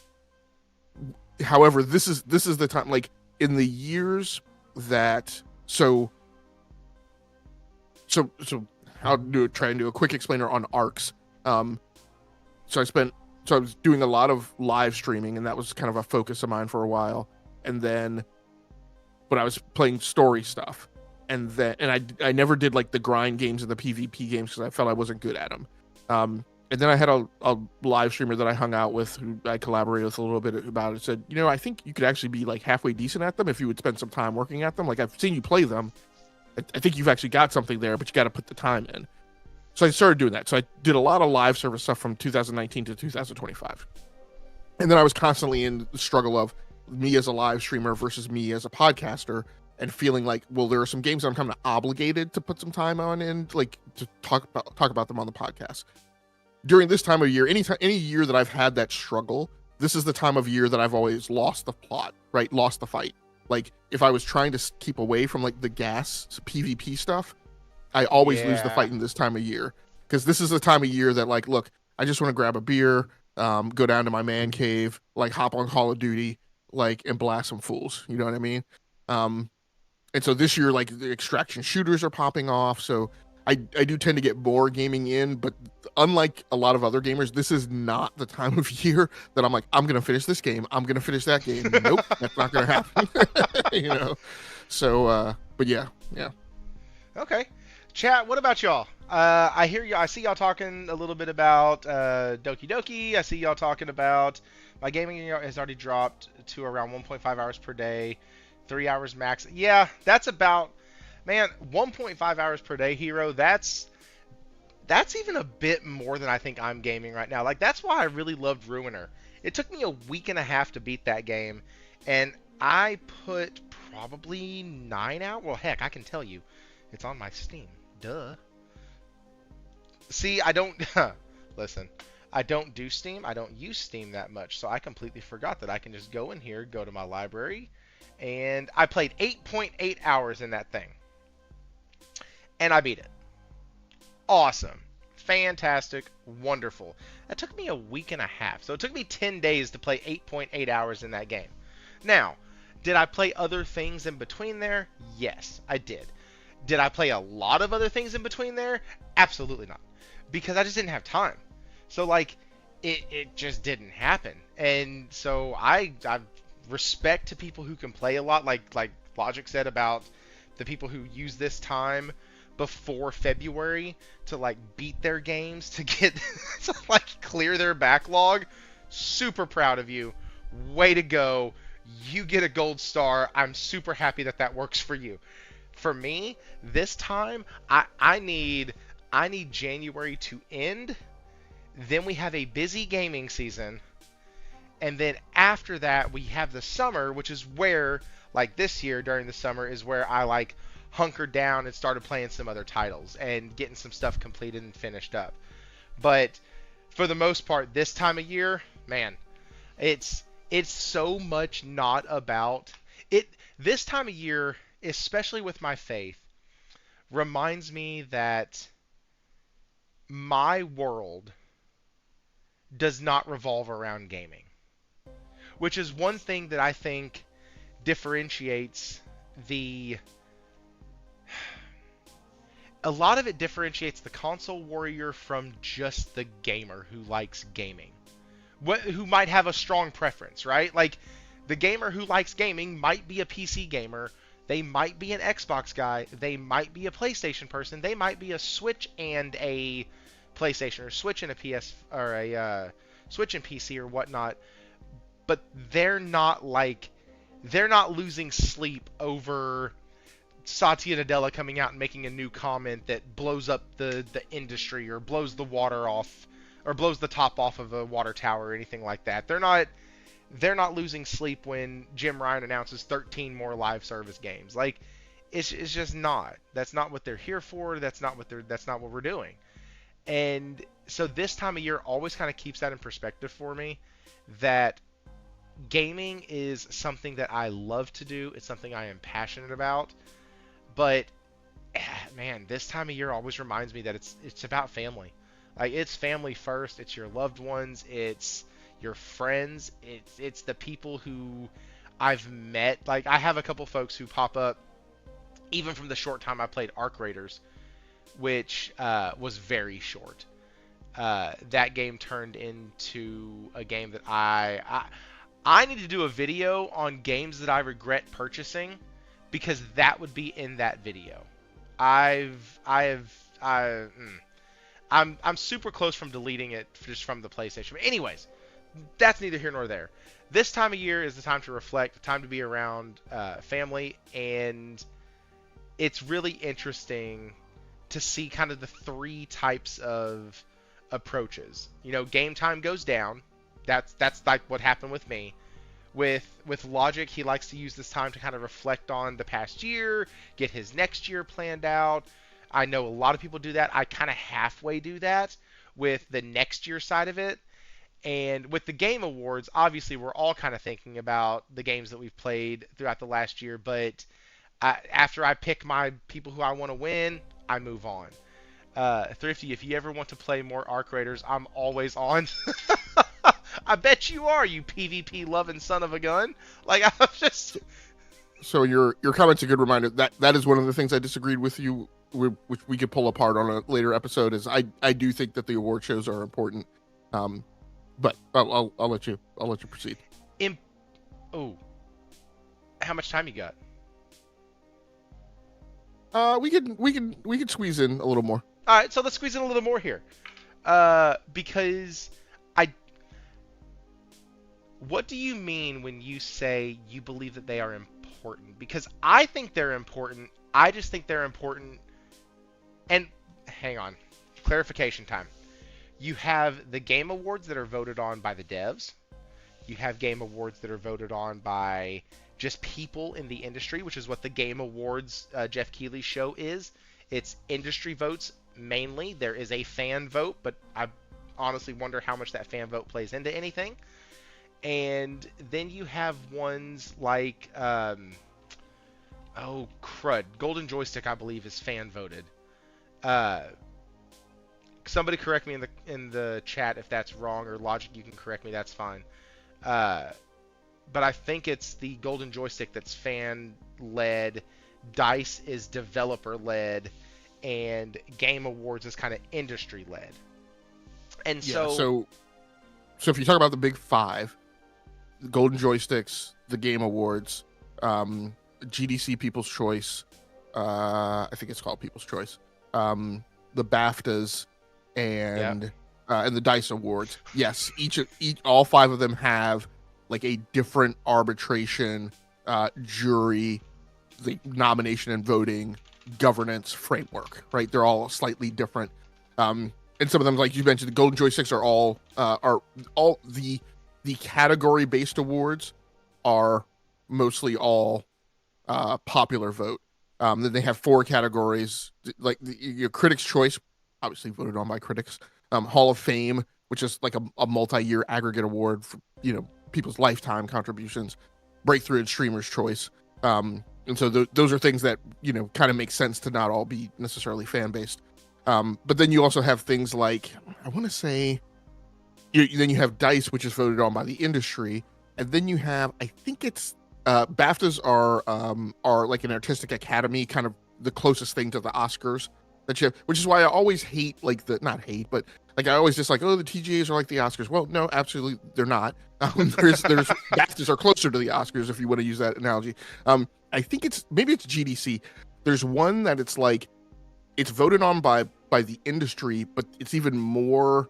However, this is the time, like, in the years that I'll try and do a quick explainer on arcs. So I was doing a lot of live streaming, and that was kind of a focus of mine for a while. But I was playing story stuff, and I never did, like, the grind games and the PvP games because I felt I wasn't good at them. And then I had a live streamer that I hung out with, who I collaborated with a little bit about it, said, I think you could actually be, like, halfway decent at them if you would spend some time working at them. Like, I've seen you play them. I think you've actually got something there, but you got to put the time in. So I started doing that. So I did a lot of live service stuff from 2019 to 2025. And then I was constantly in the struggle of me as a live streamer versus me as a podcaster, and feeling like, well, there are some games that I'm kind of obligated to put some time on and, like, to talk about them on the podcast. During this time of year, any year that I've had that struggle, this is the time of year that I've always lost the plot, right? Lost the fight. Like, if I was trying to keep away from, like, the gas PvP stuff, I always lose the fight in this time of year. Because this is the time of year that, like, look, I just want to grab a beer, go down to my man cave, like, hop on Call of Duty, like, and blast some fools. You know what I mean? And so this year, like, the extraction shooters are popping off, so I do tend to get more gaming in, but unlike a lot of other gamers, this is not the time of year that I'm like, I'm going to finish this game, I'm going to finish that game. Nope, that's not going to happen. So, but yeah. Okay. Chat, what about y'all? I see y'all talking a little bit about Doki Doki. I see y'all talking about my gaming has already dropped to around 1.5 hours per day, 3 hours max. Yeah, that's about, man, 1.5 hours per day, Hero. That's even a bit more than I think I'm gaming right now. Like, that's why I really loved Ruiner. It took me a week and a half to beat that game, and I put probably 9 hours. Well, heck, I can tell you, it's on my Steam. Duh. See, I don't listen. I don't do Steam. I don't use Steam that much, so I completely forgot that I can just go in here, go to my library, and I played 8.8 hours in that thing, and I beat it. Awesome. Fantastic. Wonderful. That took me a week and a half. So it took me 10 days to play 8.8 hours in that game. Now, did I play other things in between there? Yes, I did. Did I play a lot of other things in between there? Absolutely not. Because I just didn't have time. So, like, it just didn't happen. And so I respect to people who can play a lot, like Logic said about the people who use this time before February to like beat their games to get to like clear their backlog. Super proud of you. Way to go. You get a gold star. I'm super happy that that works for you. For me, this time I need January to end. Then we have a busy gaming season. And then after that, we have the summer, which is where, like this year during the summer, is where I like hunkered down and started playing some other titles and getting some stuff completed and finished up. But for the most part, this time of year, man, it's so much not about it. This time of year, especially with my faith, reminds me that my world does not revolve around gaming, which is one thing that I think differentiates the a lot of it differentiates the console warrior from just the gamer who likes gaming. Who might have a strong preference, right? Like, the gamer who likes gaming might be a PC gamer, they might be an Xbox guy, they might be a PlayStation person, they might be a Switch and a PlayStation, or Switch and a PS, or a Switch and PC or whatnot, but they're not losing sleep over Satya Nadella coming out and making a new comment that blows up the industry or blows the water off or blows the top off of a water tower or anything like that. They're not losing sleep when Jim Ryan announces 13 more live service games. Like, it's just not. That's not what they're here for. That's not what we're doing. And so this time of year always kind of keeps that in perspective for me, that gaming is something that I love to do. It's something I am passionate about. But man, this time of year always reminds me that it's about family. Like, it's family first. It's your loved ones. It's your friends. It's the people who I've met. Like, I have a couple folks who pop up, even from the short time I played Arc Raiders, which was very short. That game turned into a game that I need to do a video on games that I regret purchasing, because that would be in that video. I'm super close from deleting it just from the PlayStation. But anyways, that's neither here nor there. This time of year is the time to reflect, the time to be around family, and it's really interesting to see kind of the three types of approaches. You know, game time goes down. That's like what happened with me. With Logic, he likes to use this time to kind of reflect on the past year, get his next year planned out. I know a lot of people do that. I kind of halfway do that with the next year side of it. And with the Game Awards, obviously we're all kind of thinking about the games that we've played throughout the last year, but after I pick my people who I want to win, I move on. Thrifty, if you ever want to play more Arc Raiders, I'm always on. I bet you are, you PvP loving son of a gun. Like, I'm just. So your comment's a good reminder. That is one of the things I disagreed with you, which we could pull apart on a later episode. Is I do think that the award shows are important, but I'll let you proceed. Oh, how much time you got? We could squeeze in a little more. All right, so let's squeeze in a little more here, because what do you mean when you say you believe that they are important? Because I think they're important. I just think they're important. And hang on, clarification time. You have the Game Awards that are voted on by the devs. You have Game Awards that are voted on by just people in the industry, which is what the Game Awards Jeff Keighley show is. It's industry votes mainly. There is a fan vote, but I honestly wonder how much that fan vote plays into anything. And then you have ones like, oh crud, Golden Joystick, I believe, is fan voted. Uh, Somebody correct me in the chat if that's wrong, or Logic, you can correct me. That's fine. Uh, but I think it's the Golden Joystick that's fan led. Dice is developer led, and Game Awards is kind of industry led. And Yeah. so, So if you talk about the big five, the Golden Joysticks, the Game Awards, GDC People's Choice, I think it's called People's Choice, the BAFTAs, and the Dice Awards. Yes, all five of them have like a different arbitration, jury, the nomination and voting governance framework. Right, they're all slightly different. And some of them, like you mentioned, the Golden Joysticks are all the category based awards are mostly all popular vote. Then they have 4 categories, like your Critics' Choice, obviously voted on by critics. Hall of Fame, which is like a multi-year aggregate award for people's lifetime contributions. Breakthrough and Streamer's Choice. And so those are things that kind of make sense to not all be necessarily fan based. But then you also have things like, I want to say, then you have Dice, which is voted on by the industry, and then you have, I think it's BAFTAs are like an artistic academy, kind of the closest thing to the Oscars that you have, which is why I always hate not hate, but like I always just like, oh, the TGAs are like the Oscars. Well, no, absolutely they're not. There's BAFTAs are closer to the Oscars if you want to use that analogy. I think maybe it's GDC. There's one that it's like, it's voted on by the industry, but it's even more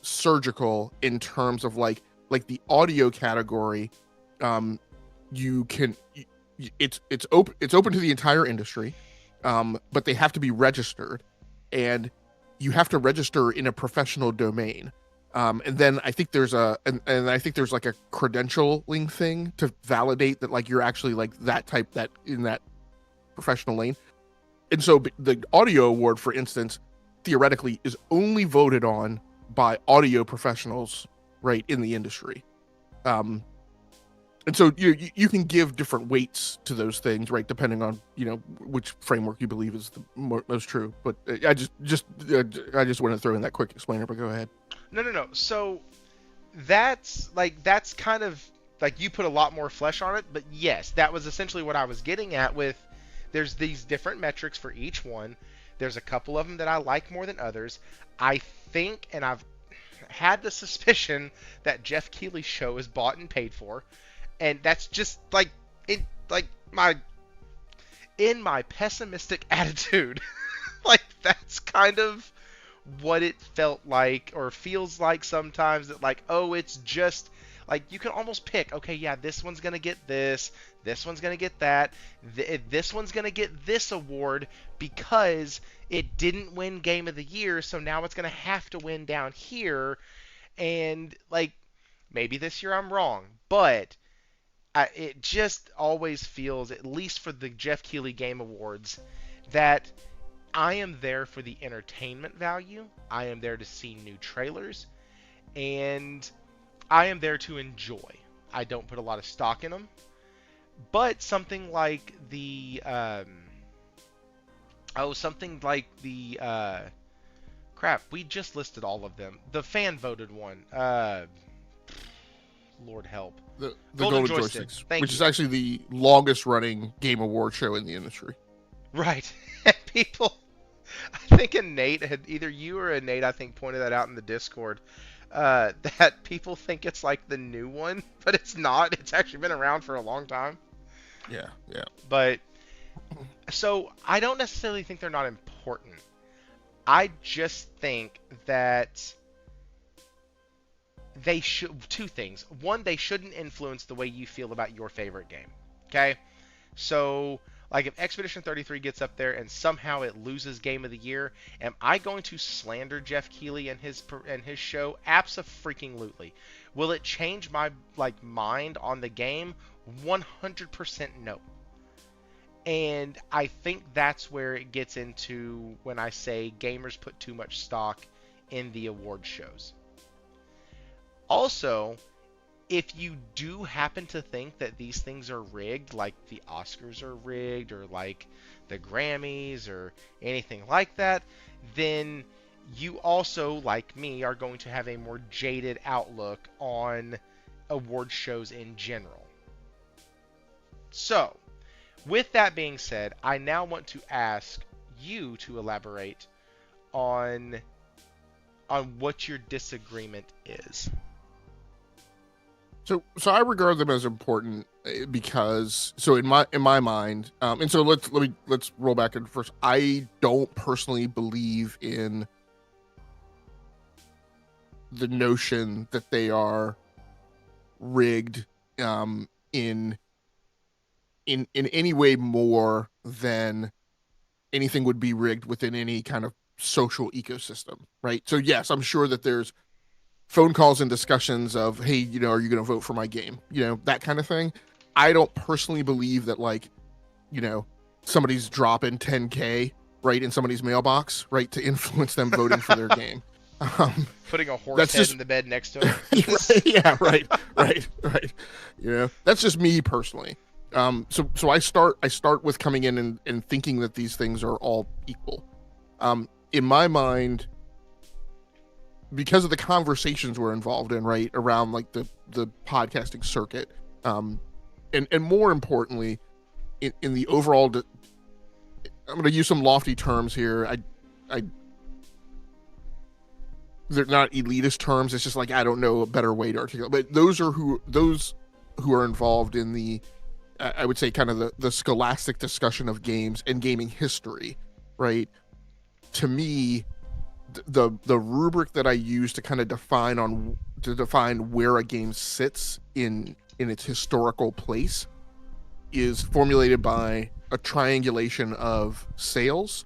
surgical in terms of like the audio category. It's open to the entire industry, but they have to be registered, and you have to register in a professional domain. And then I think there's and I think there's like a credentialing thing to validate that like you're actually like that in that professional lane. And so the audio award, for instance, theoretically is only voted on by audio professionals, right, in the industry. And so you can give different weights to those things, right, depending on which framework you believe is the most true. But I just want to throw in that quick explainer. But go ahead. No. So that's kind of like you put a lot more flesh on it. But yes, that was essentially what I was getting at with. There's these different metrics for each one. There's a couple of them that I like more than others. I think, and I've had the suspicion that Jeff Keighley's show is bought and paid for, and that's just in my pessimistic attitude, like that's kind of what it felt like or feels like sometimes. That like, oh, it's just like you can almost pick, okay, yeah, this one's gonna get this one's gonna get that, this one's gonna get this award because it didn't win Game of the Year, so now it's gonna have to win down here. And like maybe this year I'm wrong, but it just always feels, at least for the Jeff Keighley Game Awards, that I am there for the entertainment value. I am there to see new trailers, and I am there to enjoy. I don't put a lot of stock in them. But something like the crap, we just listed all of them. The fan voted one. Lord help. The Golden Joysticks, which you. is actually the longest running Game Award show in the industry. Right. People, I think either you or Nate, I think, pointed that out in the Discord. That people think it's like the new one, but it's not. It's actually been around for a long time. Yeah. But so I don't necessarily think they're not important. I just think that they should, two things. One, they shouldn't influence the way you feel about your favorite game. Okay? So like if Expedition 33 gets up there and somehow it loses Game of the Year, am I going to slander Jeff Keighley and his show? Abso-freaking-lutely. Will it change my mind on the game? 100% no. And I think that's where it gets into when I say gamers put too much stock in the award shows. Also, if you do happen to think that these things are rigged, like the Oscars are rigged, or like the Grammys, or anything like that, then you also, like me, are going to have a more jaded outlook on award shows in general. So, with that being said, I now want to ask you to elaborate on what your disagreement is. So I regard them as important because in my mind, and so let's roll back in first. I don't personally believe in the notion that they are rigged in any way more than anything would be rigged within any kind of social ecosystem, right? So yes, I'm sure that there's phone calls and discussions of, hey, are you going to vote for my game? That kind of thing. I don't personally believe that, like, somebody's dropping 10K right in somebody's mailbox, right, to influence them voting for their game. Putting a horse head in the bed next to him. Yeah, right. That's just me personally. So I start with coming in and thinking that these things are all equal. In my mind, because of the conversations we're involved in, right, around like the podcasting circuit, and more importantly, in the overall, I'm going to use some lofty terms here. They're not elitist terms. It's just like, I don't know a better way to articulate. But those who are involved in the, I would say, kind of the scholastic discussion of games and gaming history, right? To me, the rubric that I use to kind of define where a game sits in its historical place is formulated by a triangulation of sales,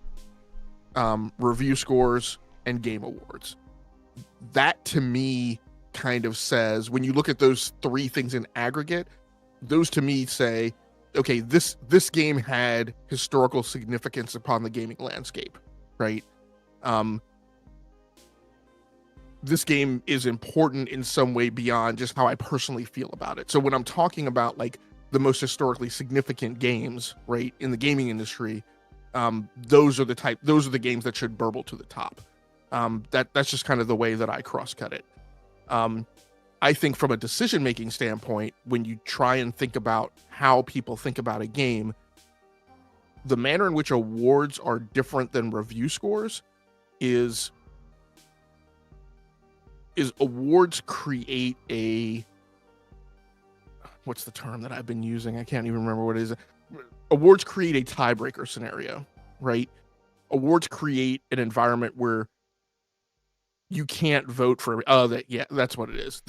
review scores, and game awards. That to me kind of says, when you look at those three things in aggregate, those to me say, okay, this game had historical significance upon the gaming landscape, right? This game is important in some way beyond just how I personally feel about it. So when I'm talking about like the most historically significant games, right, in the gaming industry, those are the games that should burble to the top. That's just kind of the way that I cross-cut it. I think from a decision-making standpoint, when you try and think about how people think about a game, the manner in which awards are different than review scores is awards create what's the term that I've been using? I can't even remember what it is. Awards create a tiebreaker scenario, right? Awards create an environment where you can't vote for that's what it is.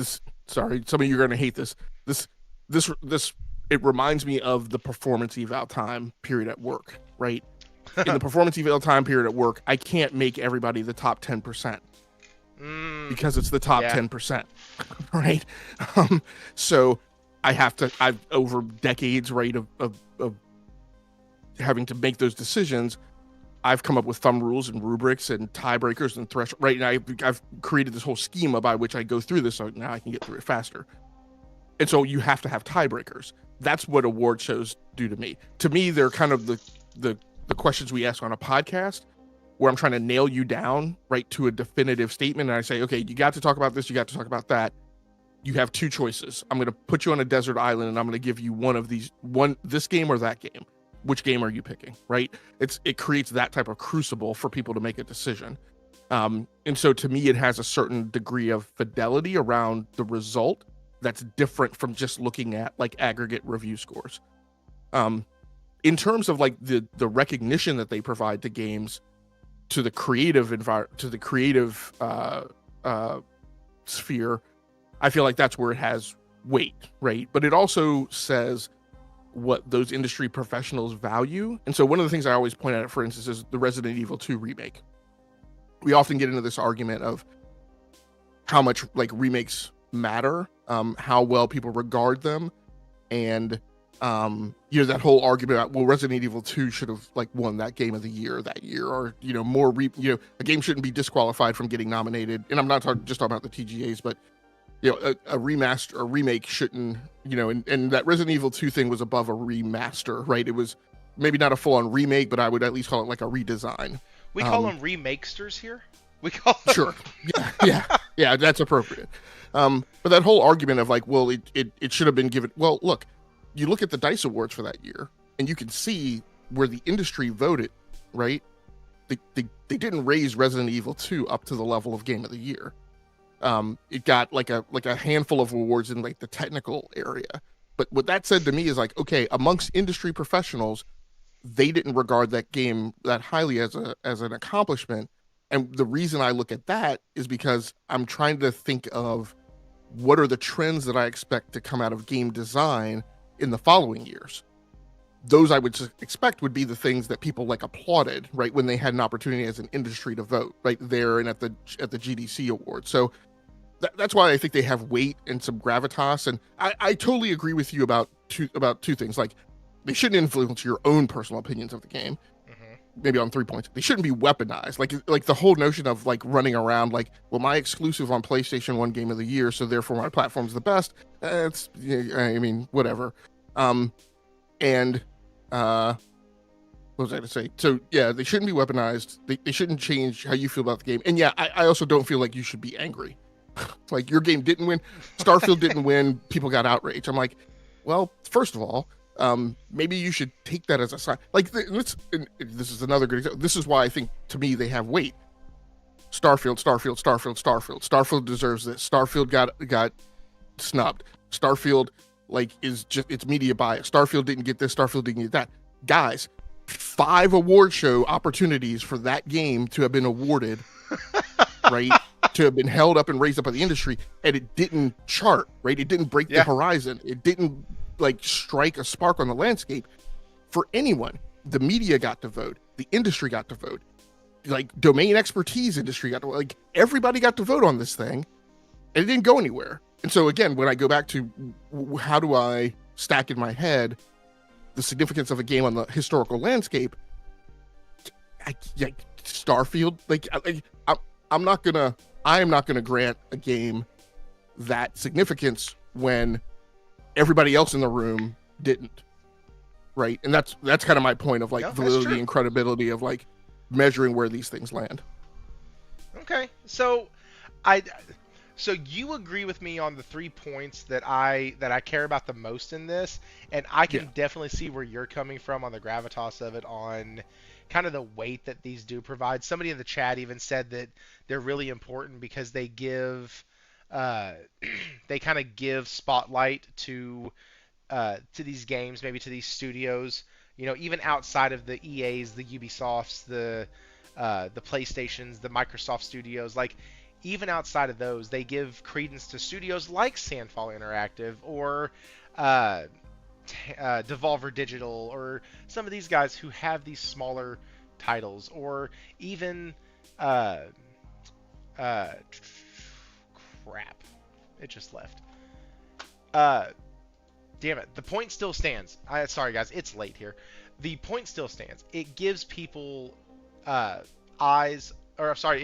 Sorry, some of you are going to hate this. This it reminds me of the performance eval time period at work, right? In the performance eval time period at work, I can't make everybody the top 10%. Because it's the top 10%, right? So I've over decades, right, of having to make those decisions, I've come up with thumb rules and rubrics and tiebreakers and threshold, right? And I've created this whole schema by which I go through this, so now I can get through it faster. And so you have to have tiebreakers. That's what award shows do to me. To me, they're kind of the questions we ask on a podcast, where I'm trying to nail you down, right, to a definitive statement. And I say, okay, you got to talk about this, you got to talk about that. You have two choices. I'm going to put you on a desert island and I'm going to give you one of these, this game or that game. Which game are you picking, right? It creates that type of crucible for people to make a decision. And so to me, it has a certain degree of fidelity around the result that's different from just looking at like aggregate review scores. In terms of like the recognition that they provide to games, to the creative sphere, I feel like that's where it has weight, right? But it also says what those industry professionals value. And so one of the things I always point out, for instance, is the Resident Evil 2 remake. We often get into this argument of how much like remakes matter, how well people regard them, and That whole argument about, well, Resident Evil 2 should have like won that game of the year that year, or a game shouldn't be disqualified from getting nominated. And I'm not just talking about the TGAs, but a remaster or remake shouldn't, and that Resident Evil 2 thing was above a remaster, right? It was maybe not a full-on remake, but I would at least call it like a redesign. We call them remakesters here. We call them... Sure. Yeah, that's appropriate. But that whole argument of like, well, it should have been given. Well, look, you look at the DICE Awards for that year, and you can see where the industry voted, right? They didn't raise Resident Evil 2 up to the level of Game of the Year. It got like a handful of awards in like the technical area. But what that said to me is like, okay, amongst industry professionals, they didn't regard that game that highly as an accomplishment. And the reason I look at that is because I'm trying to think of what are the trends that I expect to come out of game design in the following years. Those I would expect would be the things that people like applauded, right, when they had an opportunity as an industry to vote, right there and at the GDC Awards. So that's why I think they have weight and some gravitas. And I totally agree with you about two things. Like, they shouldn't influence your own personal opinions of the game. Maybe on 3 points. They shouldn't be weaponized. Like the whole notion of like running around like, well, my exclusive on PlayStation 1 game of the year, so therefore my platform's the best. It's, I mean, whatever. What was I to say? So yeah, they shouldn't be weaponized. They shouldn't change how you feel about the game. And yeah, I also don't feel like you should be angry. Like, your game didn't win. Starfield didn't win. People got outraged. I'm like, well, first of all, maybe you should take that as a sign. Like, this is another good example. This is why I think, to me, they have weight. Starfield deserves this. Starfield got snubbed. Starfield, like, is just, it's media bias. Starfield didn't get this. Starfield didn't get that. Guys, 5 award show opportunities for that game to have been awarded, right? To have been held up and raised up by the industry, and it didn't chart, right? It didn't break the horizon. It didn't like strike a spark on the landscape for anyone. The media got to vote. The industry got to vote. Like, domain expertise industry got to vote. Like, everybody got to vote on this thing, and it didn't go anywhere. And so again, when I go back to how do I stack in my head the significance of a game on the historical landscape, Starfield, I am not gonna grant a game that significance when everybody else in the room didn't, right? And that's kind of my point of like validity and credibility of like measuring where these things land. Okay, so you agree with me on the 3 points that I care about the most in this, and I can definitely see where you're coming from on the gravitas of it, on kind of the weight that these do provide. Somebody in the chat even said that they're really important because they give they kind of give spotlight to these games, maybe to these studios, even outside of the EAs, the Ubisofts, the PlayStations, the Microsoft studios. Like, even outside of those, they give credence to studios like Sandfall Interactive or Devolver Digital, or some of these guys who have these smaller titles, or even crap, it just left. Damn it, the point still stands. Sorry guys, it's late here. The point still stands. It gives people it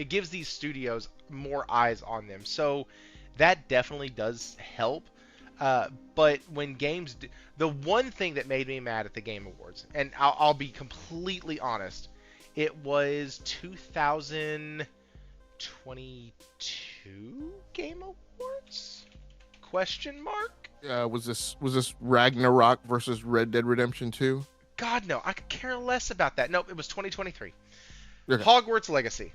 gives these studios more eyes on them. So that definitely does help. But when games the one thing that made me mad at the Game Awards, and I'll be completely honest, it was 2022 Game Awards? Question mark? Was this Ragnarok versus Red Dead Redemption 2? God, no. I could care less about that. Nope, it was 2023. Okay. Hogwarts Legacy.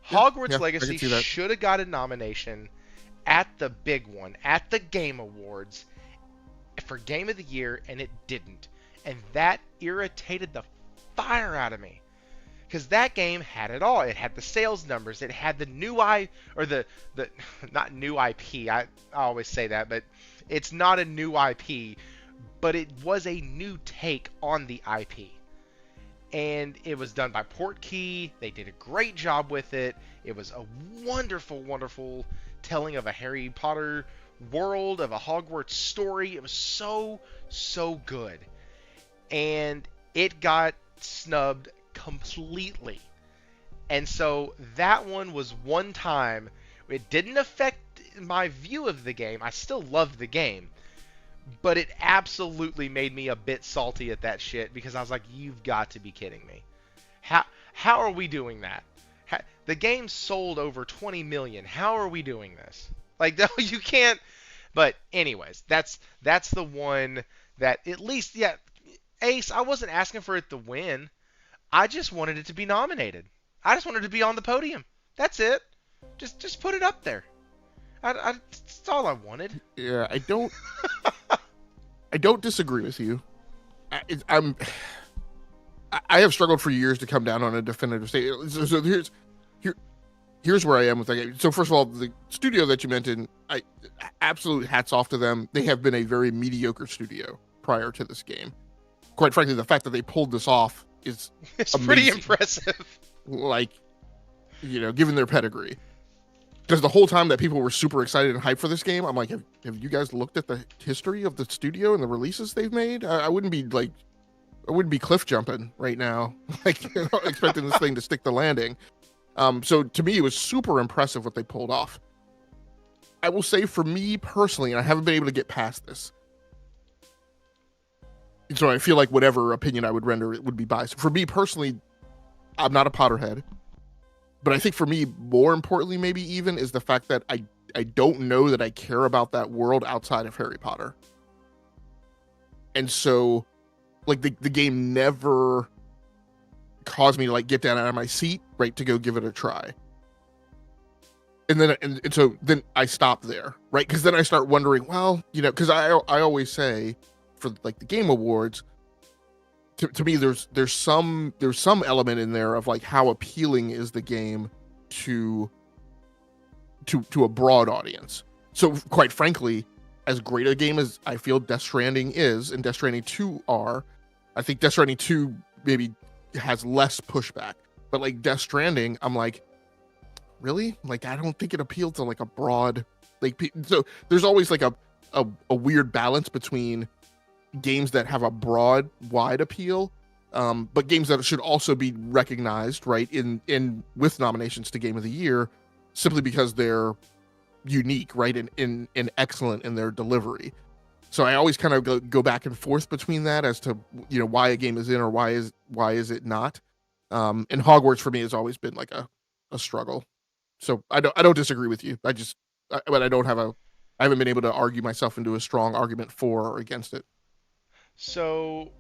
Hogwarts Legacy should have got a nomination at the big one, at the Game Awards, for Game of the Year, and it didn't. And that irritated the fire out of me. Because that game had it all. It had the sales numbers. It had the new not new IP. I always say that, but it's not a new IP. But it was a new take on the IP. And it was done by Portkey. They did a great job with it. It was a wonderful, wonderful telling of a Harry Potter world, of a Hogwarts story. It was so good. And it got snubbed completely. And so that one was one time. It didn't affect my view of the game. I still loved the game. But it absolutely made me a bit salty at that shit because I was like, you've got to be kidding me. How are we doing that? The game sold over 20 million. How are we doing this? Like, no, you can't. But anyways, that's the one that at least, yeah, Ace, I wasn't asking for it to win. I just wanted it to be nominated. I just wanted it to be on the podium. That's it. Just put it up there. That's all I wanted. Yeah, I don't disagree with you. I have struggled for years to come down on a definitive statement. So here's where I am with that game. So first of all, the studio that you mentioned, absolute hats off to them. They have been a very mediocre studio prior to this game. Quite frankly, the fact that they pulled this off is It's amazing. pretty impressive. Like, given their pedigree. Because the whole time that people were super excited and hyped for this game, I'm like, have you guys looked at the history of the studio and the releases they've made? I wouldn't be cliff jumping right now, like, expecting this thing to stick the landing. So to me, it was super impressive what they pulled off. I will say, for me personally, and I haven't been able to get past this, so I feel like whatever opinion I would render, it would be biased. For me personally, I'm not a Potterhead. But I think for me, more importantly, maybe even, is the fact that I don't know that I care about that world outside of Harry Potter. And so, like, the game never caused me to, like, get down out of my seat, right, to go give it a try. And so then I stop there, right? Because then I start wondering, well, because I always say, for, like, the Game Awards, to me, there's some element in there of, like, how appealing is the game to a broad audience. So quite frankly, as great a game as I feel Death Stranding is, and Death Stranding 2 are, I think Death Stranding 2 maybe has less pushback. But, like, Death Stranding, I'm like, really? Like, I don't think it appealed to, like, a broad, like, so there's always, like, a weird balance between games that have a broad, wide appeal, but games that should also be recognized, right, in with nominations to Game of the Year, simply because they're unique, right, and excellent in their delivery. So I always kind of go back and forth between that as to why a game is in or why is it not. And Hogwarts for me has always been like a struggle. So I don't disagree with you. But I haven't been able to argue myself into a strong argument for or against it. So,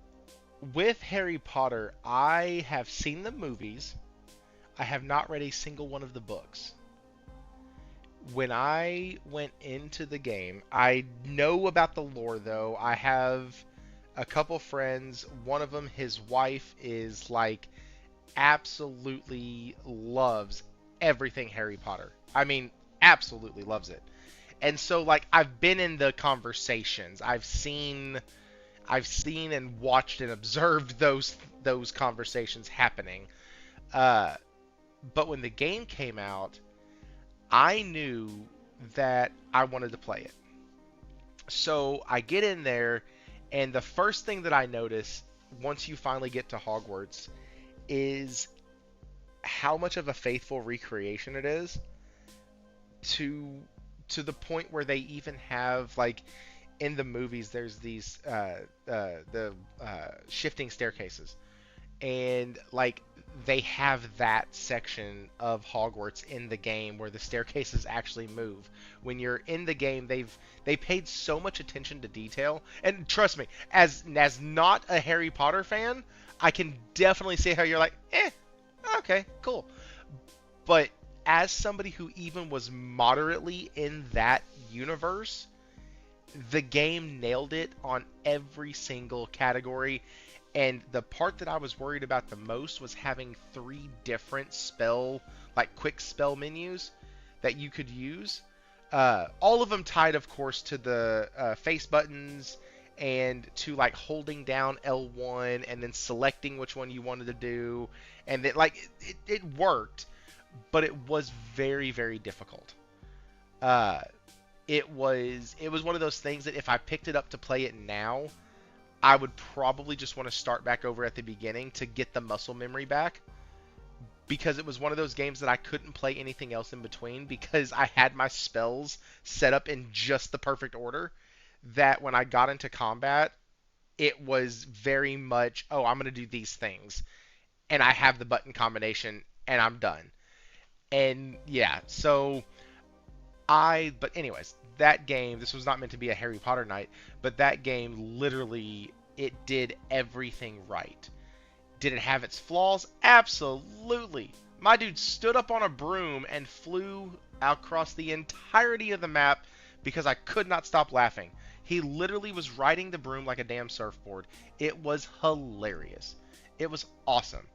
with Harry Potter, I have seen the movies. I have not read a single one of the books. When I went into the game, I know about the lore, though. I have a couple friends. One of them, his wife, is like absolutely loves everything Harry Potter. I mean, absolutely loves it. And so, like, I've been in the conversations. I've seen and watched and observed those conversations happening. But when the game came out, I knew that I wanted to play it. So I get in there, and the first thing that I notice once you finally get to Hogwarts is how much of a faithful recreation it is, to the point where they even have, like, in the movies, there's these shifting staircases, and, like, they have that section of Hogwarts in the game where the staircases actually move. When you're in the game, they paid so much attention to detail, and trust me, as not a Harry Potter fan, I can definitely see how you're like, okay, cool. But as somebody who even was moderately in that universe, the game nailed it on every single category. And the part that I was worried about the most was having 3 different quick spell menus that you could use. All of them tied, of course, to the face buttons and to, like, holding down L1 and then selecting which one you wanted to do. And it worked, but it was very, very difficult. it was one of those things that if I picked it up to play it now, I would probably just want to start back over at the beginning to get the muscle memory back, because it was one of those games that I couldn't play anything else in between because I had my spells set up in just the perfect order, that when I got into combat, it was very much, oh, I'm going to do these things, and I have the button combination, and I'm done. And yeah, so but anyways, that game, this was not meant to be a Harry Potter night, but that game literally, it did everything right. Did it have its flaws? Absolutely. My dude stood up on a broom and flew across the entirety of the map because I could not stop laughing. He literally was riding the broom like a damn surfboard. It was hilarious. It was awesome.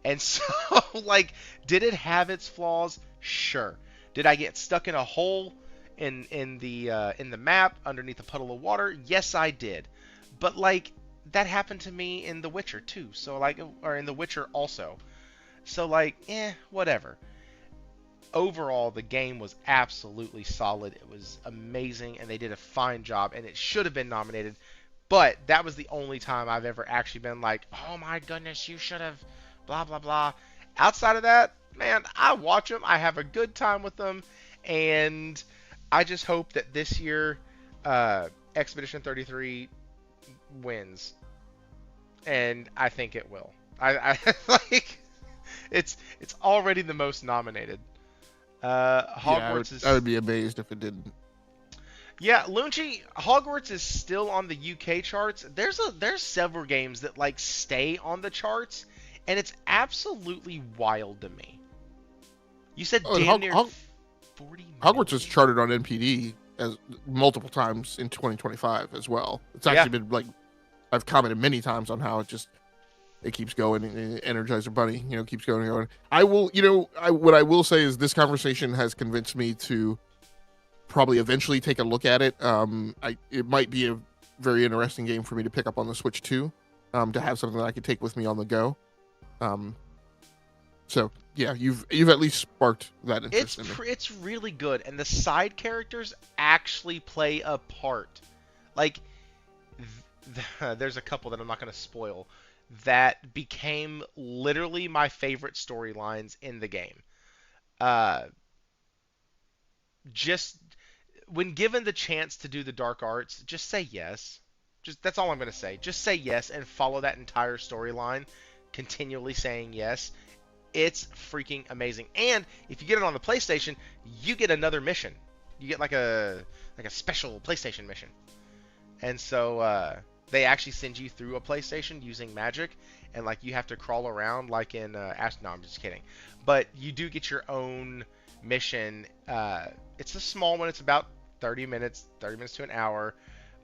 And so, like, did it have its flaws? Sure. Did I get stuck in a hole in the map underneath a puddle of water? Yes, I did. But like, that happened to me in The Witcher too. So like, or in The Witcher also. So like, whatever. Overall, the game was absolutely solid. It was amazing, and they did a fine job, and it should have been nominated. But that was the only time I've ever actually been like, oh my goodness, you should have, blah, blah, blah. Outside of that, man, I watch them. I have a good time with them. And I just hope that this year, Expedition 33 wins. And I think it will. I like, it's already the most nominated. Hogwarts I would be amazed if it didn't. Yeah, Lunchi, Hogwarts is still on the UK charts. There's several games that like stay on the charts, and it's absolutely wild to me. You said damn near 40 Hogwarts is charted on NPD as multiple times in 2025 as well. It's actually been like, I've commented many times on how it keeps going. Energizer Bunny, keeps going and going. What I will say is this conversation has convinced me to probably eventually take a look at it. It might be a very interesting game for me to pick up on the Switch too, to have something that I could take with me on the go. So yeah, you've at least sparked that interest. It's really good, and the side characters actually play a part. Like, there's a couple that I'm not going to spoil that became literally my favorite storylines in the game. Just when given the chance to do the dark arts, just say yes. That's all I'm going to say. Just say yes and follow that entire storyline, continually saying yes. It's freaking amazing. And if you get it on the PlayStation, you get another mission. You get like a special PlayStation mission. And so they actually send you through a PlayStation using magic, and like you have to crawl around like in no, I'm just kidding. But you do get your own mission. It's a small one. It's about 30 minutes to an hour.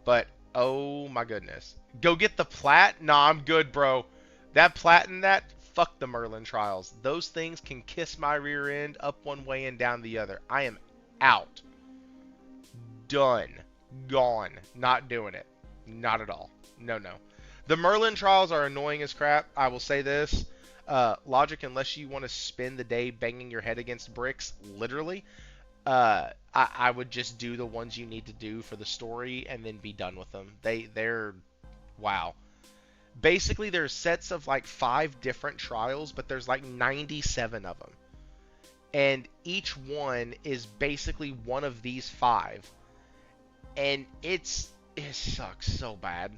But oh my goodness, go get the plat. Nah, I'm good, bro. That plat and that. Fuck the Merlin trials. Those things can kiss my rear end up one way and down the other. I am out. Done. Gone. Not doing it. Not at all. No. The Merlin trials are annoying as crap. I will say this. Logic, unless you want to spend the day banging your head against bricks, literally, I would just do the ones you need to do for the story and then be done with them. They're wow. Basically, there's sets of like 5 different trials, but there's like 97 of them. And each one is basically one of these 5. And it sucks so bad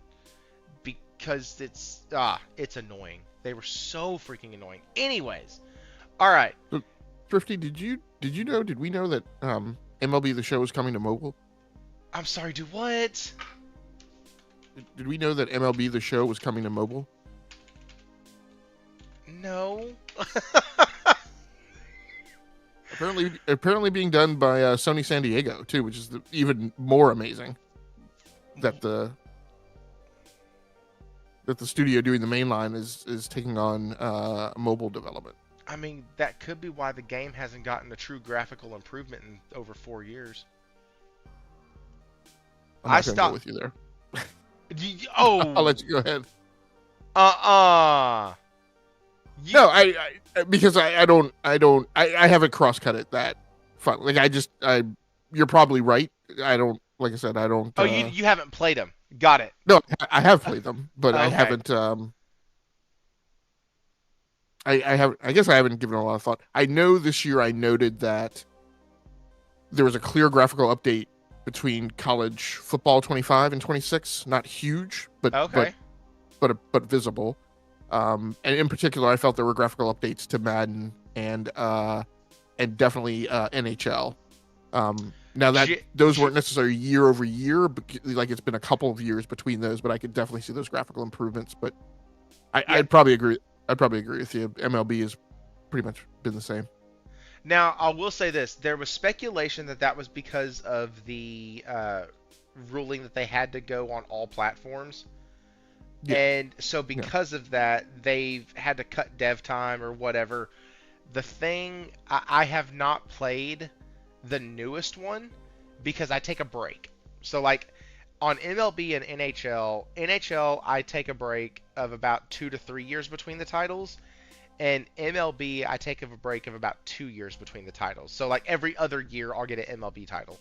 because it's annoying. They were so freaking annoying. Anyways, all right. Thrifty, did we know that MLB The Show is coming to mobile? I'm sorry, do what? Did we know that MLB The Show was coming to mobile? No. apparently being done by Sony San Diego too, which is even more amazing. That the studio doing the main line is taking on mobile development. I mean, that could be why the game hasn't gotten a true graphical improvement in over 4 years. I stopped go with you there. I'll let you go ahead. No, I because I haven't cross-cut it that fun. Like you're probably right. I don't, like I said, I don't. Oh, you haven't played them. Got it. No, I have played them, but I Okay. haven't. I have. I guess I haven't given it a lot of thought. I know this year I noted that there was a clear graphical update between college football 25 and 26. Not huge, but Okay. visible. And in particular, I felt there were graphical updates to Madden and definitely NHL. Now that J- those J- weren't necessarily year over year, but like it's been a couple of years between those, but I could definitely see those graphical improvements. But yeah. I'd probably agree. I'd probably agree with you. MLB has pretty much been the same. Now, I will say this: there was speculation that that was because of the ruling that they had to go on all platforms, Yeah, and so yeah, because of that, they've had to cut dev time or whatever. The thing I have not played the newest one because I take a break. So like on MLB and NHL I take a break of about 2 to 3 years between the titles, and MLB I take a break of about 2 years between the titles. So like every other year I'll get an MLB title,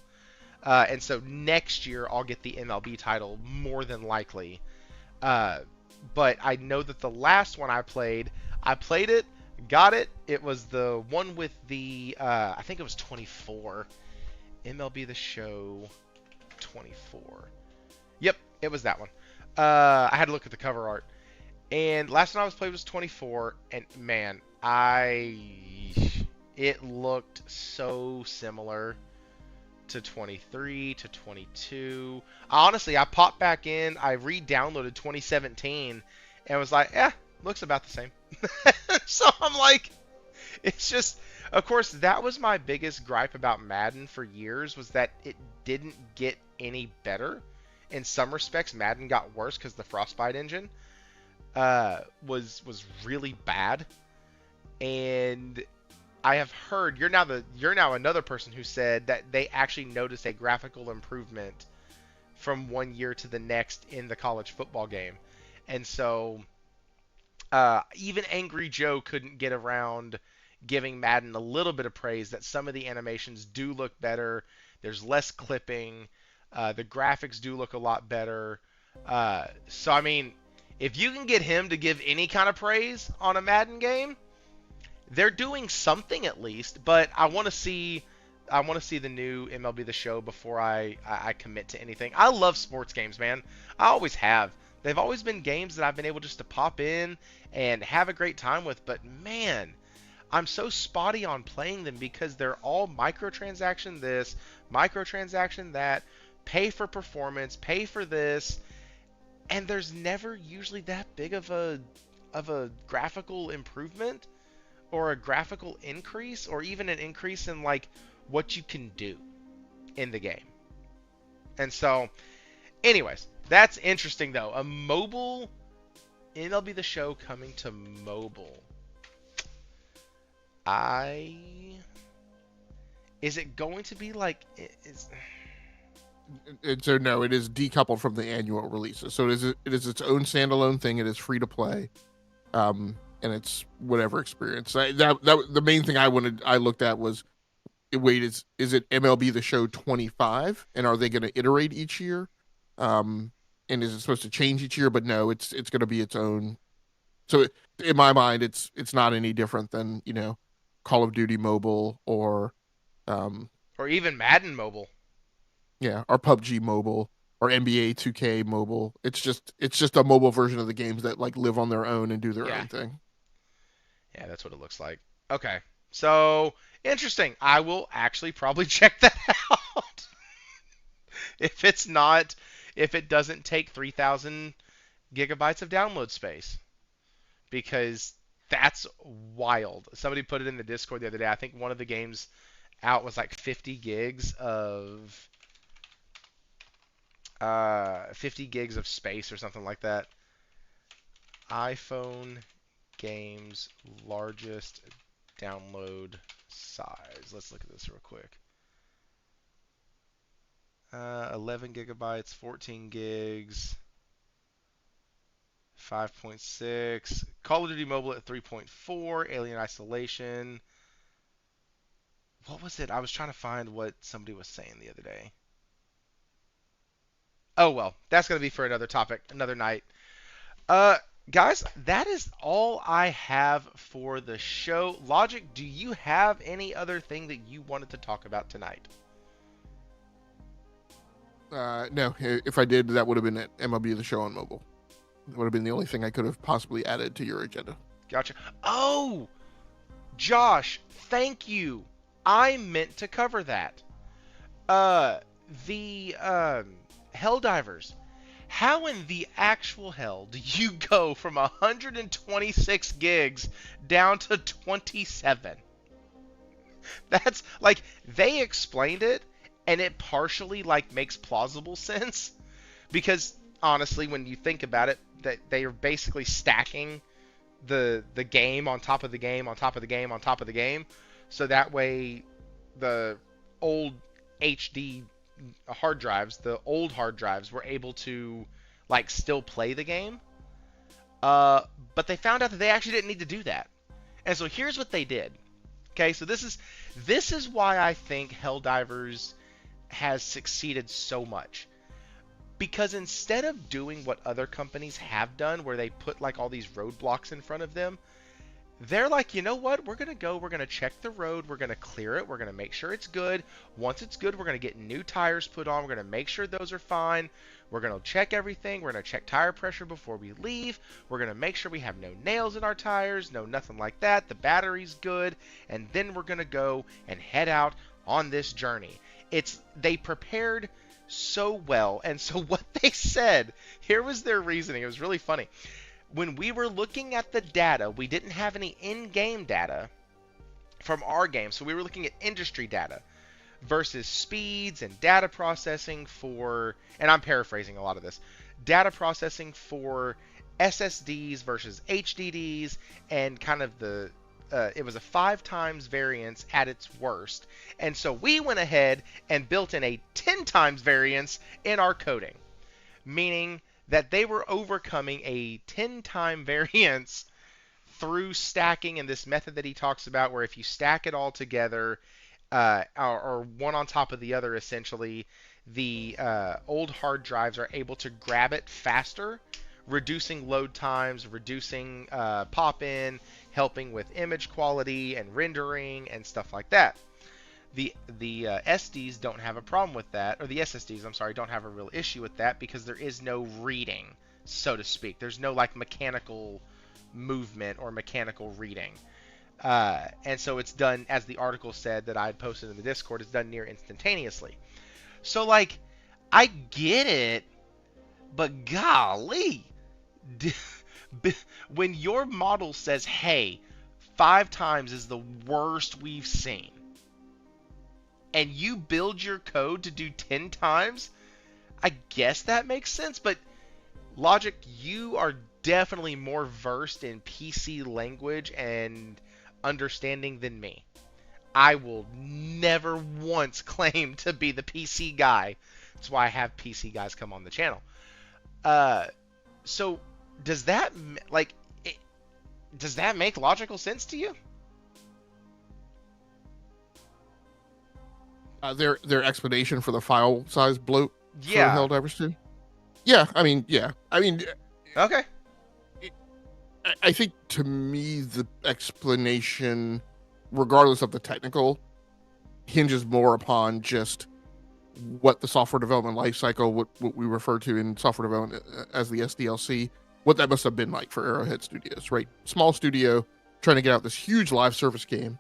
and so next year I'll get the MLB title more than likely. Uh, but I know that the last one I played it, got it. It was the one with the I think it was 24. MLB The Show 24. Yep, it was that one. I had to look at the cover art. And last one I was played was 24, and man, it looked so similar to 23 to 22. Honestly, I popped back in, I re-downloaded 2017, and was like, looks about the same. So I'm like, it's just, of course, that was my biggest gripe about Madden for years was that it didn't get any better. In some respects, Madden got worse because the Frostbite engine was really bad. And I have heard you're now another person who said that they actually noticed a graphical improvement from one year to the next in the college football game, and so even Angry Joe couldn't get around giving Madden a little bit of praise that some of the animations do look better. There's less clipping. The graphics do look a lot better. So I mean, if you can get him to give any kind of praise on a Madden game, they're doing something at least. But I want to see the new MLB The Show before I commit to anything. I love sports games, man. I always have. They've always been games that I've been able just to pop in and have a great time with. But man, I'm so spotty on playing them because they're all microtransaction this, microtransaction that, pay for performance, pay for this, and there's never usually that big of a graphical improvement or a graphical increase or even an increase in like what you can do in the game. And so, anyways, that's interesting though. A mobile MLB The Show coming to mobile. I Is it going to be like is so no, it is decoupled from the annual releases. So it is its own standalone thing. It is free to play, and it's whatever experience. The main thing I looked at was, wait, is it MLB The Show 25, and are they going to iterate each year? And is it supposed to change each year? But no, it's going to be its own. So in my mind, it's not any different than Call of Duty Mobile um, or even Madden Mobile. or PUBG Mobile or NBA 2K Mobile. It's just a mobile version of the games that like live on their own and do their Yeah. own thing. Yeah, that's what it looks like. Okay. So, interesting. I will actually probably check that out. if it's not if it doesn't take 3,000 gigabytes of download space because that's wild. Somebody put it in the Discord the other day. I think one of the games out was like 50 gigs of 50 gigs of space or something like that. iPhone games largest download size. Let's look at this real quick. 11 gigabytes, 14 gigs, 5.6. Call of Duty Mobile at 3.4. Alien Isolation. What was it? I was trying to find what somebody was saying the other day. Oh well, that's gonna be for another topic, another night. Uh, guys, that is all I have for the show. Logic, do you have any other thing that you wanted to talk about tonight? No, if I did, that would have been it. MLB The Show on mobile. That would have been the only thing I could have possibly added to your agenda. Gotcha. Oh, Josh, thank you. I meant to cover that. Uh, the Helldivers. How in the actual hell do you go from 126 gigs down to 27? That's like they explained it and it partially like makes plausible sense because honestly when you think about it that they are basically stacking the game on top of the game on top of the game on top of the game so that way the old HD hard drives, the old hard drives were able to like still play the game. But they found out that they actually didn't need to do that. And so here's what they did. Okay, so this is why I think Helldivers has succeeded so much. Because instead of doing what other companies have done, where they put like all these roadblocks in front of them, they're like, you know what? We're going to go, we're going to check the road, we're going to clear it, we're going to make sure it's good. Once it's good, we're going to get new tires put on, we're going to make sure those are fine. We're going to check everything, we're going to check tire pressure before we leave. We're going to make sure we have no nails in our tires, no nothing like that. The battery's good, and then we're going to go and head out on this journey. They prepared so well, and so what they said, here was their reasoning. It was really funny. When we were looking at the data, we didn't have any in-game data from our game, so we were looking at industry data versus speeds and data processing for, and I'm paraphrasing a lot of this, data processing for SSDs versus HDDs, and kind of it was a 5 times variance at its worst. And so we went ahead and built in a 10 times variance in our coding, meaning that they were overcoming a 10-time variance through stacking and this method that he talks about where if you stack it all together or one on top of the other essentially, the old hard drives are able to grab it faster, reducing load times, reducing pop-in, helping with image quality and rendering and stuff like that. The SDs don't have a problem with that, or the SSDs, I'm sorry, don't have a real issue with that because there is no reading, so to speak. There's no like mechanical movement or mechanical reading. And so it's done, as the article said that I had posted in the Discord, it's done near instantaneously. So like, I get it, but golly, when your model says, hey, 5 times is the worst we've seen, and you build your code to do 10 times, I guess that makes sense. But Logic, you are definitely more versed in PC language and understanding than me. I will never once claim to be the PC guy. That's why I have PC guys come on the channel. So does that does that make logical sense to you? Their explanation for the file size bloat Yeah. for Helldivers 2? Yeah, I mean, Okay. I think to me the explanation, regardless of the technical, hinges more upon just what the software development lifecycle, what we refer to in software development as the SDLC, what that must have been like for Arrowhead Studios, right? Small studio trying to get out this huge live service game.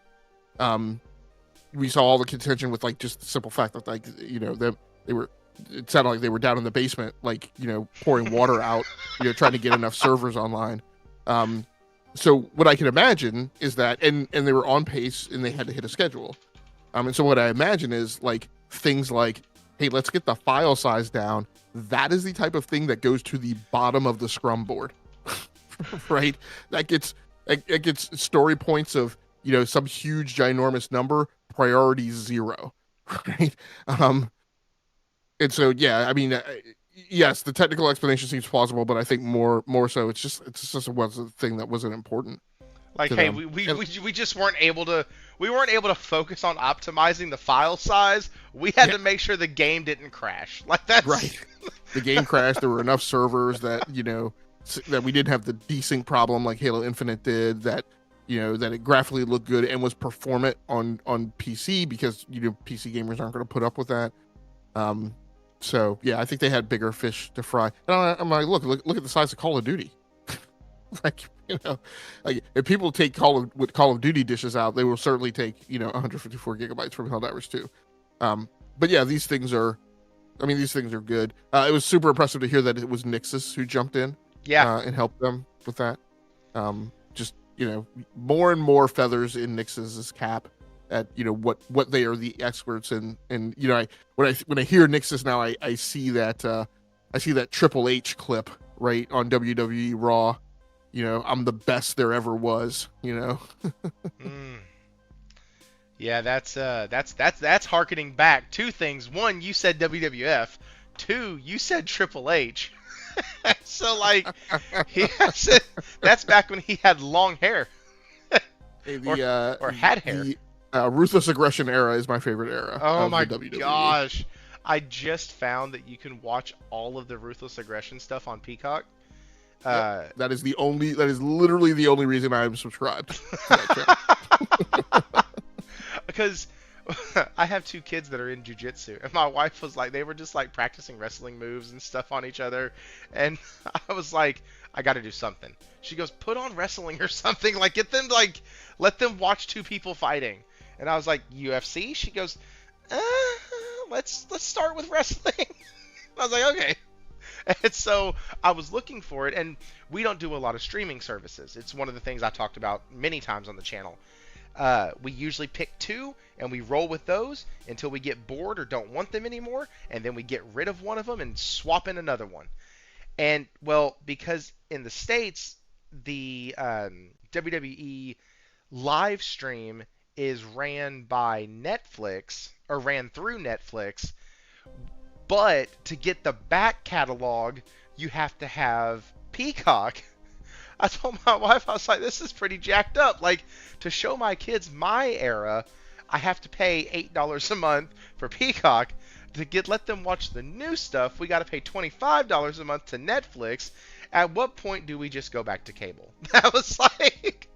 We saw all the contention with like just the simple fact that like they were, it sounded like they were down in the basement like pouring water out, trying to get enough servers online. So what I can imagine is that and they were on pace and they had to hit a schedule. And so what I imagine is like things like, hey, let's get the file size down. That is the type of thing that goes to the bottom of the Scrum board, right? That gets story points of some huge ginormous number, priority 0, right? And so yeah, I mean, yes, the technical explanation seems plausible, but I think more so it's just was a thing that wasn't important. Like, to hey, them. we just weren't able to focus on optimizing the file size. We had Yeah, to make sure the game didn't crash. Like that's right. The game crashed. There were enough servers that that we didn't have the desync problem like Halo Infinite did. That that it graphically looked good and was performant on PC, because PC gamers aren't going to put up with that. So yeah, I think they had bigger fish to fry. And I'm like, look at the size of Call of Duty. Like, like if people take Call of Duty dishes out, they will certainly take 154 gigabytes from Helldivers 2. But yeah, these things are good. It was super impressive to hear that it was Nixus who jumped in yeah. and helped them with that. Just more and more feathers in Nixus's cap at what they are the experts in. And when I hear Nixus now, I see that Triple H clip right on WWE Raw. I'm the best there ever was. Mm. Yeah, that's harkening back two things. One, you said WWF. Two, you said Triple H. So like he has it, that's back when he had long hair. Hey, or had hair. The Ruthless Aggression era is my favorite era. Oh of my the WWE. gosh. I just found that you can watch all of the Ruthless Aggression stuff on Peacock. Yep. That is literally the only reason I'm subscribed to that channel. Because I have two kids that are in jiu-jitsu, and my wife was like, they were just like practicing wrestling moves and stuff on each other, and I was like, I got to do something. She goes, put on wrestling or something, like let them watch two people fighting. And I was like, UFC? She goes, let's start with wrestling. I was like, okay. And so I was looking for it, and we don't do a lot of streaming services. It's one of the things I talked about many times on the channel. We usually pick two, and we roll with those until we get bored or don't want them anymore, and then we get rid of one of them and swap in another one. And, well, because in the States, the WWE live stream is ran by Netflix, or ran through Netflix, but to get the back catalog, you have to have Peacock. I told my wife, I was like, this is pretty jacked up. Like, to show my kids my era, I have to pay $8 a month for Peacock. Let them watch the new stuff, we got to pay $25 a month to Netflix. At what point do we just go back to cable? That was like,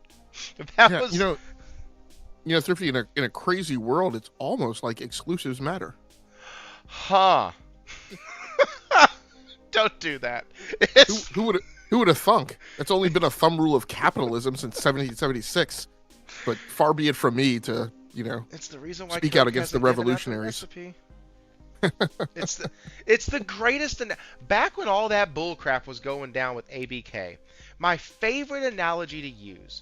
Thrifty, in a crazy world, it's almost like exclusives matter. Huh. Don't do that. Who would have thunk? That's only been a thumb rule of capitalism since 1776. But far be it from me to, it's the reason why speak Coke out against the revolutionaries. It's the greatest. Back when all that bullcrap was going down with ABK, my favorite analogy to use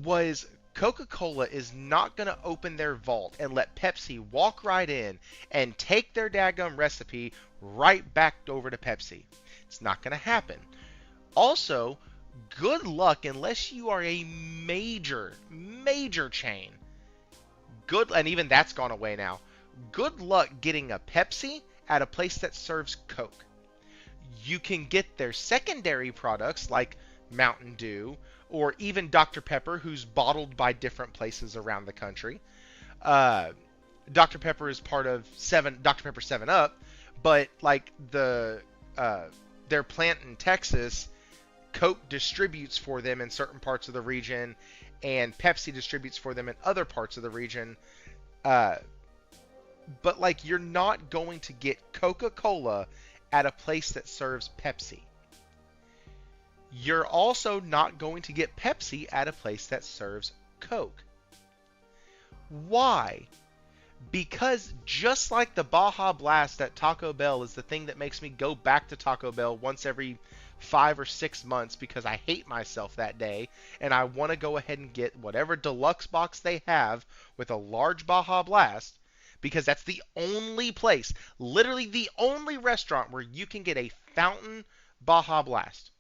was Coca-Cola is not going to open their vault and let Pepsi walk right in and take their daggum recipe right back over to Pepsi. It's not going to happen. Also, good luck unless you are a major chain. And even that's gone away now. Good luck getting a Pepsi at a place that serves Coke. You can get their secondary products like Mountain Dew, or even Dr. Pepper, who's bottled by different places around the country. Dr. Pepper is part of Dr. Pepper 7-Up, but like their plant in Texas, Coke distributes for them in certain parts of the region, and Pepsi distributes for them in other parts of the region. But like, you're not going to get Coca-Cola at a place that serves Pepsi. You're also not going to get Pepsi at a place that serves Coke. Why? Because just like the Baja Blast at Taco Bell is the thing that makes me go back to Taco Bell once every 5 or 6 months because I hate myself that day, and I want to go ahead and get whatever deluxe box they have with a large Baja Blast, because that's the only place, literally the only restaurant where you can get a fountain Baja Blast.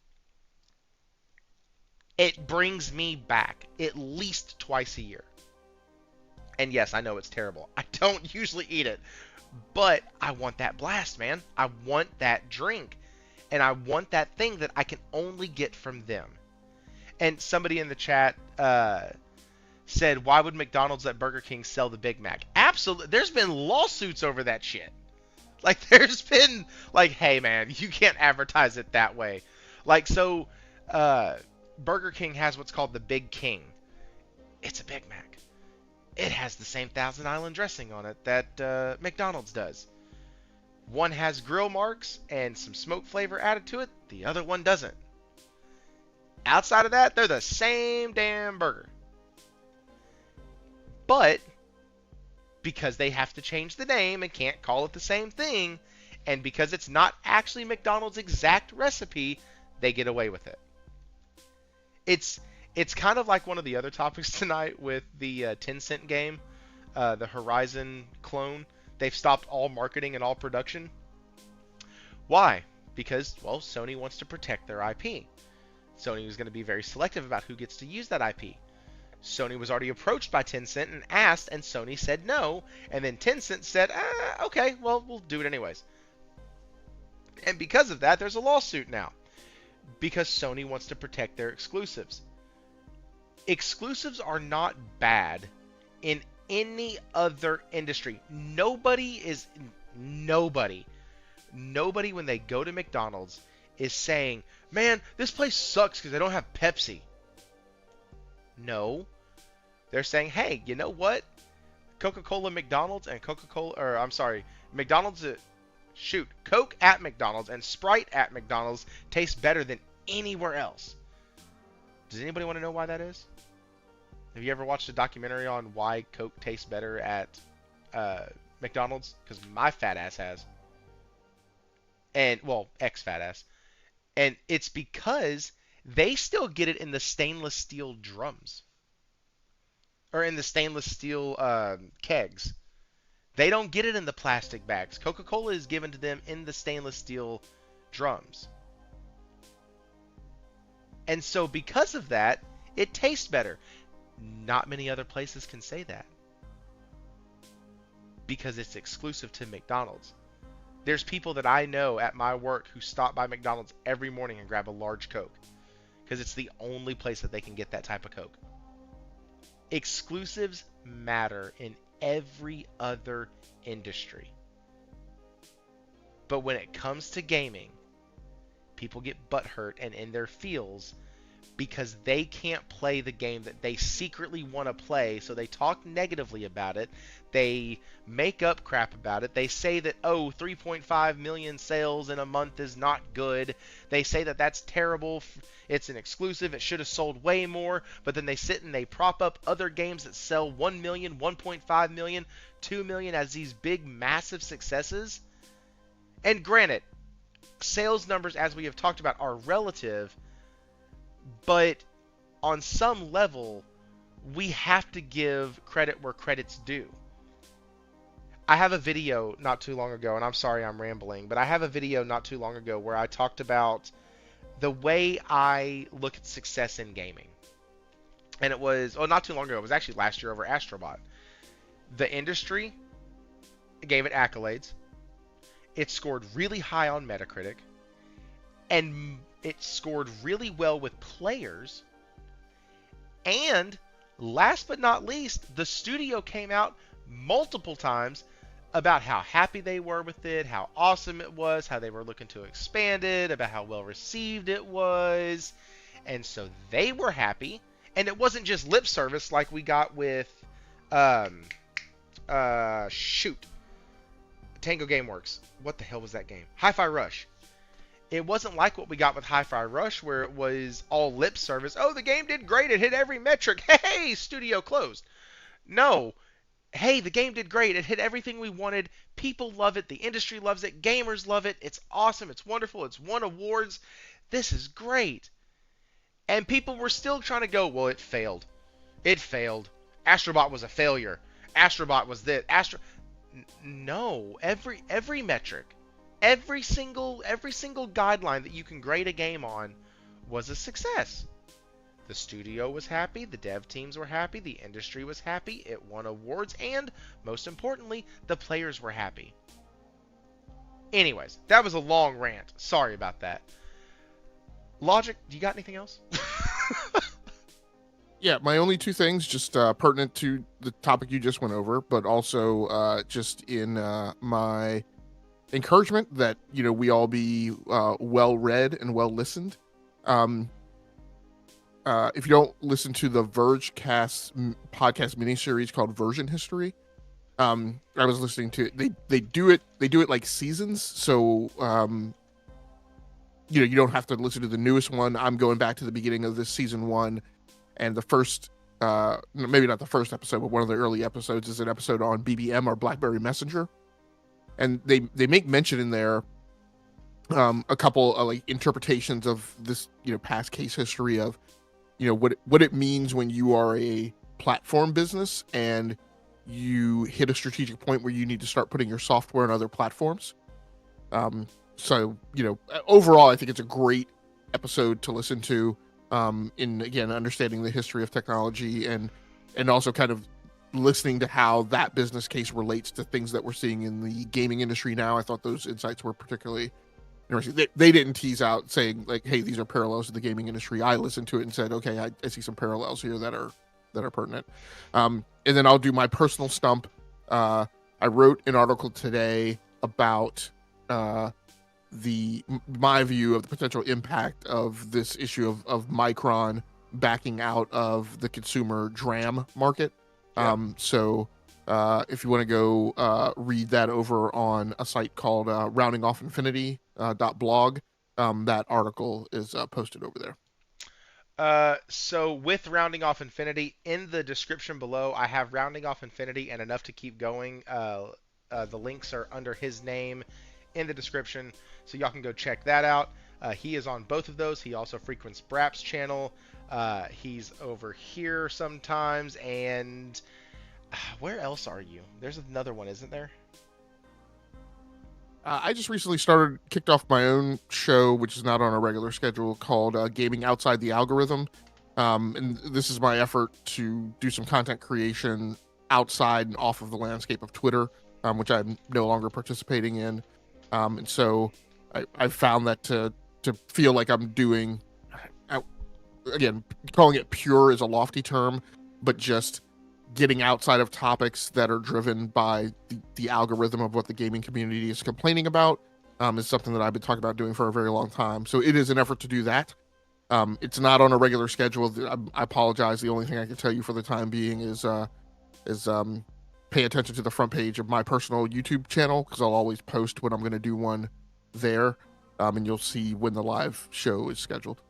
It brings me back at least twice a year. And yes, I know it's terrible. I don't usually eat it. But I want that blast, man. I want that drink. And I want that thing that I can only get from them. And somebody in the chat said, why would McDonald's let Burger King sell the Big Mac? Absolutely. There's been lawsuits over that shit. Like, there's been, like, hey, man, you can't advertise it that way. Like, so, Burger King has what's called the Big King. It's a Big Mac. It has the same Thousand Island dressing on it that McDonald's does. One has grill marks and some smoke flavor added to it. The other one doesn't. Outside of that, they're the same damn burger. But because they have to change the name and can't call it the same thing, and because it's not actually McDonald's exact recipe, they get away with it. It's kind of like one of the other topics tonight with the Tencent game, the Horizon clone. They've stopped all marketing and all production. Why? Because, well, Sony wants to protect their IP. Sony was going to be very selective about who gets to use that IP. Sony was already approached by Tencent and asked, and Sony said no. And then Tencent said, okay, well, we'll do it anyways. And because of that, there's a lawsuit now. Because Sony wants to protect their exclusives. Exclusives are not bad in any other industry. Nobody when they go to McDonald's is saying, man, this place sucks because they don't have Pepsi. No. They're saying, hey, you know what? Coca-Cola McDonald's and McDonald's Coke at McDonald's and Sprite at McDonald's taste better than anywhere else. Does anybody want to know why that is? Have you ever watched a documentary on why Coke tastes better at McDonald's? Because my fat ass has. And, well, ex-fat ass. And it's because they still get it in the stainless steel drums. Or in the stainless steel kegs. They don't get it in the plastic bags. Coca-Cola is given to them in the stainless steel drums. And so because of that, it tastes better. Not many other places can say that. Because it's exclusive to McDonald's. There's people that I know at my work who stop by McDonald's every morning and grab a large Coke. Because it's the only place that they can get that type of Coke. Exclusives matter in every other industry. But when it comes to gaming, people get butthurt and in their feels because they can't play the game that they secretly want to play, so they talk negatively about it. They make up crap about it. They say that, 3.5 million sales in a month is not good. They say that that's terrible. It's an exclusive. It should have sold way more. But then they sit and they prop up other games that sell 1 million, 1.5 million, 2 million as these big, massive successes. And granted, sales numbers, as we have talked about, are relative. But on some level, we have to give credit where credit's due. I have a video not too long ago, and I'm sorry I'm rambling, but I have a video not too long ago where I talked about the way I look at success in gaming. And it was, not too long ago, it was actually last year over Astrobot. The industry gave it accolades. It scored really high on Metacritic. And it scored really well with players. And last but not least, the studio came out multiple times about how happy they were with it, how awesome it was, how they were looking to expand it, about how well received it was. And so they were happy. And it wasn't just lip service like we got with Tango Gameworks. What the hell was that game? Hi-Fi Rush. It wasn't like what we got with Hi-Fi Rush, where it was all lip service. Oh, the game did great. It hit every metric. Hey, studio closed. No. Hey, the game did great. It hit everything we wanted. People love it. The industry loves it. Gamers love it. It's awesome. It's wonderful. It's won awards. This is great. And people were still trying to go, well, it failed. It failed. Astrobot was a failure. Astrobot was this. No. Every metric. Every single guideline that you can grade a game on was a success. The studio was happy, the dev teams were happy, the industry was happy, it won awards, and, most importantly, the players were happy. Anyways, that was a long rant. Sorry about that. Logic, do you got anything else? Yeah, my only two things, just pertinent to the topic you just went over, but also just in my encouragement that we all be well read and well listened. Um, if you don't listen to the Verge Cast podcast miniseries called Version History, I was listening to it. They do it like seasons, so you don't have to listen to the newest one. I'm going back to the beginning of this season one, and the first, maybe not the first episode, but one of the early episodes is an episode on BBM or BlackBerry Messenger, and they make mention in there a couple of like interpretations of this past case history of what it means when you are a platform business and you hit a strategic point where you need to start putting your software on other platforms. So overall, I think it's a great episode to listen to. In again understanding the history of technology and also kind of listening to how that business case relates to things that we're seeing in the gaming industry now. I thought those insights were particularly interesting. They didn't tease out saying like, "Hey, these are parallels to the gaming industry." I listened to it and said, "Okay, I see some parallels here that are pertinent." And then I'll do my personal stump. I wrote an article today about my view of the potential impact of this issue of Micron backing out of the consumer DRAM market. Yep. So if you want to go read that over on a site called roundingoffInfinity.blog, that article is posted over there. So with Rounding Off Infinity, in the description below, I have Rounding Off Infinity and Enough to Keep Going. The links are under his name in the description, so y'all can go check that out. He is on both of those. He also frequents Brap's channel. He's over here sometimes, and where else are you? There's another one, isn't there? I just recently kicked off my own show, which is not on a regular schedule, called Gaming Outside the Algorithm. And this is my effort to do some content creation outside and off of the landscape of Twitter, which I'm no longer participating in. And so I found that to feel like I'm doing, again, calling it pure is a lofty term, but just getting outside of topics that are driven by the algorithm of what the gaming community is complaining about is something that I've been talking about doing for a very long time. So it is an effort to do that. It's not on a regular schedule. I apologize. The only thing I can tell you for the time being is pay attention to the front page of my personal YouTube channel, because I'll always post when I'm going to do one there, and you'll see when the live show is scheduled.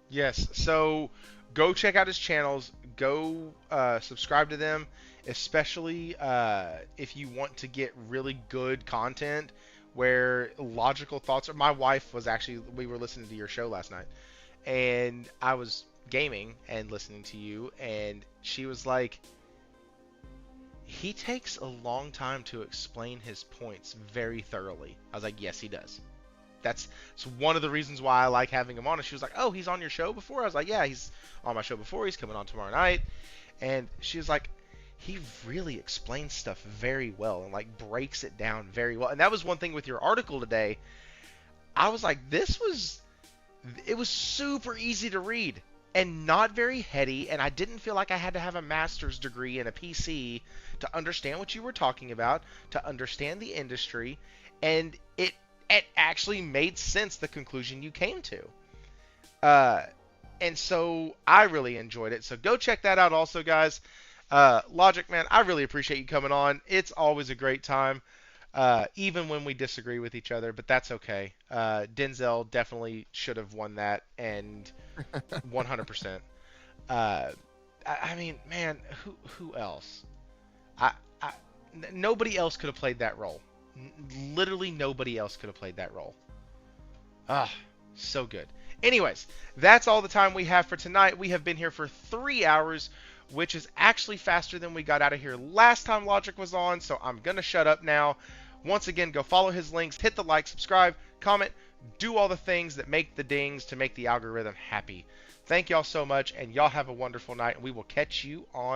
Yes. So go check out his channels. Go subscribe to them, especially if you want to get really good content where logical thoughts are. My wife was actually, we were listening to your show last night, and I was gaming and listening to you, and she was like, he takes a long time to explain his points very thoroughly. I was like, yes, he does. That's one of the reasons why I like having him on. And she was like, oh, he's on your show before? I was like, yeah, he's on my show before. He's coming on tomorrow night. And she was like, he really explains stuff very well and like breaks it down very well. And that was one thing with your article today. I was like, it was super easy to read and not very heady, and I didn't feel like I had to have a master's degree in a PC to understand what you were talking about, to understand the industry, and it actually made sense, the conclusion you came to. And so I really enjoyed it. So go check that out also, guys. Logic, man, I really appreciate you coming on. It's always a great time, even when we disagree with each other, but that's okay. Denzel definitely should have won that, and 100%. I mean, man, who else? I, I Nobody else could have played that role. Literally nobody else could have played that role. Ah, so good. Anyways, that's all the time we have for tonight. We have been here for 3 hours, which is actually faster than we got out of here last time Logic was on, so I'm going to shut up now. Once again, go follow his links, hit the like, subscribe, comment, do all the things that make the dings to make the algorithm happy. Thank y'all so much, and y'all have a wonderful night, and we will catch you on